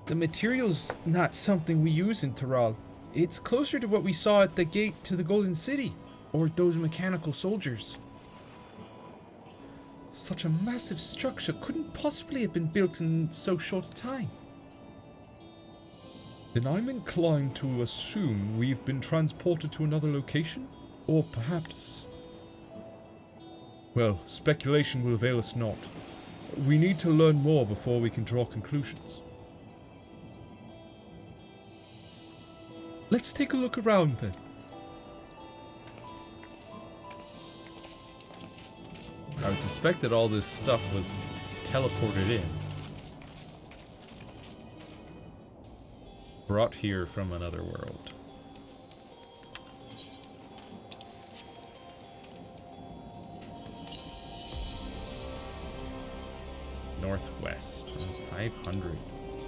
The material's not something we use in Taral. It's closer to what we saw at the gate to the Golden City, or those mechanical soldiers. Such a massive structure couldn't possibly have been built in so short a time. Then I'm inclined to assume we've been transported to another location? Or perhaps... Well, speculation will avail us not. We need to learn more before we can draw conclusions. Let's take a look around then. I would suspect that all this stuff was teleported in. Brought here from another world. Northwest. 500.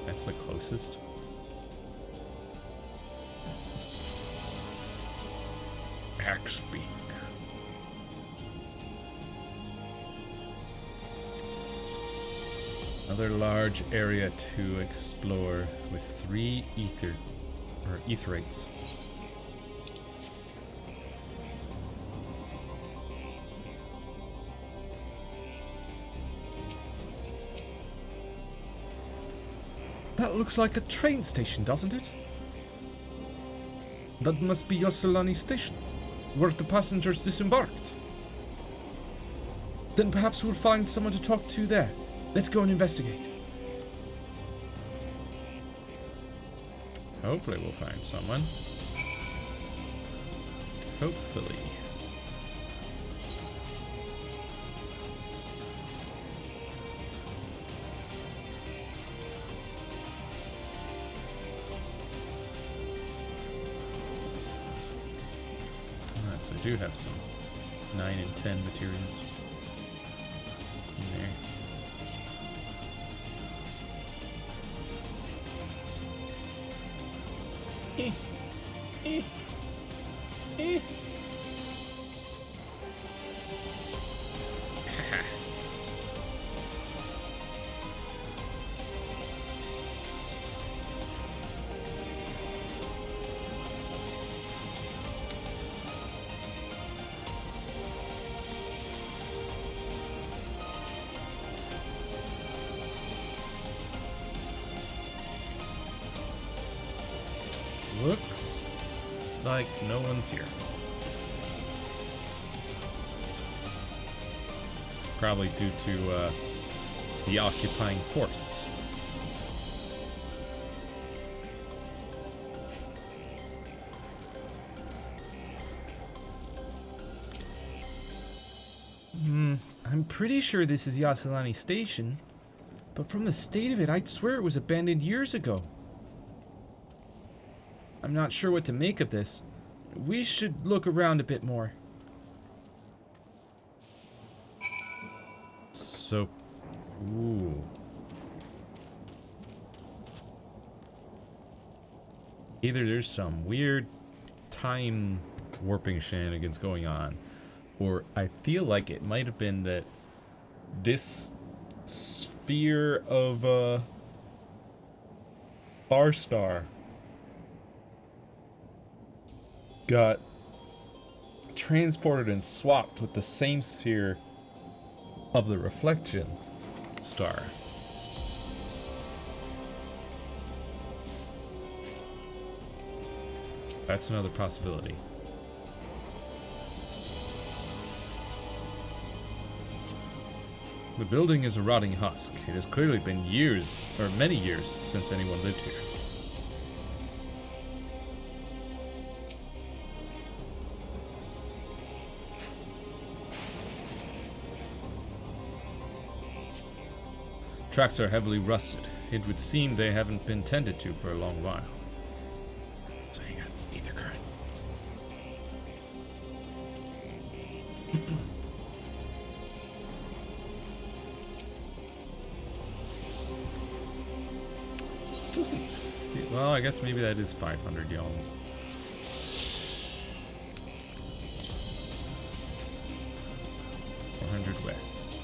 That's the closest. Axbeak. Another large area to explore with 3 etherites. That looks like a train station, doesn't it? That must be Yaaaaaaalll Station, where the passengers disembarked. Then perhaps we'll find someone to talk to there. Let's go and investigate. Hopefully we'll find someone. Hopefully. Alright, so I do have some 9 and 10 materials in there. Looks like no one's here. Probably due to the occupying force. I'm pretty sure this is Yaaaaaallll Station, but from the state of it, I'd swear it was abandoned years ago. I'm not sure what to make of this. We should look around a bit more. So, ooh. Either there's some weird time warping shenanigans going on, or I feel like it might have been that this sphere of Barstar got transported and swapped with the same sphere of the reflection star. That's another possibility. The building is a rotting husk. It has clearly been years, or many years, since anyone lived here. Tracks are heavily rusted. It would seem they haven't been tended to for a long while. So hang on, ether current. This doesn't feel... Well, I guess maybe that is 500 yalms. West.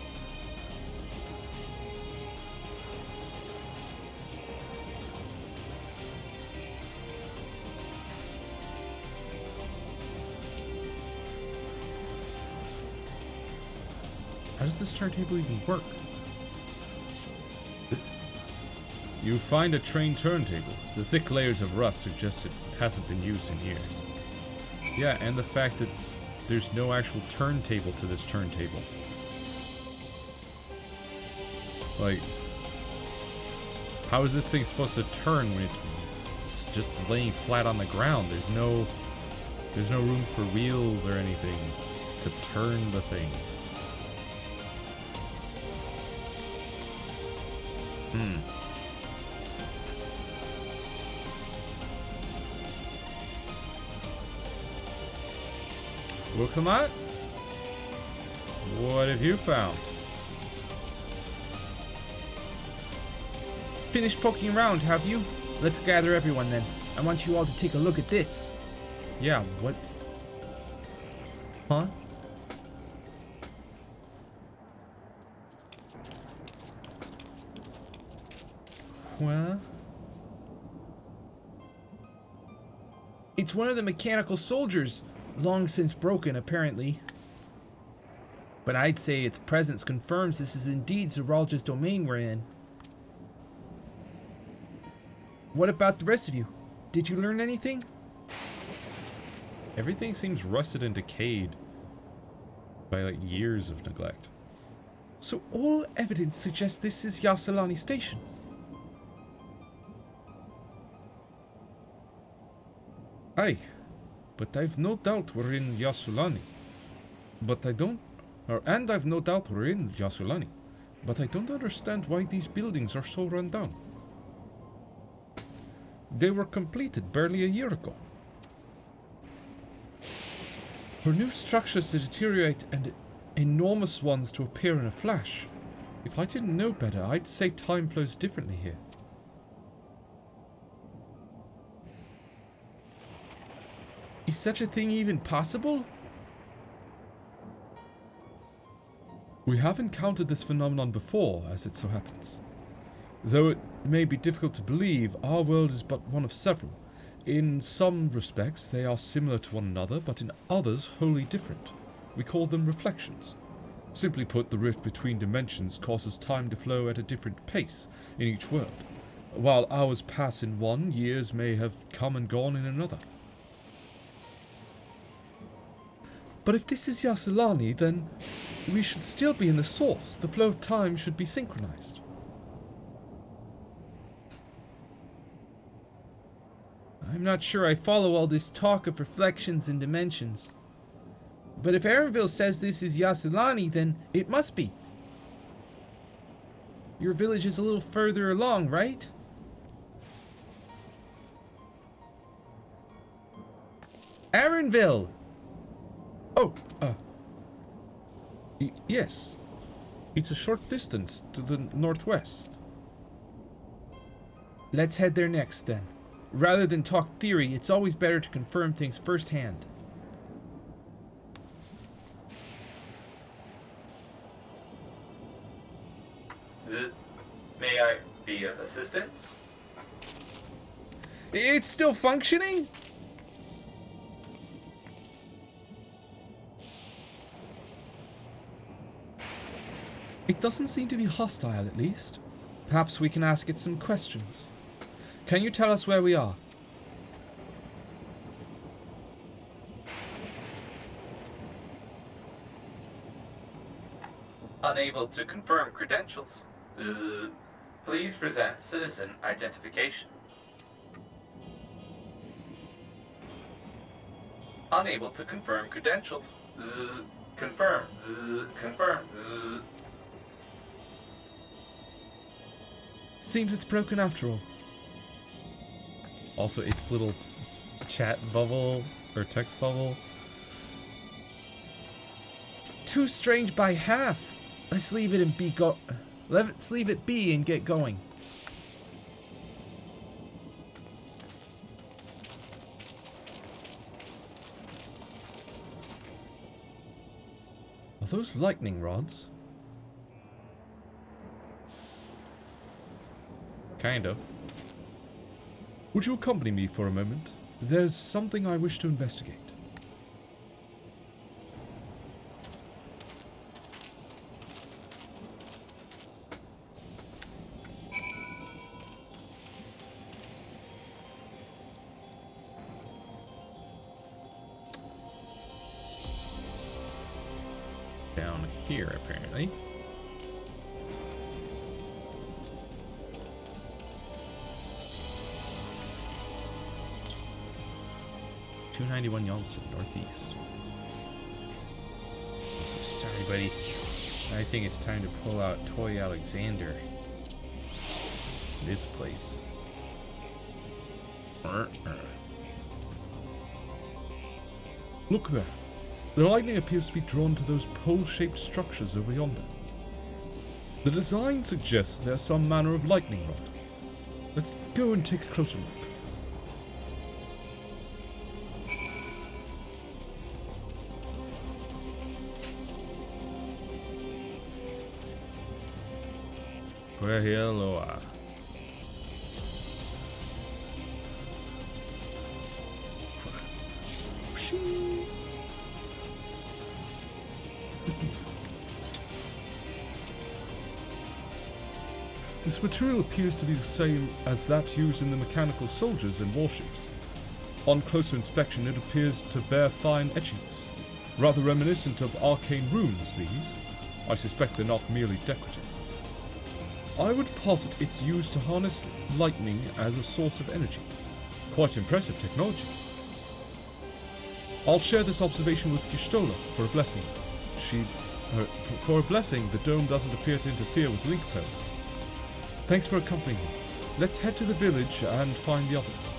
How does this turntable even work? You find a train turntable. The thick layers of rust suggest it hasn't been used in years. Yeah, and the fact that there's no actual turntable to this turntable. Like, how is this thing supposed to turn when it's just laying flat on the ground? There's no room for wheels or anything to turn the thing. Well, come on. What have you found? Finished poking around, have you? Let's gather everyone then. I want you all to take a look at this. Yeah, what? Huh? Well? It's one of the mechanical soldiers, long since broken, apparently. But I'd say its presence confirms this is indeed Zoraaaall's domain we're in. What about the rest of you? Did you learn anything? Everything seems rusted and decayed by like years of neglect. So all evidence suggests this is Yasulani Station. Aye, but I've no doubt we're in Yasulani. But I don't... and I've no doubt we're in Yasulani. But I don't understand why these buildings are so run down. They were completed barely a year ago. For new structures to deteriorate and enormous ones to appear in a flash. If I didn't know better, I'd say time flows differently here. Is such a thing even possible? We have encountered this phenomenon before, as it so happens. Though it may be difficult to believe, our world is but one of several. In some respects, they are similar to one another, but in others, wholly different. We call them reflections. Simply put, the rift between dimensions causes time to flow at a different pace in each world. While hours pass in one, years may have come and gone in another. But if this is Yasulani, then we should still be in the source. The flow of time should be synchronized. I'm not sure I follow all this talk of reflections and dimensions. But if Erenville says this is Yasulani, then it must be. Your village is a little further along, right? Erenville! Oh, yes. It's a short distance to the northwest. Let's head there next, then. Rather than talk theory, it's always better to confirm things firsthand. May I be of assistance? It's still functioning? It doesn't seem to be hostile, at least. Perhaps we can ask it some questions. Can you tell us where we are? Unable to confirm credentials. Please present citizen identification. Unable to confirm credentials. Confirm. Confirm. Seems it's broken after all. Also, its little chat bubble or text bubble. Too strange by half. Let's leave it and let's leave it be and get going. Are those lightning rods? Kind of. Would you accompany me for a moment? There's something I wish to investigate. Down here, apparently. $291 Yalston, northeast. I'm so sorry, buddy. I think it's time to pull out Toy Alexander. This place. Look there. The lightning appears to be drawn to those pole-shaped structures over yonder. The design suggests there's some manner of lightning rod. Let's go and take a closer look. Loa. This material appears to be the same as that used in the mechanical soldiers and warships. On closer inspection, it appears to bear fine etchings. Rather reminiscent of arcane runes, these. I suspect they're not merely decorative. I would posit it's used to harness lightning as a source of energy. Quite impressive technology. I'll share this observation with Y'shtola for a blessing. For a blessing, the dome doesn't appear to interfere with link pearls. Thanks for accompanying me. Let's head to the village and find the others.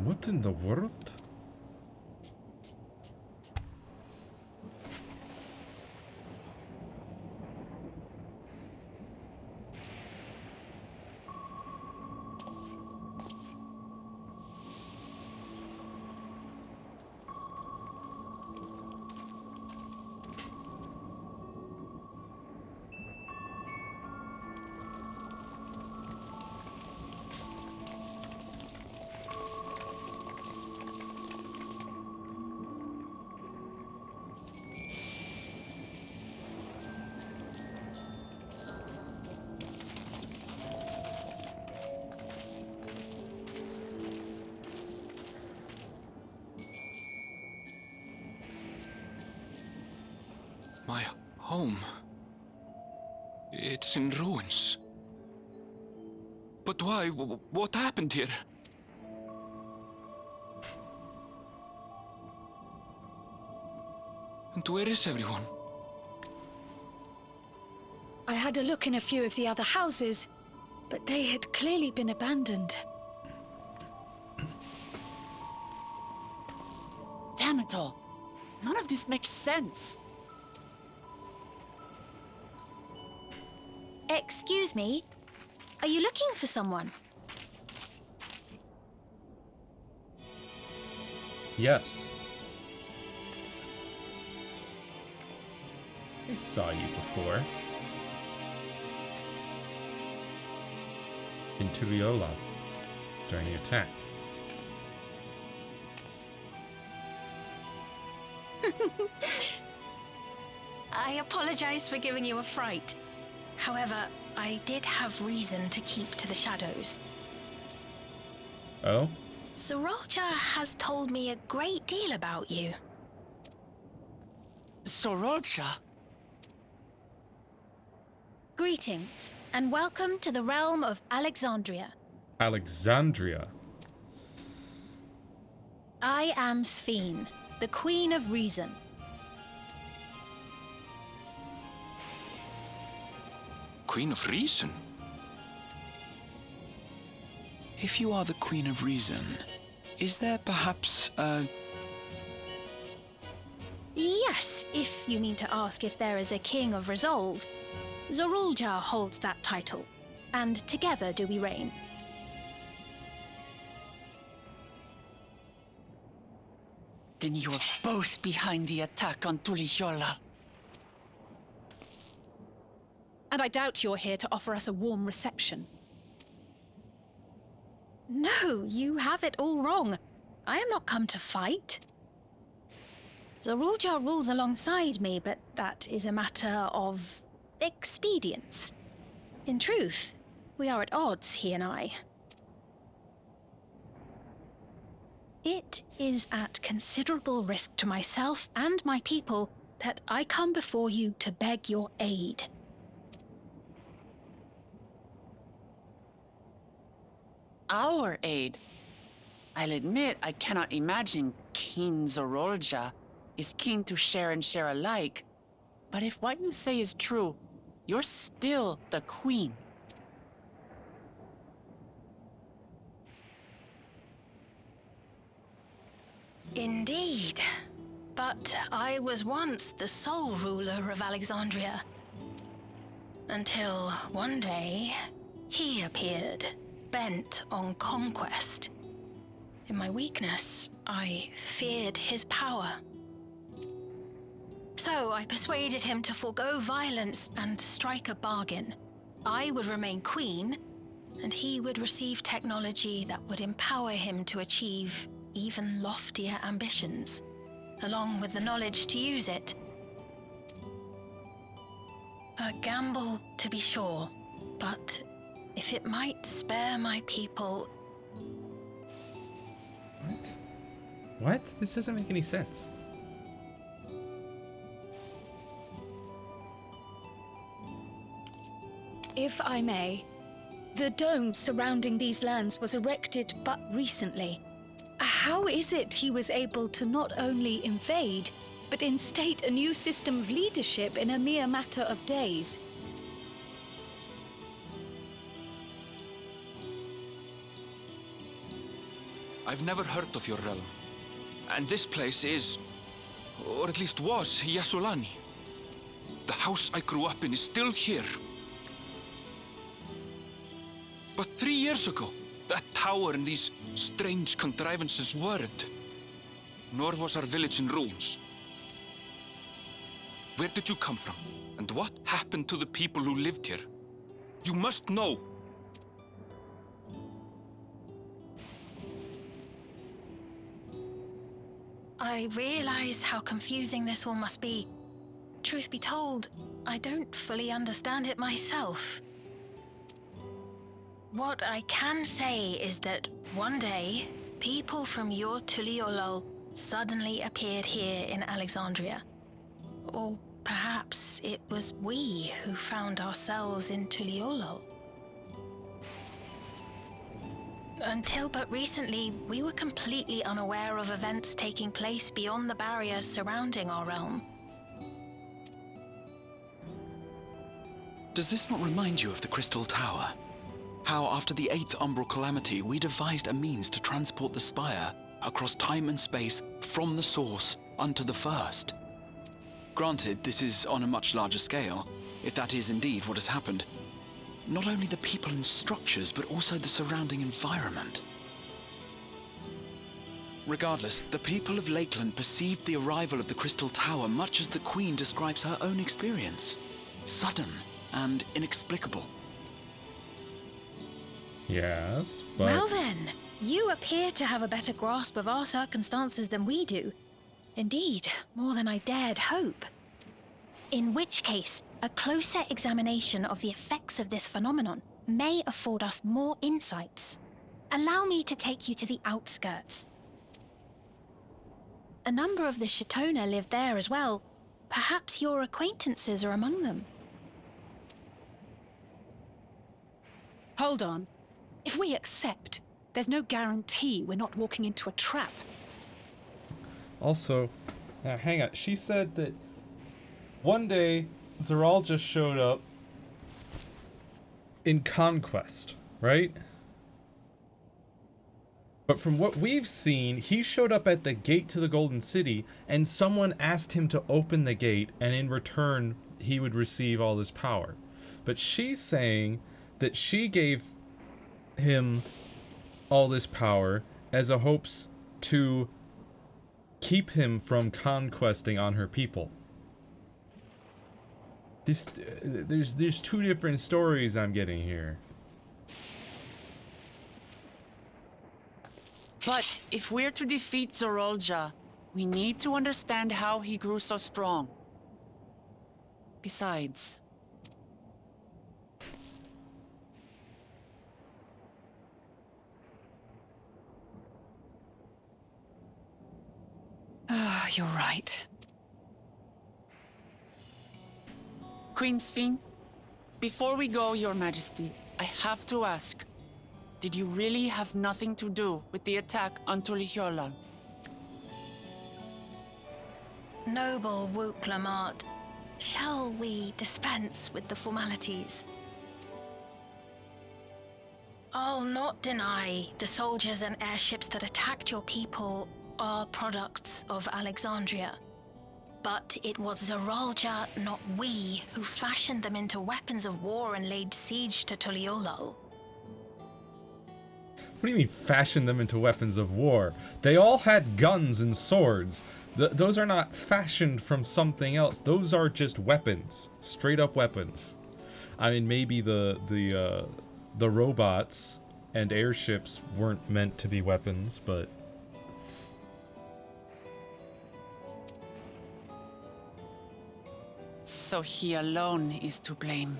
What in the world? My home. It's in ruins. But why? What happened here? And where is everyone? I had a look in a few of the other houses, but they had clearly been abandoned. Damn it all. None of this makes sense. Excuse me? Are you looking for someone? Yes. I saw you before. In Tuliyollal, during the attack. I apologize for giving you a fright. However, I did have reason to keep to the shadows. Oh? Zoraaaaaalll has told me a great deal about you. Zoraaaaaalll? Greetings, and welcome to the realm of Alexandria. Alexandria? I am Sphene, the Queen of Reason. Queen of Reason? If you are the Queen of Reason, is there perhaps a... Yes, if you mean to ask if there is a King of Resolve. Zoraaaaall holds that title, and together do we reign. Then you are both behind the attack on Tuliyollal. And I doubt you're here to offer us a warm reception. No, you have it all wrong. I am not come to fight. Zoraaaaall rules alongside me, but that is a matter of expedience. In truth, we are at odds, he and I. It is at considerable risk to myself and my people that I come before you to beg your aid. Our aid? I'll admit I cannot imagine King Zoraaaaall is keen to share and share alike. But if what you say is true, you're still the Queen. Indeed. But I was once the sole ruler of Alexandria. Until one day, he appeared, bent on conquest. In my weakness, I feared his power. So I persuaded him to forego violence and strike a bargain. I would remain queen, and he would receive technology that would empower him to achieve even loftier ambitions, along with the knowledge to use it. A gamble, to be sure, but if it might spare my people... What? What? This doesn't make any sense. If I may, the dome surrounding these lands was erected but recently. How is it he was able to not only invade, but instate a new system of leadership in a mere matter of days? I've never heard of your realm. And this place is, or at least was, Yassolani. The house I grew up in is still here. But 3 years ago, that tower and these strange contrivances weren't. Nor was our village in ruins. Where did you come from? And what happened to the people who lived here? You must know! I realize how confusing this all must be. Truth be told, I don't fully understand it myself. What I can say is that one day, people from your Tuliyollal suddenly appeared here in Alexandria. Or perhaps it was we who found ourselves in Tuliyollal. Until but recently, we were completely unaware of events taking place beyond the barriers surrounding our realm. Does this not remind you of the Crystal Tower? How after the 8th Umbral Calamity, we devised a means to transport the Spire across time and space from the source unto the first. Granted, this is on a much larger scale, if that is indeed what has happened. Not only the people and structures, but also the surrounding environment. Regardless, the people of Lakeland perceived the arrival of the Crystal Tower much as the Queen describes her own experience. Sudden and inexplicable. Yes, but... Well then, you appear to have a better grasp of our circumstances than we do. Indeed, more than I dared hope. In which case, a closer examination of the effects of this phenomenon may afford us more insights. Allow me to take you to the outskirts. A number of the Shatona live there as well. Perhaps your acquaintances are among them. Hold on. If we accept, there's no guarantee we're not walking into a trap. Also, hang on. She said that one day Zoraaaaall just showed up in Conquest, right? But from what we've seen, he showed up at the gate to the Golden City, and someone asked him to open the gate, and in return, he would receive all this power. But she's saying that she gave him all this power as a hopes to keep him from conquesting on her people. There's two different stories I'm getting here. But if we're to defeat Zoraaaaall, we need to understand how he grew so strong. Besides... You're right. Queen Sphene, before we go, Your Majesty, I have to ask, did you really have nothing to do with the attack on Tuliyollal? Noble Wook Lamart, shall we dispense with the formalities? I'll not deny the soldiers and airships that attacked your people are products of Alexandria. But it was Zoraaaaall, not we, who fashioned them into weapons of war and laid siege to Tuliyollal. What do you mean, fashion them into weapons of war? They all had guns and swords. Those are not fashioned from something else. Those are just weapons. Straight up weapons. I mean, maybe the robots and airships weren't meant to be weapons, but... So he alone is to blame.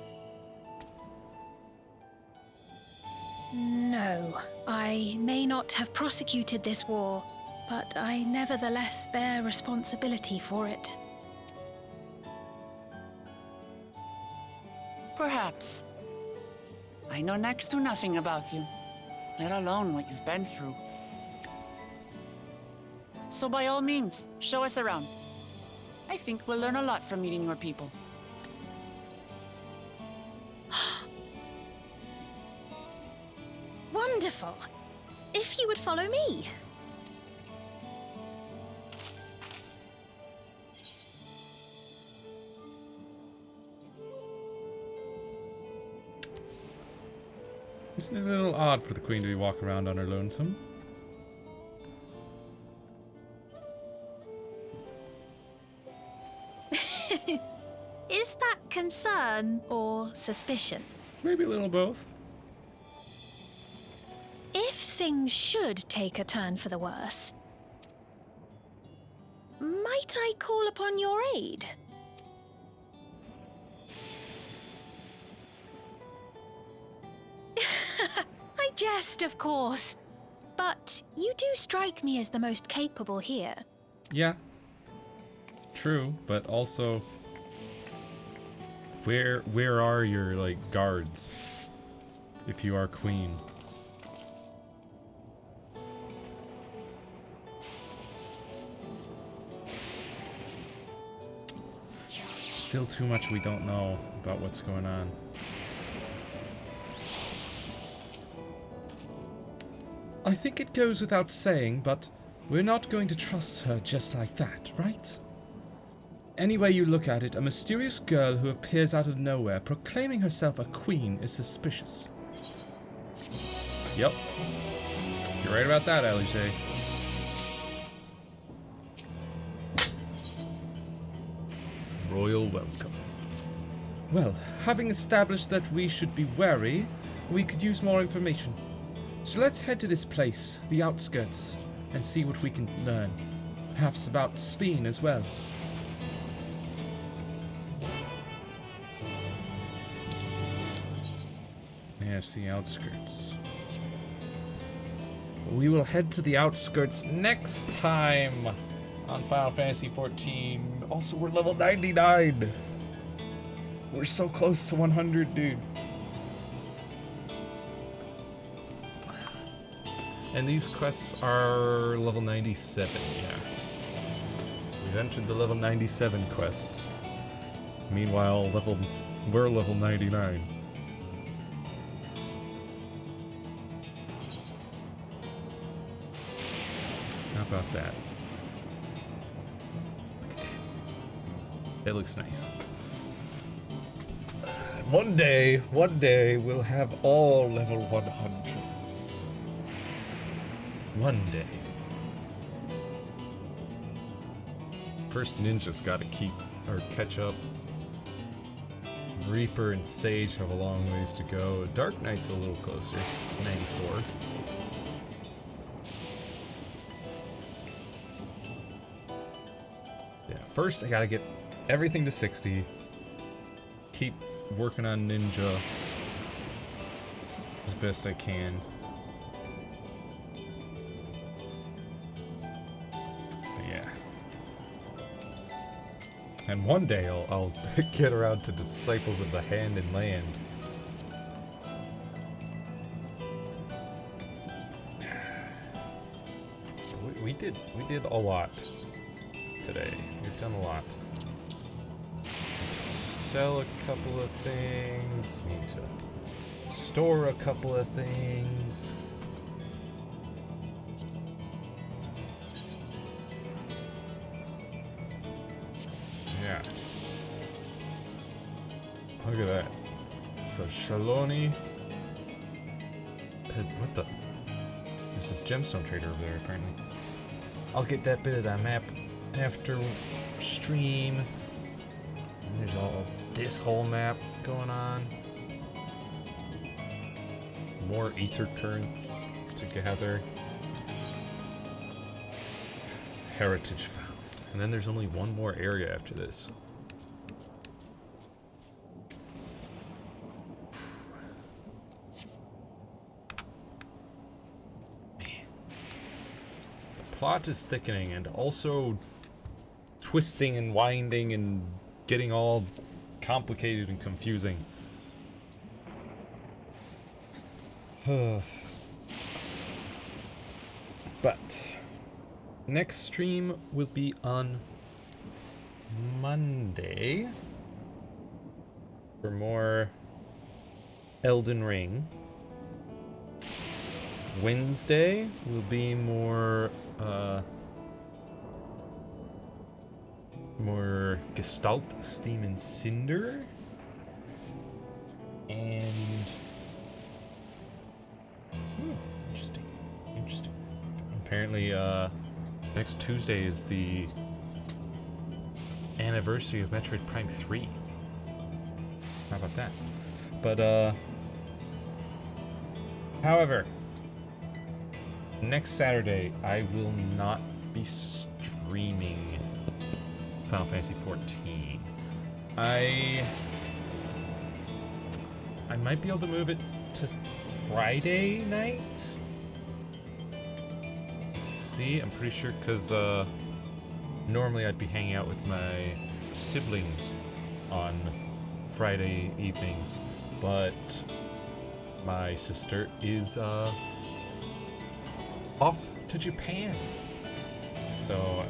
No, I may not have prosecuted this war, but I nevertheless bear responsibility for it. Perhaps. I know next to nothing about you, let alone what you've been through. So by all means, show us around. I think we'll learn a lot from meeting your people. Wonderful. If you would follow me. Isn't it a little odd for the Queen to be walking around on her lonesome? Is that concern or suspicion? Maybe a little both. If things should take a turn for the worse, might I call upon your aid? I jest, of course, but you do strike me as the most capable here. Yeah. True, but also... Where are your, like, guards? If you are queen. Still too much we don't know about what's going on. I think it goes without saying, but we're not going to trust her just like that, right? Any way you look at it, a mysterious girl who appears out of nowhere proclaiming herself a queen is suspicious. Yep. You're right about that, Alice. royal welcome. Well, having established that we should be wary, we could use more information. So let's head to this place, the outskirts, and see what we can learn. Perhaps about Sveen as well. Yes, the outskirts. We will head to the outskirts next time on Final Fantasy XIV. Also, we're level 99. We're so close to 100, dude. And these quests are level 97, yeah. We've entered the level 97 quests. Meanwhile, we're level 99. How about that? Look at that. It looks nice. One day, we'll have all level 100s. One day. First ninja's gotta catch up. Reaper and Sage have a long ways to go. Dark Knight's a little closer, 94. Yeah, first I gotta get everything to 60. Keep working on ninja as best I can. But yeah. And one day I'll get around to Disciples of the Hand and Land. We did a lot today. We've done a lot. Need to sell a couple of things. Need to store a couple of things. Yeah. Look at that. So Shaloni. What the? There's a gemstone trader over there apparently. I'll get that bit of that map after stream. And there's all this whole map going on. More ether currents to gather. Heritage found. And then there's only one more area after this. Plot is thickening and also twisting and winding and getting all complicated and confusing. But next stream will be on Monday for more Elden Ring. Wednesday will be more Gestalt, Steam, and Cinder. And interesting. Apparently, next Tuesday is the anniversary of Metroid Prime 3. How about that? But however, next Saturday, I will not be streaming Final Fantasy XIV. I might be able to move it to Friday night. See, I'm pretty sure because normally I'd be hanging out with my siblings on Friday evenings, but my sister is off to Japan, so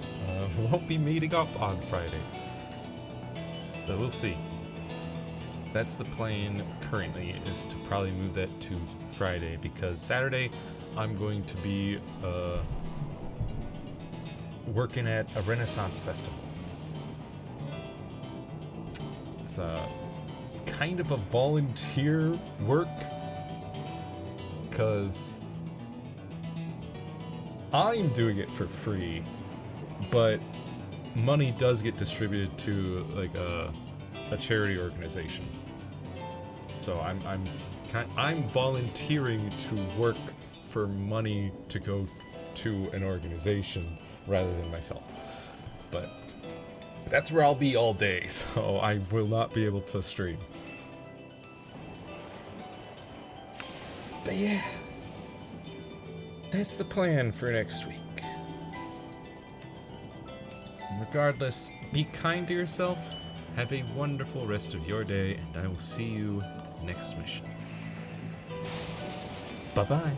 we won't be meeting up on Friday, but we'll see. That's the plan currently, is to probably move that to Friday, because Saturday I'm going to be working at a Renaissance festival. It's kind of a volunteer work, because I'm doing it for free, but money does get distributed to like a charity organization. So I'm volunteering to work for money to go to an organization rather than myself. But that's where I'll be all day, so I will not be able to stream. But yeah, that's the plan for next week. Regardless, be kind to yourself, have a wonderful rest of your day, and I will see you next mission. Bye-bye.